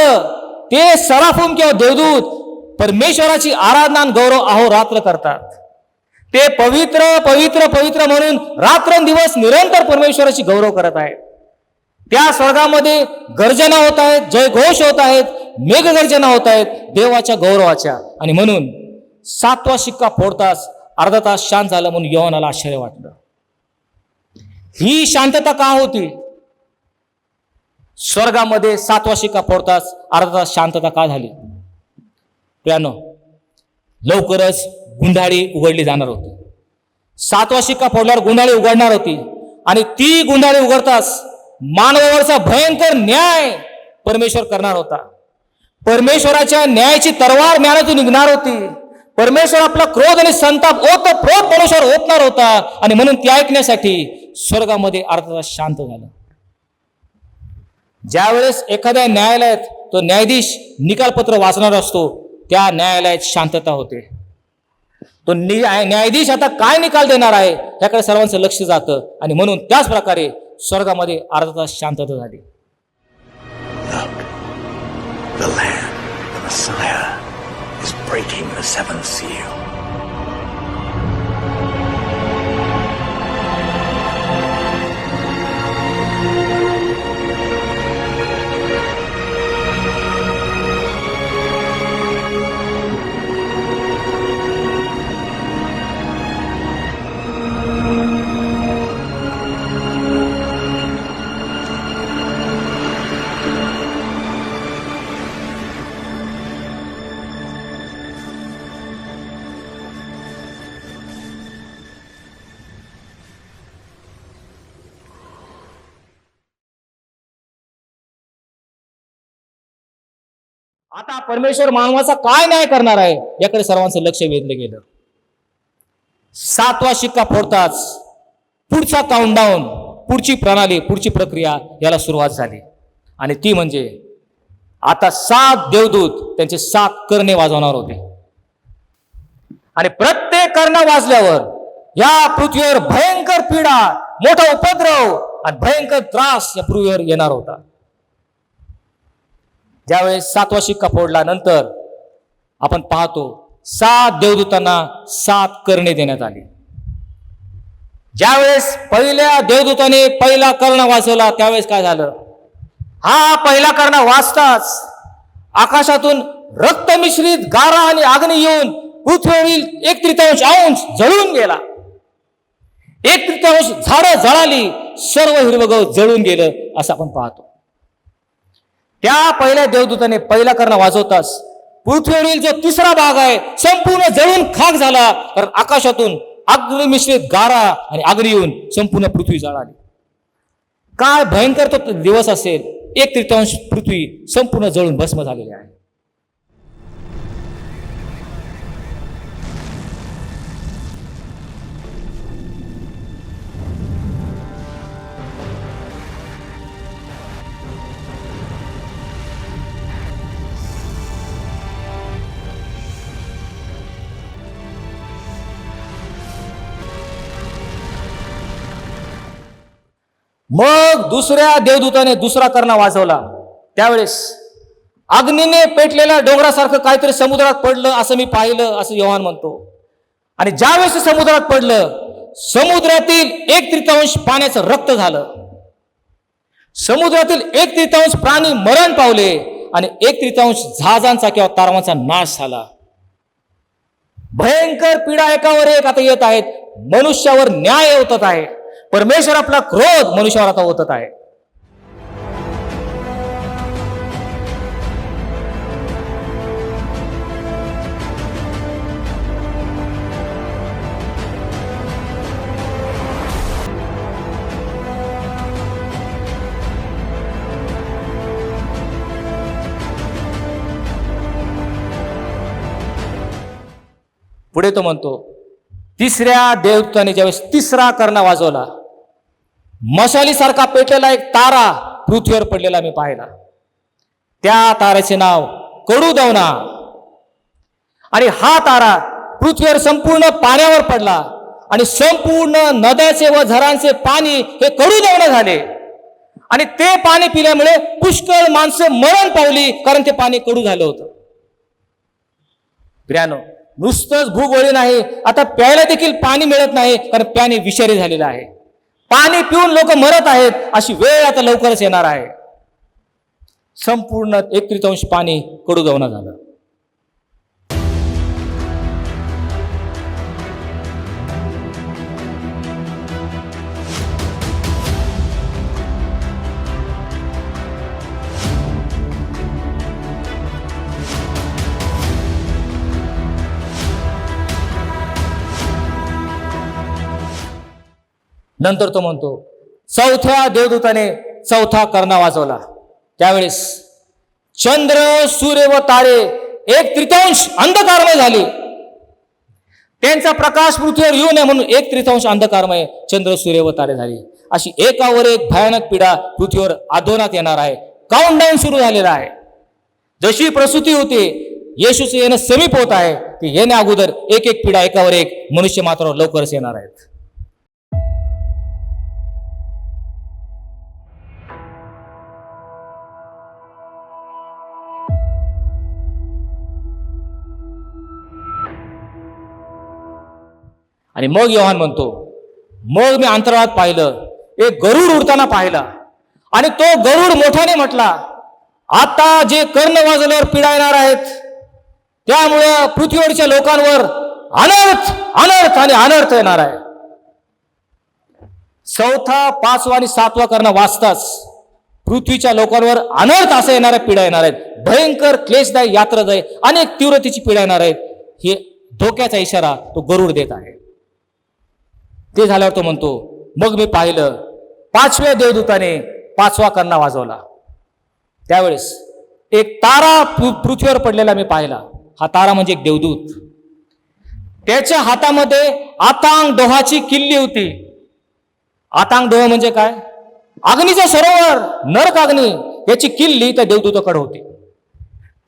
ते सराफुम किंवा देवदूत परमेश्वराची आराधना आणि गौरव अहोरात्र करतात. ते पवित्र पवित्र पवित्र म्हणून रात्रंदिवस निरंतर परमेश्वराची गौरव करत आहेत. त्या स्वर्गामध्ये गर्जना होत आहेत, जयघोष होत आहेत, मेघगर्जना होत आहेत देवाच्या गौरवाच्या. आणि म्हणून 7वा शिक्का फोडताच अर्धा तास शांत झालं म्हणून योहानाला आश्चर्य वाटलं. ही शांतता का होती? स्वर्गामध्ये 7वा शिक्का फोडताच अर्धा तास शांतता का झाली? प्रियानो, लवकरच गुंडाळी उघडली जाणार होती. 7वा शिक्का फोडल्यावर गुंडाळी उघडणार होती आणि ती गुंडाळी उघडताच मानवावरचा भयंकर न्याय परमेश्वर करणार होता. परमेश्वराच्या न्यायाची तरवार ज्ञानातून निघणार होती. परमेश्वर आपला क्रोध आणि संताप ओतप्रोत मनुष्यावर ओतणार होता. आणि म्हणून ती ऐकण्यासाठी स्वर्गामध्ये अर्धा तास शांत झालं. ज्यावेळेस एखाद्या न्यायालयात तो न्यायाधीश निकालपत्र वाचणार असतो, त्या न्यायालयात शांतता होते. तो न्यायाधीश आता काय निकाल देणार आहे याकडे सर्वांचं लक्ष जातं. आणि म्हणून त्याच प्रकारे स्वर्गामध्ये अर्धा तास शांतता झाली. Look, the Lamb, the Messiah, is breaking the seventh seal. आता परमेश्वर मानवाचा काय न्याय करणार आहे याकडे सर्वांचं लक्ष वेधलं गेलं. 7वा शिक्का फोडताच पुढचा काउंटडाऊन, पुढची प्रणाली, पुढची प्रक्रिया याला सुरुवात झाली. आणि ती म्हणजे आता 7 देवदूत त्यांचे 7 कर्णे वाजवणार होते. आणि प्रत्येक कर्ण वाजल्यावर या पृथ्वीवर भयंकर पीडा, मोठा उपद्रव आणि भयंकर त्रास या पृथ्वीवर येणार होता. ज्यावेळेस 7वा शिक्का फोडल्यानंतर आपण पाहतो 7 देवदूतांना 7 कर्णे देण्यात आली. ज्यावेळेस पहिल्या देवदूताने पहिला कर्ण वाजवला त्यावेळेस काय झालं? हा पहिला कर्ण वाजताच आकाशातून रक्तमिश्रित गारा आणि अग्नी येऊन पृथ्वीवरील 1/3 अंश जळून गेला. 1/3 झाडं जळाली, सर्व हिरवं जळून गेलं असं आपण पाहतो. त्या पहिल्या देवदूताने पहिला कर्ण वाजवताच पृथ्वीवरील जो 3रा भाग आहे संपूर्ण जळून खाक झाला. कारण आकाशातून अग्नी मिश्रित गारा आणि अग्नी येऊन संपूर्ण पृथ्वी जळाली. काय भयंकर तो दिवस असेल. 1/3 पृथ्वी संपूर्ण जळून भस्म झालेली आहे. मग दुसऱ्या देवदूताने दुसरा कर्ण वाजवला. त्यावेळेस अग्नीने पेटलेल्या डोंगरासारखं काहीतरी समुद्रात पडलं असं मी पाहिलं असं योहान म्हणतो. आणि ज्यावेळेस समुद्रात पडलं, समुद्रातील 1/3 पाण्याचं रक्त झालं. समुद्रातील 1/3 प्राणी मरण पावले आणि 1/3 जहाजांचा किंवा तारवांचा नाश झाला. भयंकर पीडा एकावर एक आता येत आहेत. मनुष्यावर न्याय होत आहे. परमेश्वर आपला क्रोध मनुष्यावर आता ओतत आहे. पुढे तो म्हणतो, 3ऱ्या देवदूताने ज्यावेळेस 3रा कर्ण वाजवला, मशालीसारखा पेटलेला एक तारा पृथ्वीवर पडलेला मी पाहिला. त्या ताऱ्याचे नाव कडूदवना. आणि हा तारा पृथ्वीवर संपूर्ण पाण्यावर पडला आणि संपूर्ण नद्याचे व झरांचे पाणी हे कडूदवना झाले. आणि ते पाणी पिल्यामुळे पुष्कळ माणसं मरण पावली, कारण ते पाणी कडू झालं होतं. प्रियानो, नुसतंच भूगोळी नाही, आता प्यायला देखील पाणी मिळत नाही, कारण पाणी विषारी झालेलं आहे. पाणी पिऊन लोक मरत आहेत. अशी वेळ आता लवकरच येणार आहे. संपूर्ण 1/3 पाणी कडूगवणं झालं. नंतर तो म्हणतो, चौथ्या देवदूताने चौथा कर्णा वाजवला. त्यावेळेस चंद्र, सूर्य व तारे 1/3 अंधकारमय झाले. त्यांचा प्रकाश पृथ्वीवर येऊ नये म्हणून 1/3 अंधकारमय चंद्र, सूर्य व तारे झाले. अशी एकावर एक भयानक पीडा पृथ्वीवर आदोनात येणार आहे. काउंटडाऊन सुरू झालेला आहे. जशी प्रसूती होते, येशूचे येणं समीप होत आहे, ते येण्या अगोदर एक एक पीडा एकावर एक मनुष्य मात्रावर लवकरच येणार आहेत. आणि मग योहान म्हणतो, मग मी अंतराळात पाहिलं, एक गरुड उडताना पाहिला, आणि तो गरुड मोठ्याने म्हटला, आता जे कर्ण वाजवल्यावर पीडा येणार आहेत, त्यामुळं पृथ्वीवरच्या लोकांवर अनर्थ अनर्थ आणि अनर्थ येणार आहे. चौथा, 5वा आणि 7वा कर्ण वाचताच पृथ्वीच्या लोकांवर अनर्थ असं येणाऱ्या पीडा येणार आहेत. भयंकर क्लेशदायी यात्रादायी अनेक तीव्रतेची पीडा येणार आहेत. हे धोक्याचा इशारा तो गरुड देत आहे. ते झाल्यावर तो म्हणतो, मग मी पाहिलं, 5व्या देवदूताने 5वा कर्णा वाजवला. त्यावेळेस एक तारा पृथ्वीवर पडलेला मी पाहिला. हा तारा म्हणजे एक देवदूत. त्याच्या हातामध्ये आतांग डोहाची किल्ली होती. आतांग डोह म्हणजे काय? अग्नीचं सरोवर, नरक अग्नी, याची किल्ली त्या देवदूताकडे होती.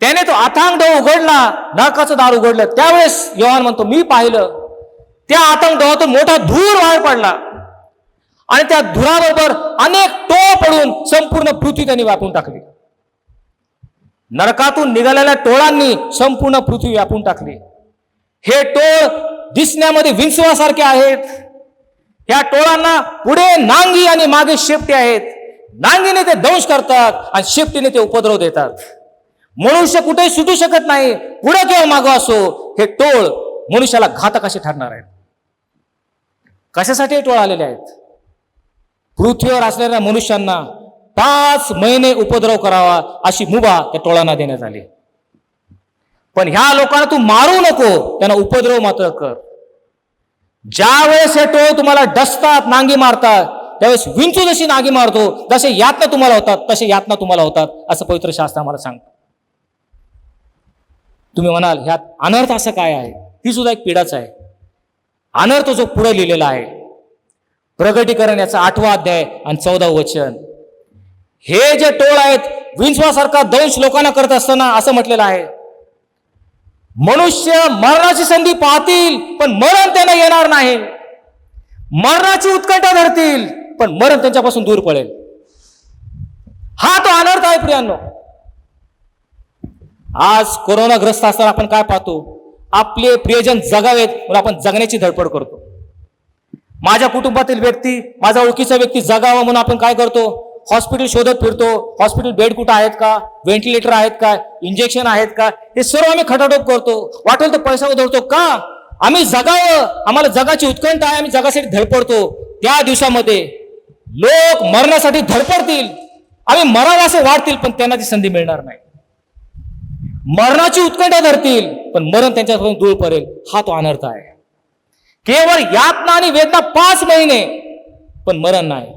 त्याने तो आतांग डोह उघडला, नरकाचं दार उघडलं. त्यावेळेस योहान म्हणतो, मी पाहिलं, त्या आतंक डोहातून मोठा धूर बाहेर पडला, आणि त्या धुराबरोबर अनेक टोळ पडून संपूर्ण पृथ्वी त्यांनी व्यापून टाकली. नरकातून निघालेल्या टोळांनी संपूर्ण पृथ्वी व्यापून टाकली. हे टोळ दिसण्यामध्ये विंचवासारखे आहेत. या टोळांना पुढे नांगी आणि मागे शेपटी आहेत. नांगीने ते दंश करतात आणि शेपटीने ते उपद्रव देतात. मनुष्य कुठेही सुटू शकत नाही, पुढे किंवा मागं असो. हे टोळ मनुष्याला घातक असे ठरणार आहेत. कशासाठी हे टोळ आलेले आहेत? पृथ्वीवर असलेल्या मनुष्यांना 5 महिने उपद्रव करावा अशी मुभा त्या टोळांना देण्यात आली. पण ह्या लोकांना तू मारू नको, त्यांना उपद्रव मात्र कर. ज्या वेळेस हे टोळ तुम्हाला डसतात, नांगी मारतात, त्यावेळेस विंचू जशी नांगी मारतो, जसे यातना तुम्हाला होतात, तसे यातना तुम्हाला होतात, असं पवित्र शास्त्र आम्हाला सांगतं. तुम्ही म्हणाल, ह्यात अनर्थ असं काय आहे? ती सुद्धा एक पीडाच आहे. अनर्थ जो पुढे लिहिलेला आहे, प्रगटीकरण याचा 8वा अध्याय आणि 14व वचन. हे जे टोळ आहेत, विंचवासारखा दंश लोकांना करत असताना असं म्हटलेलं आहे, मनुष्य मरणाची संधी पाहतील, पण मरण त्यांना येणार नाही. मरणाची उत्कंठा धरतील, पण मरण त्यांच्यापासून दूर पडेल. हा तो अनर्थ आहे प्रियांनो. आज कोरोनाग्रस्त असताना आपण काय पाहतो? आपले प्रियजन जगावेत म्हणून आपण जगण्याची धडपड करतो. माझ्या कुटुंबातील व्यक्ती, माझा ओळखीचा व्यक्ती जगावा म्हणून आपण काय करतो? हॉस्पिटल शोधत फिरतो. हॉस्पिटल बेड कुठं आहेत का, व्हेंटिलेटर आहेत का, इंजेक्शन आहेत का, हे सर्व आम्ही खटाटोप करतो. वाटेल तो पैसा उधळतो. का? आम्ही जगावं, आम्हाला जगाची उत्कंठा आहे, आम्ही जगासाठी धडपडतो. त्या दिवसामध्ये लोक मरण्यासाठी धडपडतील, आम्ही मरावं असे वाटतील, पण त्यांना ती संधी मिळणार नाही. मरणाची उत्कंठा धरतील, पण मरण त्यांच्यापासून दूर पडेल. हा तो अनर्थ आहे. केवळ यातना आणि वेदना 5 महिने, पण मरण नाही.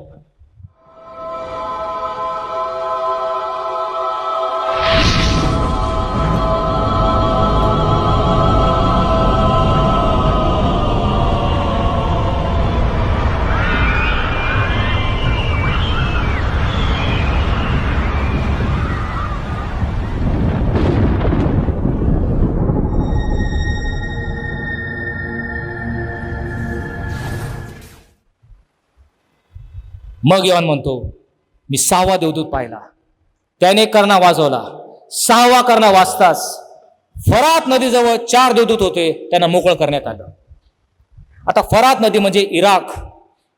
मग योहान म्हणतो, मी 6वा देवदूत पाहिला. त्याने कर्णा वाजवला. 6वा कर्णा वाजताच फरात नदीजवळ 4 देवदूत होते, त्यांना मोकळं करण्यात आलं. आता फरात नदी म्हणजे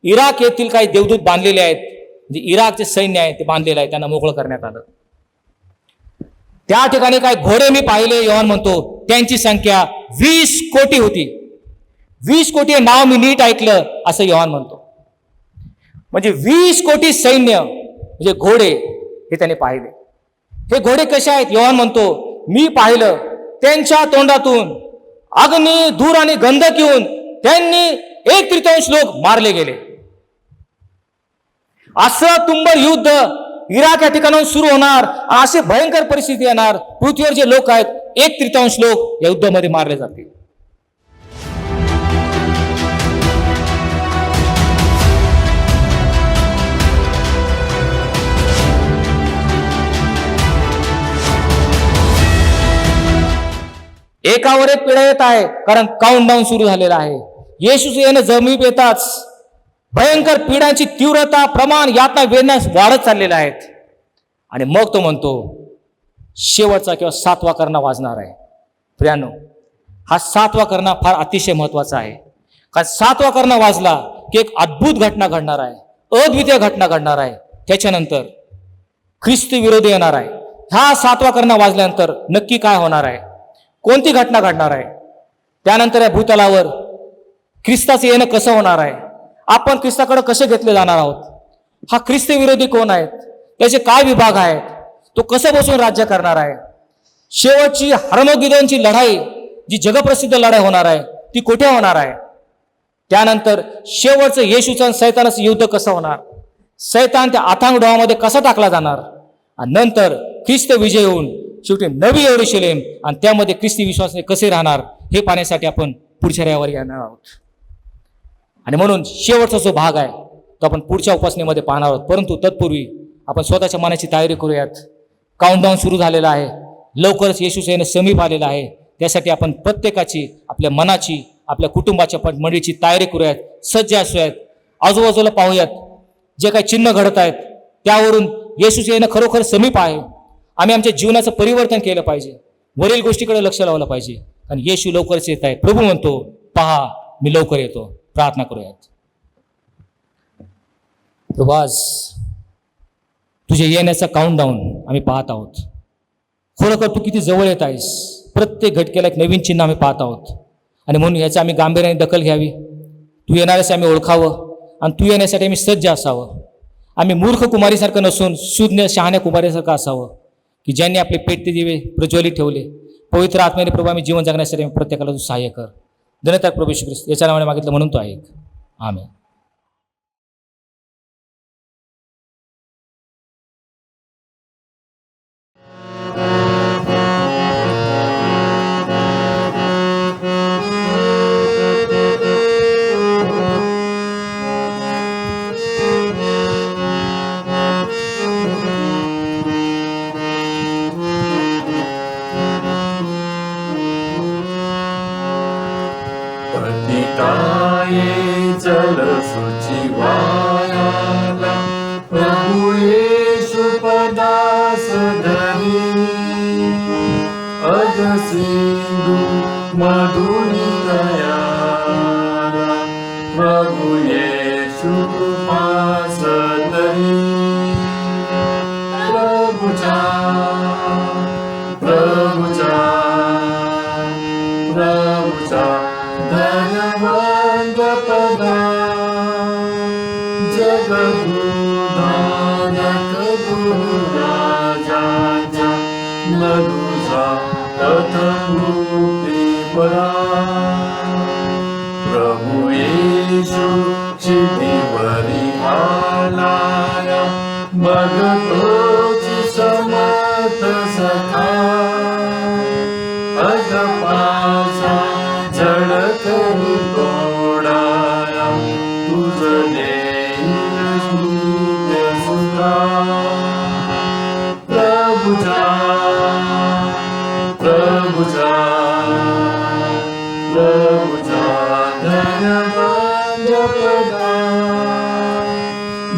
इराक येथील काही देवदूत बांधलेले आहेत, म्हणजे इराकचे सैन्य आहे ते बांधलेलं आहे, त्यांना मोकळं करण्यात आलं. त्या ठिकाणी काही घोडे मी पाहिले, योहान म्हणतो त्यांची संख्या 20 कोटी होती. 20 कोटी हे नाव मी नीट ऐकलं असं योहान म्हणतो. म्हणजे 20 कोटी सैन्य म्हणजे घोडे हे त्याने पाहिले. हे घोडे कसे आहेत? योहान म्हणतो मी पाहिलं, त्यांच्या तोंडातून अग्नी, धूर आणि गंधक येऊन त्यांनी 1/3 लोक मारले गेले. असं तुंबळ युद्ध इराक या ठिकाणाहून सुरू होणार, अशी भयंकर परिस्थिती येणार. पृथ्वीवर जे लोक आहेत 1/3 लोक या युद्धामध्ये मारले जातील. एकावर एक पिढा येत आहे, कारण काउंटडाऊन सुरू झालेला आहे. येशूचं येणं जमीन येताच भयंकर पिढ्यांची तीव्रता, प्रमाण, यातना, वेदना वाढत चाललेल्या आहेत. आणि मग तो म्हणतो शेवटचा किंवा 7वा कर्णा वाजणार आहे. प्रियानो, हा 7वा कर्णा फार अतिशय महत्वाचा आहे. कारण 7वा कर्णा वाजला की एक अद्भुत घटना घडणार आहे, अद्वितीय घटना घडणार आहे. त्याच्यानंतर ख्रिस्त विरोधी येणार आहे. हा 7वा कर्णा वाजल्यानंतर नक्की काय होणार आहे, कोणती घटना घडणार आहे, त्यानंतर या भूतलावर ख्रिस्ताचं येणं कसं होणार आहे, आपण ख्रिस्ताकडे कसे घेतले जाणार आहोत, हा ख्रिस्त विरोधी कोण आहेत, त्याचे काय विभाग आहेत, तो कसं बसून राज्य करणार आहे, शेवटची हर्मगिदोनची लढाई, जी जगप्रसिद्ध लढाई होणार आहे ती कुठे होणार आहे, त्यानंतर शेवटचं येशूचं आणि सैतानाचं युद्ध कसं होणार, सैतान त्या अथांग डोहामध्ये कसा टाकला जाणार, आणि नंतर ख्रिस्त विजय होऊन शेवटी नवी यरूशलेम आणि त्यामध्ये ख्रिस्ती विश्वासाने कसे राहणार हे पाहण्यासाठी आपण पुढच्या रविवारी येणार आहोत. आणि म्हणून शेवटचा जो भाग आहे तो आपण पुढच्या उपासनेमध्ये पाहणार आहोत. परंतु तत्पूर्वी आपण स्वतःच्या मनाची तयारी करूयात. काउंटडाऊन सुरू झालेला आहे, लवकरच येशूचं येणं समीप आलेलं आहे. त्यासाठी आपण प्रत्येकाची, आपल्या मनाची, आपल्या कुटुंबाच्या मंडळीची तयारी करूयात, सज्ज असूयात. आजूबाजूला पाहूयात, जे काही चिन्ह घडत आहेत त्यावरून येशूचं येणं खरोखर समीप आहे. आम्ही आमच्या जीवनाचं परिवर्तन केलं पाहिजे, वरील गोष्टीकडे लक्ष लावलं पाहिजे, आणि येशू लवकरच येत आहे. प्रभू म्हणतो पहा मी लवकर येतो. प्रार्थना करूयात. प्रभू, आज तुझ्या येण्याचा काउंटडाऊन आम्ही पाहत आहोत. खरोखर तू किती जवळ येत आहेस. प्रत्येक घटकेला एक नवीन चिन्ह आम्ही पाहत आहोत, आणि म्हणून याची आम्ही गांभीर्याने दखल घ्यावी. तू येणाऱ्यास आम्ही ओळखावं, आणि तू येण्यासाठी आम्ही सज्ज असावं. आम्ही मूर्ख कुमारीसारखं नसून सुज्ञ शहाण्या कुमारीसारखं असावं, की ज्यांनी आपले पेटते दिवे प्रज्वलित ठेवले. पवित्र आत्म्याने प्रभू आम्ही जीवन जगण्यासाठी आम्ही प्रत्येकाला तू सहाय्य कर. धन्यवाद प्रभू येशू ख्रिस्त, याच्या नावाने मागितलं म्हणून तो ऐक. आमेन.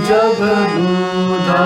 जगदूता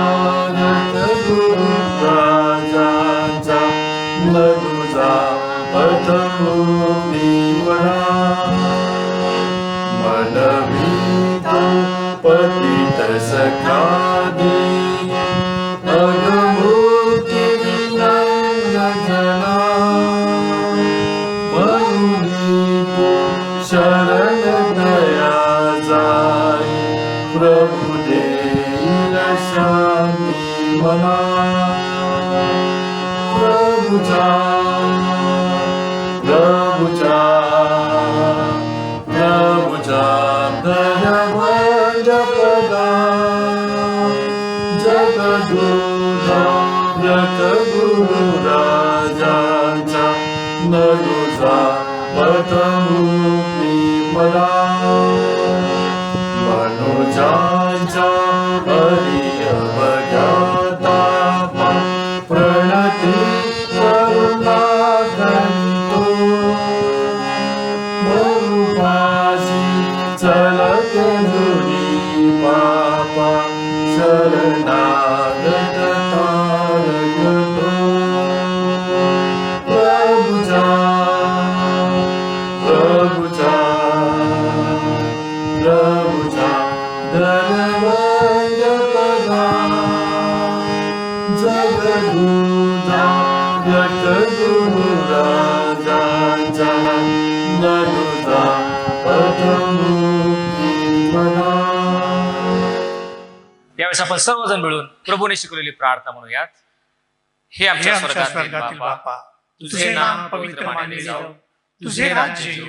यावेळेस आपण सर्वजण मिळून प्रभूने शिकवलेली प्रार्थना म्हणूयात. हे आमच्या स्वर्गातील बापा, तुझे नाम पवित्र मानले जाओ, तुझे राज्य येऊ,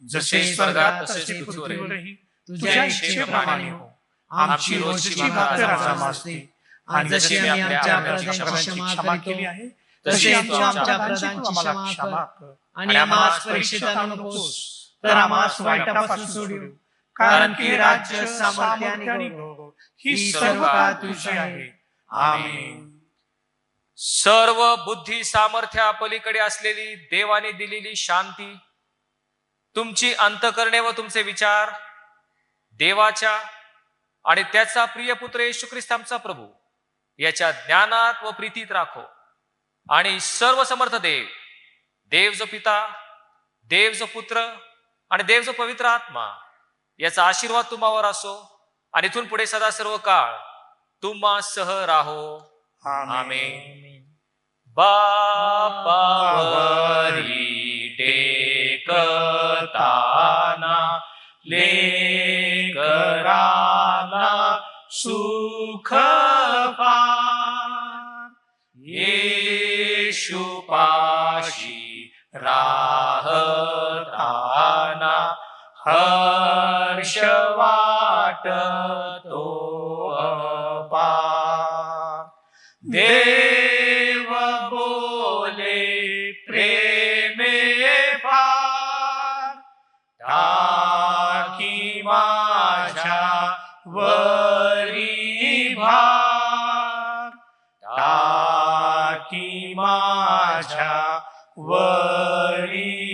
जसे स्वर्गात तसेच पृथ्वीवरही तुझ्या इच्छेप्रमाणे हो. आमची रोजची भाकर आज आम्हास दे, आणि जशी आम्ही आमच्या अपराधांची क्षमा केली आहे तशी आमच्या अपराधांची क्षमा कर, आणि आम्हास परीक्षेत आणू नकोस, तर आम्हास वाईटापासून सोडव, कारण की राज्य, सामर्थ्य आणि गौरव ही सर्व तुझी आहे. आमेन. सर्व बुद्धी सामर्थ्या पलीकडे असलेली देवाने दिलेली शांती तुमची अंतःकरणे व तुमचे विचार देवाच्या आणि त्याचा प्रिय पुत्र येशू ख्रिस्त आमचा प्रभू याच्या ज्ञानात व प्रीतीत राखो. आणि सर्व समर्थ देव जो पिता, देव जो पुत्र आणि देव जो पवित्र आत्मा याचा आशीर्वाद तुम्हावर असो आणि इथून पुढे सदा सर्व काळ तुम्हा सह राहो. आमेन. बापावरी टेकताना लेकराला सुख फार, येशू पाशी राहताना हर्ष वाटतो अपार. देव बोले प्रेमे फार, टाकी माझ्या वरी भार, टाकी माझ्या वरी